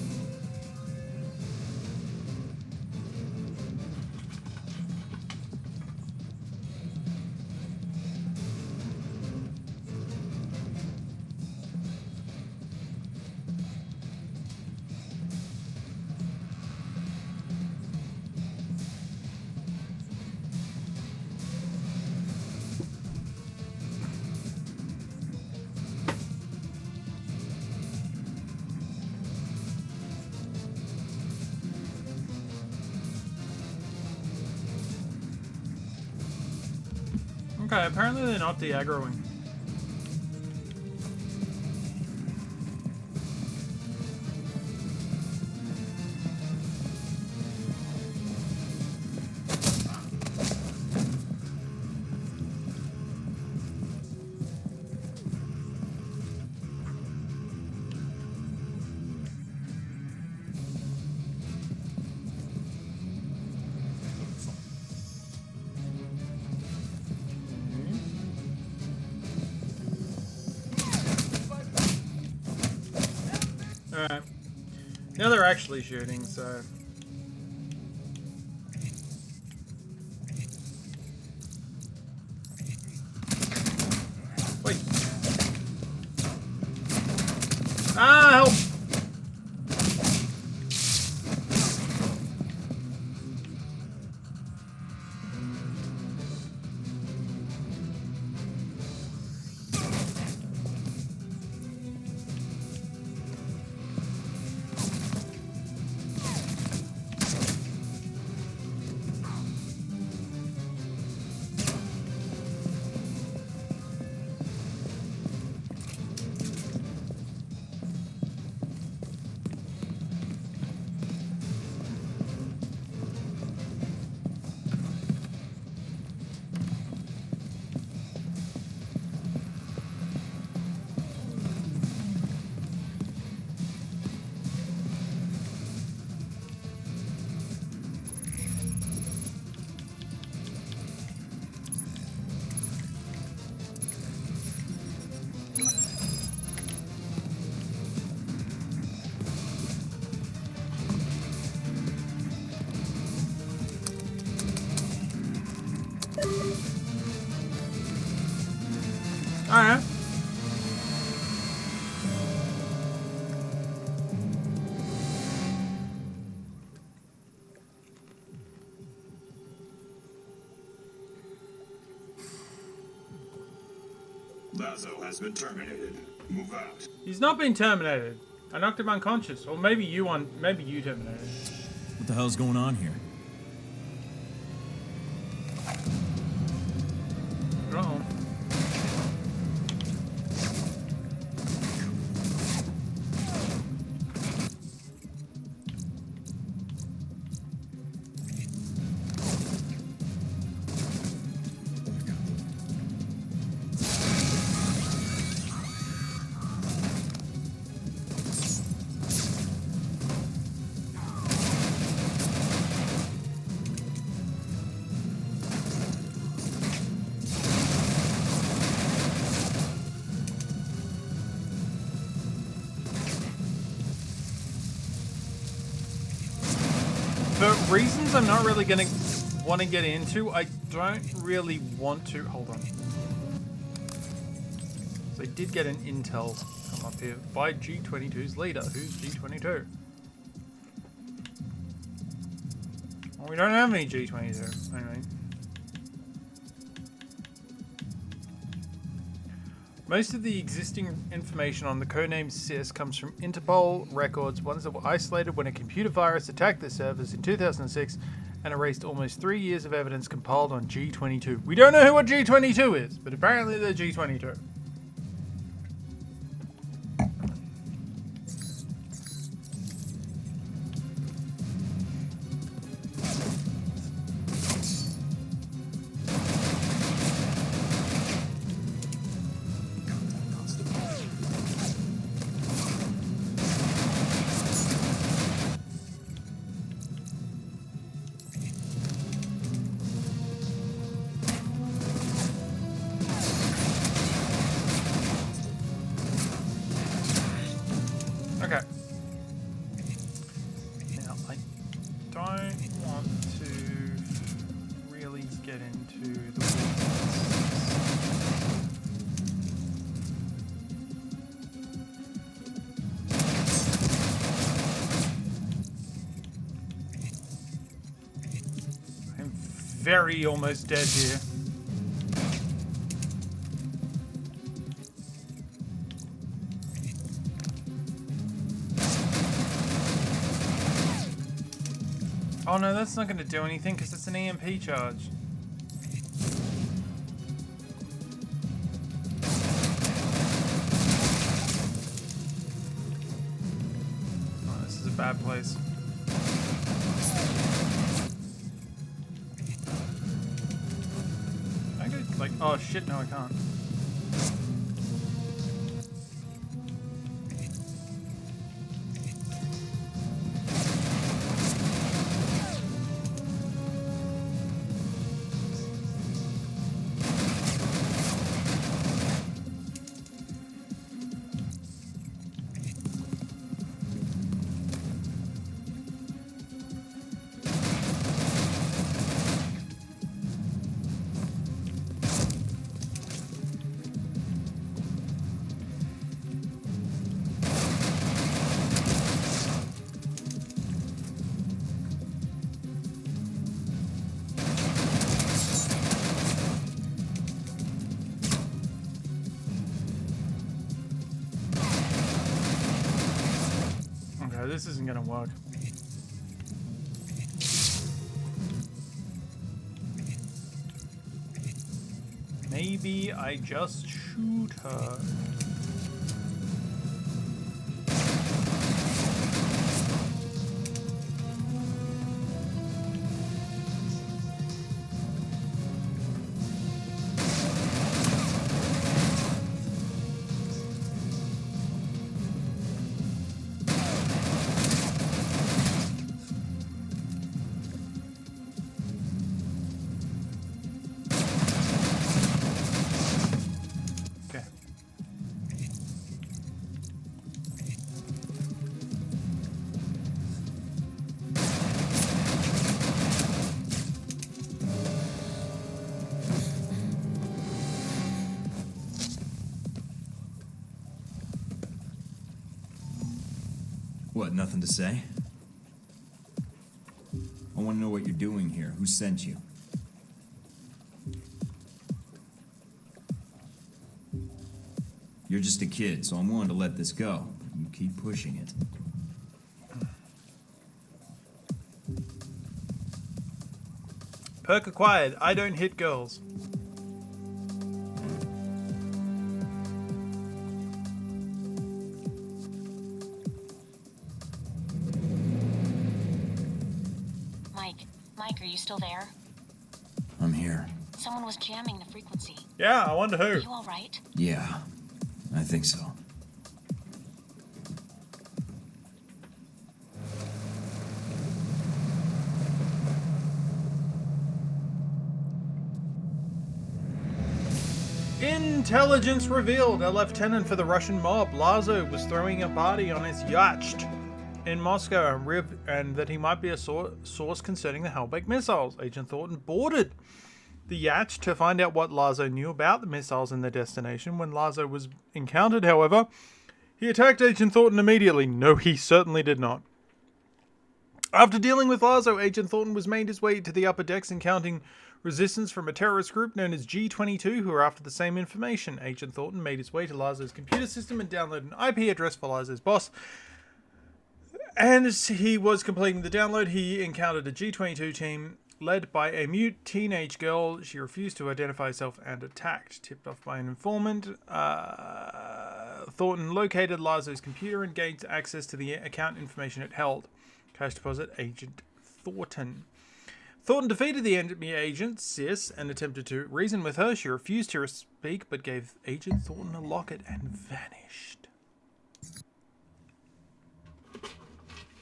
Okay, apparently they're not de-aggroing. Alright. Now they're actually shooting, so... Wait. Ah, help! Alright. Lazo has been terminated. Move out. He's not been terminated. I knocked him unconscious. Or maybe you terminated. What the hell's going on here? Uh-oh. For reasons I'm not really gonna want to get into, I don't really want to. Hold on. So I did get an intel come up here by G22's leader. Who's G22? Well, we don't have any G22. Anyway. Most of the existing information on the codename SIS comes from Interpol records, ones that were isolated when a computer virus attacked the servers in 2006 and erased almost 3 years of evidence compiled on G22. We don't know what G22 is, but apparently they're G22. very almost dead here. Oh no, that's not going to do anything because it's an EMP charge. Oh, this is a bad place. I go like, oh shit, no I can't. This isn't gonna work. Maybe I just shoot her. What, nothing to say? I want to know what you're doing here. Who sent you? You're just a kid, so I'm willing to let this go. But you keep pushing it. Perk acquired. I don't hit girls. Mike, are you still there? I'm here. Someone was jamming the frequency. Yeah, I wonder who. Are you all right? Yeah, I think so. Intelligence revealed a lieutenant for the Russian mob, Lazo, was throwing a party on his yacht in Moscow and that he might be a source concerning the Hellbeck missiles. Agent Thornton boarded the yacht to find out what Lazo knew about the missiles and their destination. When Lazo was encountered, however, he attacked Agent Thornton immediately. No, he certainly did not. After dealing with Lazo, Agent Thornton was made his way to the upper decks, encountering resistance from a terrorist group known as G22, who were after the same information. Agent Thornton made his way to Lazo's computer system and downloaded an IP address for Lazo's boss. And as he was completing the download, he encountered a G22 team led by a mute teenage girl. She refused to identify herself and attacked. Tipped off by an informant, Thornton located Lazo's computer and gained access to the account information it held. Cash deposit, Agent Thornton. Thornton defeated the enemy agent, Sis, and attempted to reason with her. She refused to speak, but gave Agent Thornton a locket and vanished.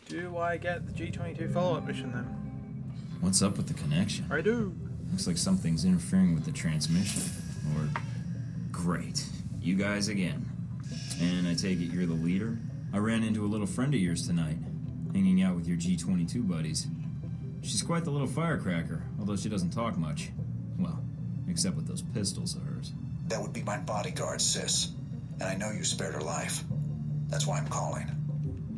Do I get the G22 follow-up mission then? What's up with the connection? I do. Looks like something's interfering with the transmission. Or... Great. You guys again. And I take it you're the leader? I ran into a little friend of yours tonight, hanging out with your G22 buddies. She's quite the little firecracker, although she doesn't talk much. Well, except with those pistols of hers. That would be my bodyguard, Sis. And I know you spared her life. That's why I'm calling.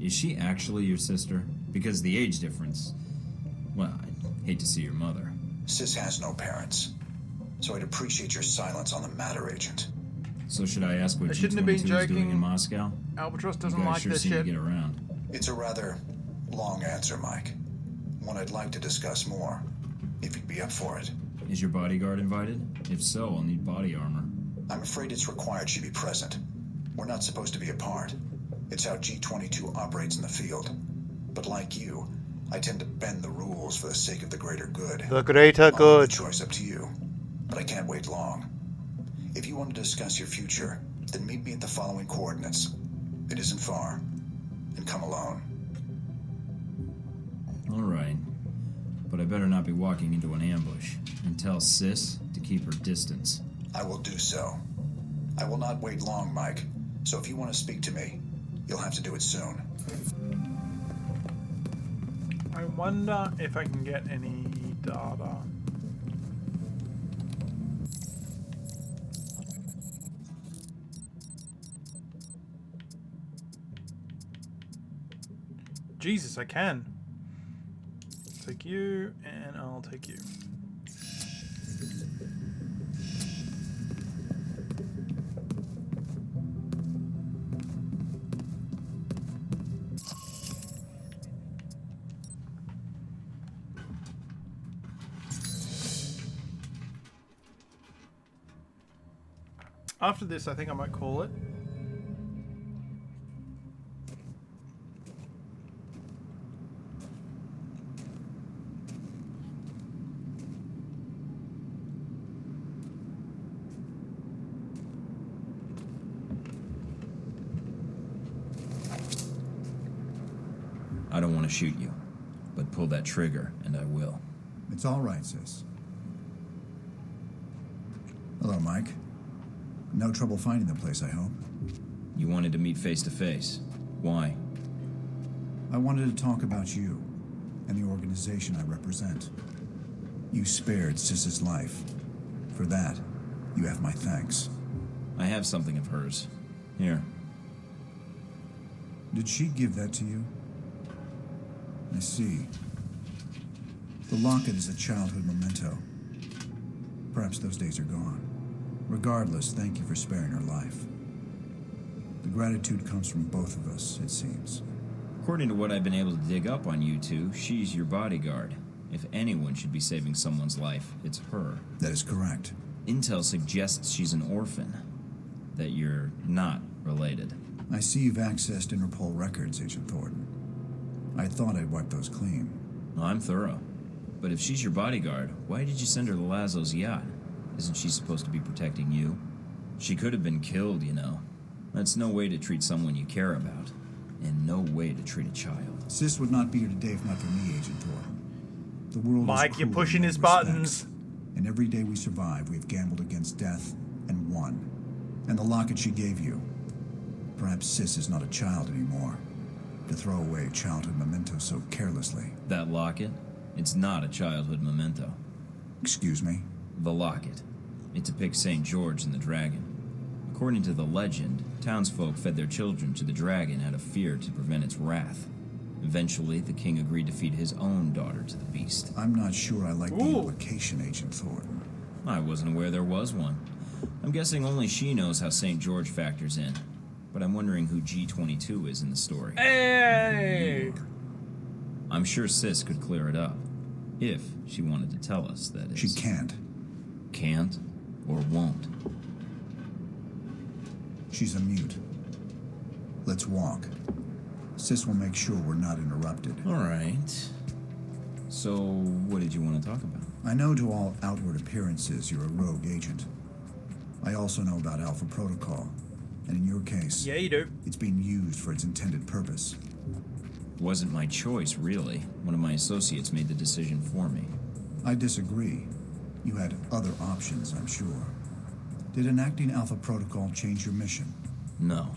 Is she actually your sister? Because the age difference... Well, I'd hate to see your mother. Sis has no parents, so I'd appreciate your silence on the matter, Agent. So should I ask what I shouldn't have been G22 is doing in joking. Moscow? Albatross You doesn't guys like sure this seem to shit. get around. It's a rather long answer, Mike. One I'd like to discuss more, if you'd be up for it. Is your bodyguard invited? If so, I'll need body armor. I'm afraid it's required she be present. We're not supposed to be apart. It's how G22 operates in the field. But like you, I tend to bend the rules for the sake of the greater good. The greater I'll leave good. the choice up to you, but I can't wait long. If you want to discuss your future, then meet me at the following coordinates. It isn't far. And come alone. Alright. But I better not be walking into an ambush. And tell Sis to keep her distance. I will do so. I will not wait long, Mike. So if you want to speak to me, you'll have to do it soon. I wonder if I can get any data. Jesus, I can. Take you, and I'll take you. After this, I think I might call it. I don't want to shoot you, but pull that trigger, and I will. It's all right, Sis. Hello, Mike. No trouble finding the place, I hope. You wanted to meet face to face. Why? I wanted to talk about you and the organization I represent. You spared Sis's life. For that, you have my thanks. I have something of hers. Here. Did she give that to you? I see. The locket is a childhood memento. Perhaps those days are gone. Regardless, thank you for sparing her life. The gratitude comes from both of us, it seems. According to what I've been able to dig up on you two, she's your bodyguard. If anyone should be saving someone's life, it's her. That is correct. Intel suggests she's an orphan. That you're not related. I see you've accessed Interpol records, Agent Thornton. I thought I'd wipe those clean. Well, I'm thorough. But if she's your bodyguard, why did you send her to Laszlo's yacht? Isn't she supposed to be protecting you? She could have been killed, you know. That's no way to treat someone you care about. And no way to treat a child. Sis would not be here today if not for me, Agent Thornton. The world Mike, is you're cruel pushing in his many respects. buttons. And every day we survive, we've gambled against death and won. And the locket she gave you. Perhaps Sis is not a child anymore. To throw away childhood mementos so carelessly. That locket? It's not a childhood memento. Excuse me? The locket. It depicts St. George and the dragon. According to the legend, townsfolk fed their children to the dragon out of fear to prevent its wrath. Eventually, the king agreed to feed his own daughter to the beast. I'm not sure I like the implication, Agent Thornton. I wasn't aware there was one. I'm guessing only she knows how St. George factors in. But I'm wondering who G22 is in the story. Hey! I'm sure Sis could clear it up. If she wanted to tell us, that is. She can't. Can't or won't. She's a mute. Let's walk. Sis will make sure we're not interrupted. All right. So, what did you want to talk about? I know to all outward appearances you're a rogue agent. I also know about Alpha Protocol. And in your case, yeah, you do. It's being used for its intended purpose. Wasn't my choice, really. One of my associates made the decision for me. I disagree. You had other options, I'm sure. Did enacting Alpha Protocol change your mission? No.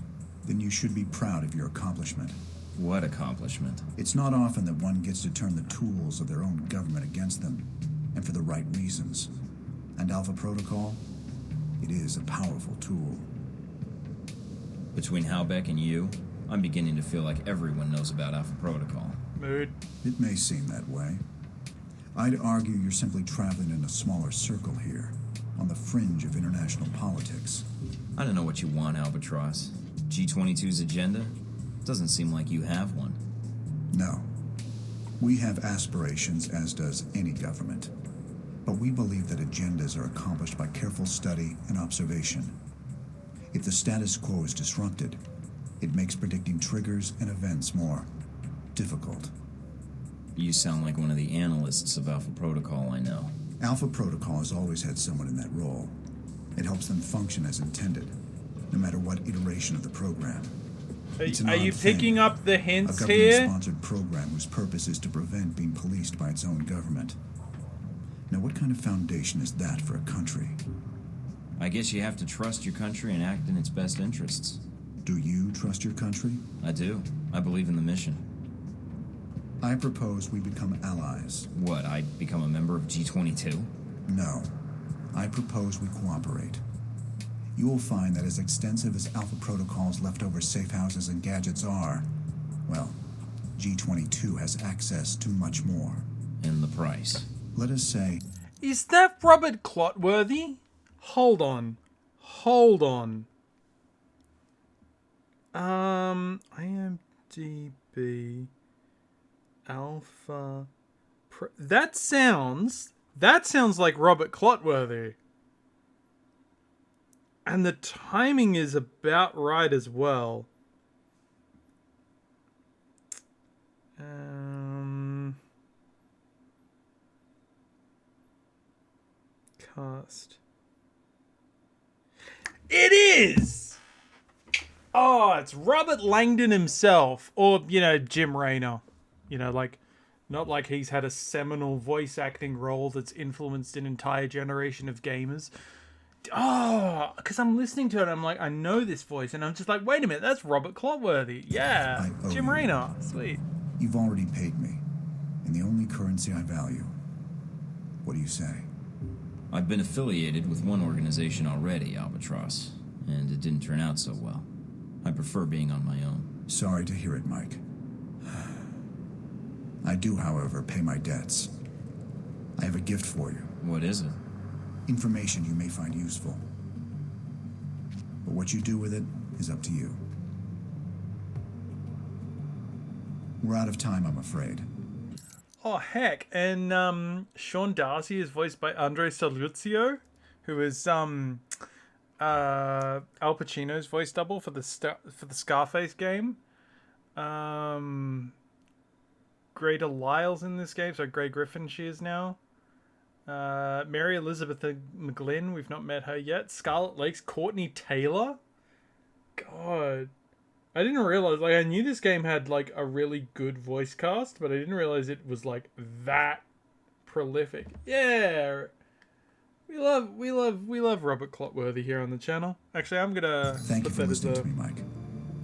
Then you should be proud of your accomplishment. What accomplishment? It's not often that one gets to turn the tools of their own government against them, and for the right reasons. And Alpha Protocol? It is a powerful tool. Between Halbeck and you, I'm beginning to feel like everyone knows about Alpha Protocol. Mood. It may seem that way. I'd argue you're simply traveling in a smaller circle here, on the fringe of international politics. I don't know what you want, Albatross. G22's agenda? Doesn't seem like you have one. No. We have aspirations, as does any government. But we believe that agendas are accomplished by careful study and observation. If the status quo is disrupted, it makes predicting triggers and events more difficult. You sound like one of the analysts of Alpha Protocol I know. Alpha Protocol has always had someone in that role. It helps them function as intended, no matter what iteration of the program. Are you picking up the hints here? A government-sponsored program whose purpose is to prevent being policed by its own government. Now, what kind of foundation is that for a country? I guess you have to trust your country and act in its best interests. Do you trust your country? I do. I believe in the mission. I propose we become allies. What, I become a member of G22? No. I propose we cooperate. You will find that as extensive as Alpha Protocol's leftover safe houses and gadgets are, well, G22 has access to much more. And the price? Let us say... Is that Robert Clotworthy? Hold on. IMDb... Alpha... That sounds like Robert Clotworthy. And the timing is about right as well. Cast. It is! Oh, it's Robert Langdon himself. Or, Jim Raynor. Not like he's had a seminal voice acting role that's influenced an entire generation of gamers. Oh, because I'm listening to it, I'm like, I know this voice, and I'm just like, wait a minute, that's Robert Clotworthy. Yeah, Jim Raynor. Sweet. You've already paid me, in the only currency I value. What do you say? I've been affiliated with one organization already, Albatross, and it didn't turn out so well. I prefer being on my own. Sorry to hear it, Mike. I do, however, pay my debts. I have a gift for you. What is it? Information you may find useful. But what you do with it is up to you. We're out of time, I'm afraid. Oh, heck. And Sean Darcy is voiced by Andre Saluzio, who is Al Pacino's voice double for the Scarface game. Greta Lyle's in this game, so Grey Griffin she is now. Mary Elizabeth McGlynn, we've not met her yet. Scarlet Lake's Courtney Taylor. God. I didn't realize, I knew this game had, a really good voice cast, but I didn't realize it was, that prolific. Yeah! We love Robert Clotworthy here on the channel. Actually, I'm gonna... Thank you for listening to me, Mike.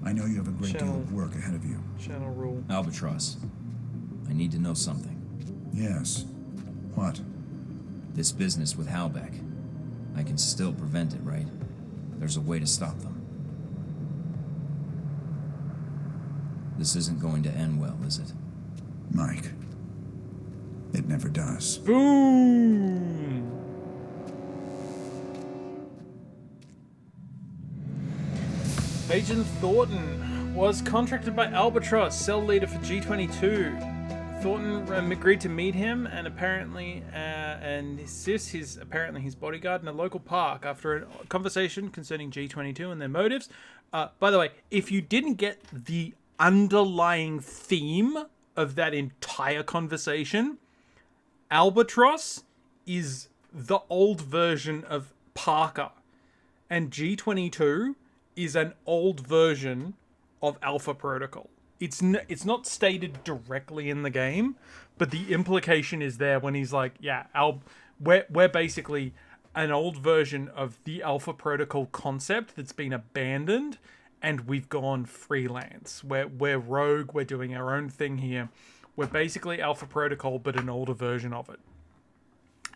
I know you have a great deal of work ahead of you. Channel rule. Albatross, I need to know something. Yes. What? This business with Halbeck. I can still prevent it, right? There's a way to stop them. This isn't going to end well, is it? Mike, it never does. Boom! Agent Thornton was contracted by Albatross, cell leader for G22. Thornton agreed to meet him and apparently assist his bodyguard in a local park after a conversation concerning G22 and their motives. By the way, if you didn't get the underlying theme of that entire conversation, Albatross is the old version of Parker, and G22 is an old version of Alpha Protocol. It's not stated directly in the game, but the implication is there when he's like, yeah, we're basically an old version of the Alpha Protocol concept that's been abandoned, and we've gone freelance. We're rogue, we're doing our own thing here. We're basically Alpha Protocol, but an older version of it.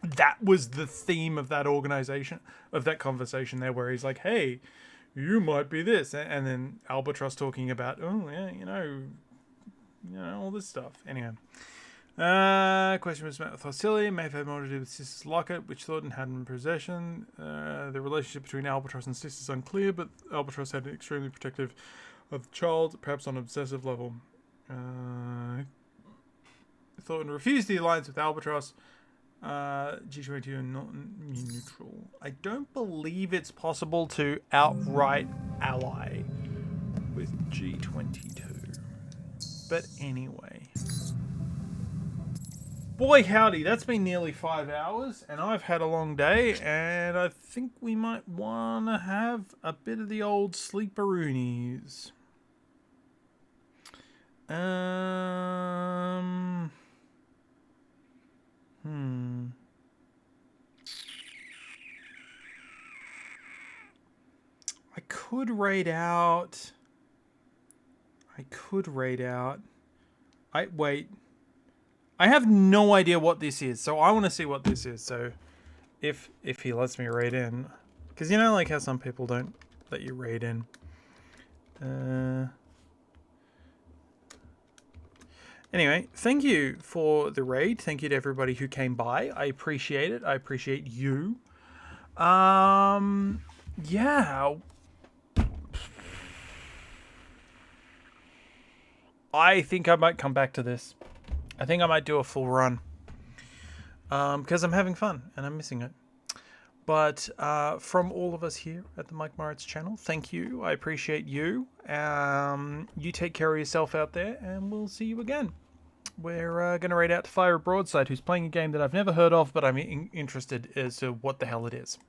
That was the theme of that organization, of that conversation there, where he's like, hey, you might be this. And then Albatross talking about, oh, yeah, all this stuff. Anyway. Question was met with hostility. May have had more to do with Sisters Lockett, which Thornton had in possession. The relationship between Albatross and Sisters is unclear, but Albatross had an extremely protective of the child, perhaps on an obsessive level. Thornton refused the alliance with Albatross. G22 and not neutral. I don't believe it's possible to outright ally with G22. But anyway. Boy howdy, that's been nearly 5 hours, and I've had a long day, and I think we might want to have a bit of the old sleeperoonies. I could raid out. Wait. I have no idea what this is, so I want to see what this is. So, if he lets me raid in, because you know, like how some people don't let you raid in. Anyway, thank you for the raid. Thank you to everybody who came by. I appreciate it. I appreciate you. Yeah. I think I might come back to this. I think I might do a full run. Because I'm having fun and I'm missing it. But from all of us here at the Mike Moritz channel, thank you. I appreciate you. You take care of yourself out there, and we'll see you again. We're going to raid out to Fire Broadside, who's playing a game that I've never heard of, but I'm interested as to what the hell it is.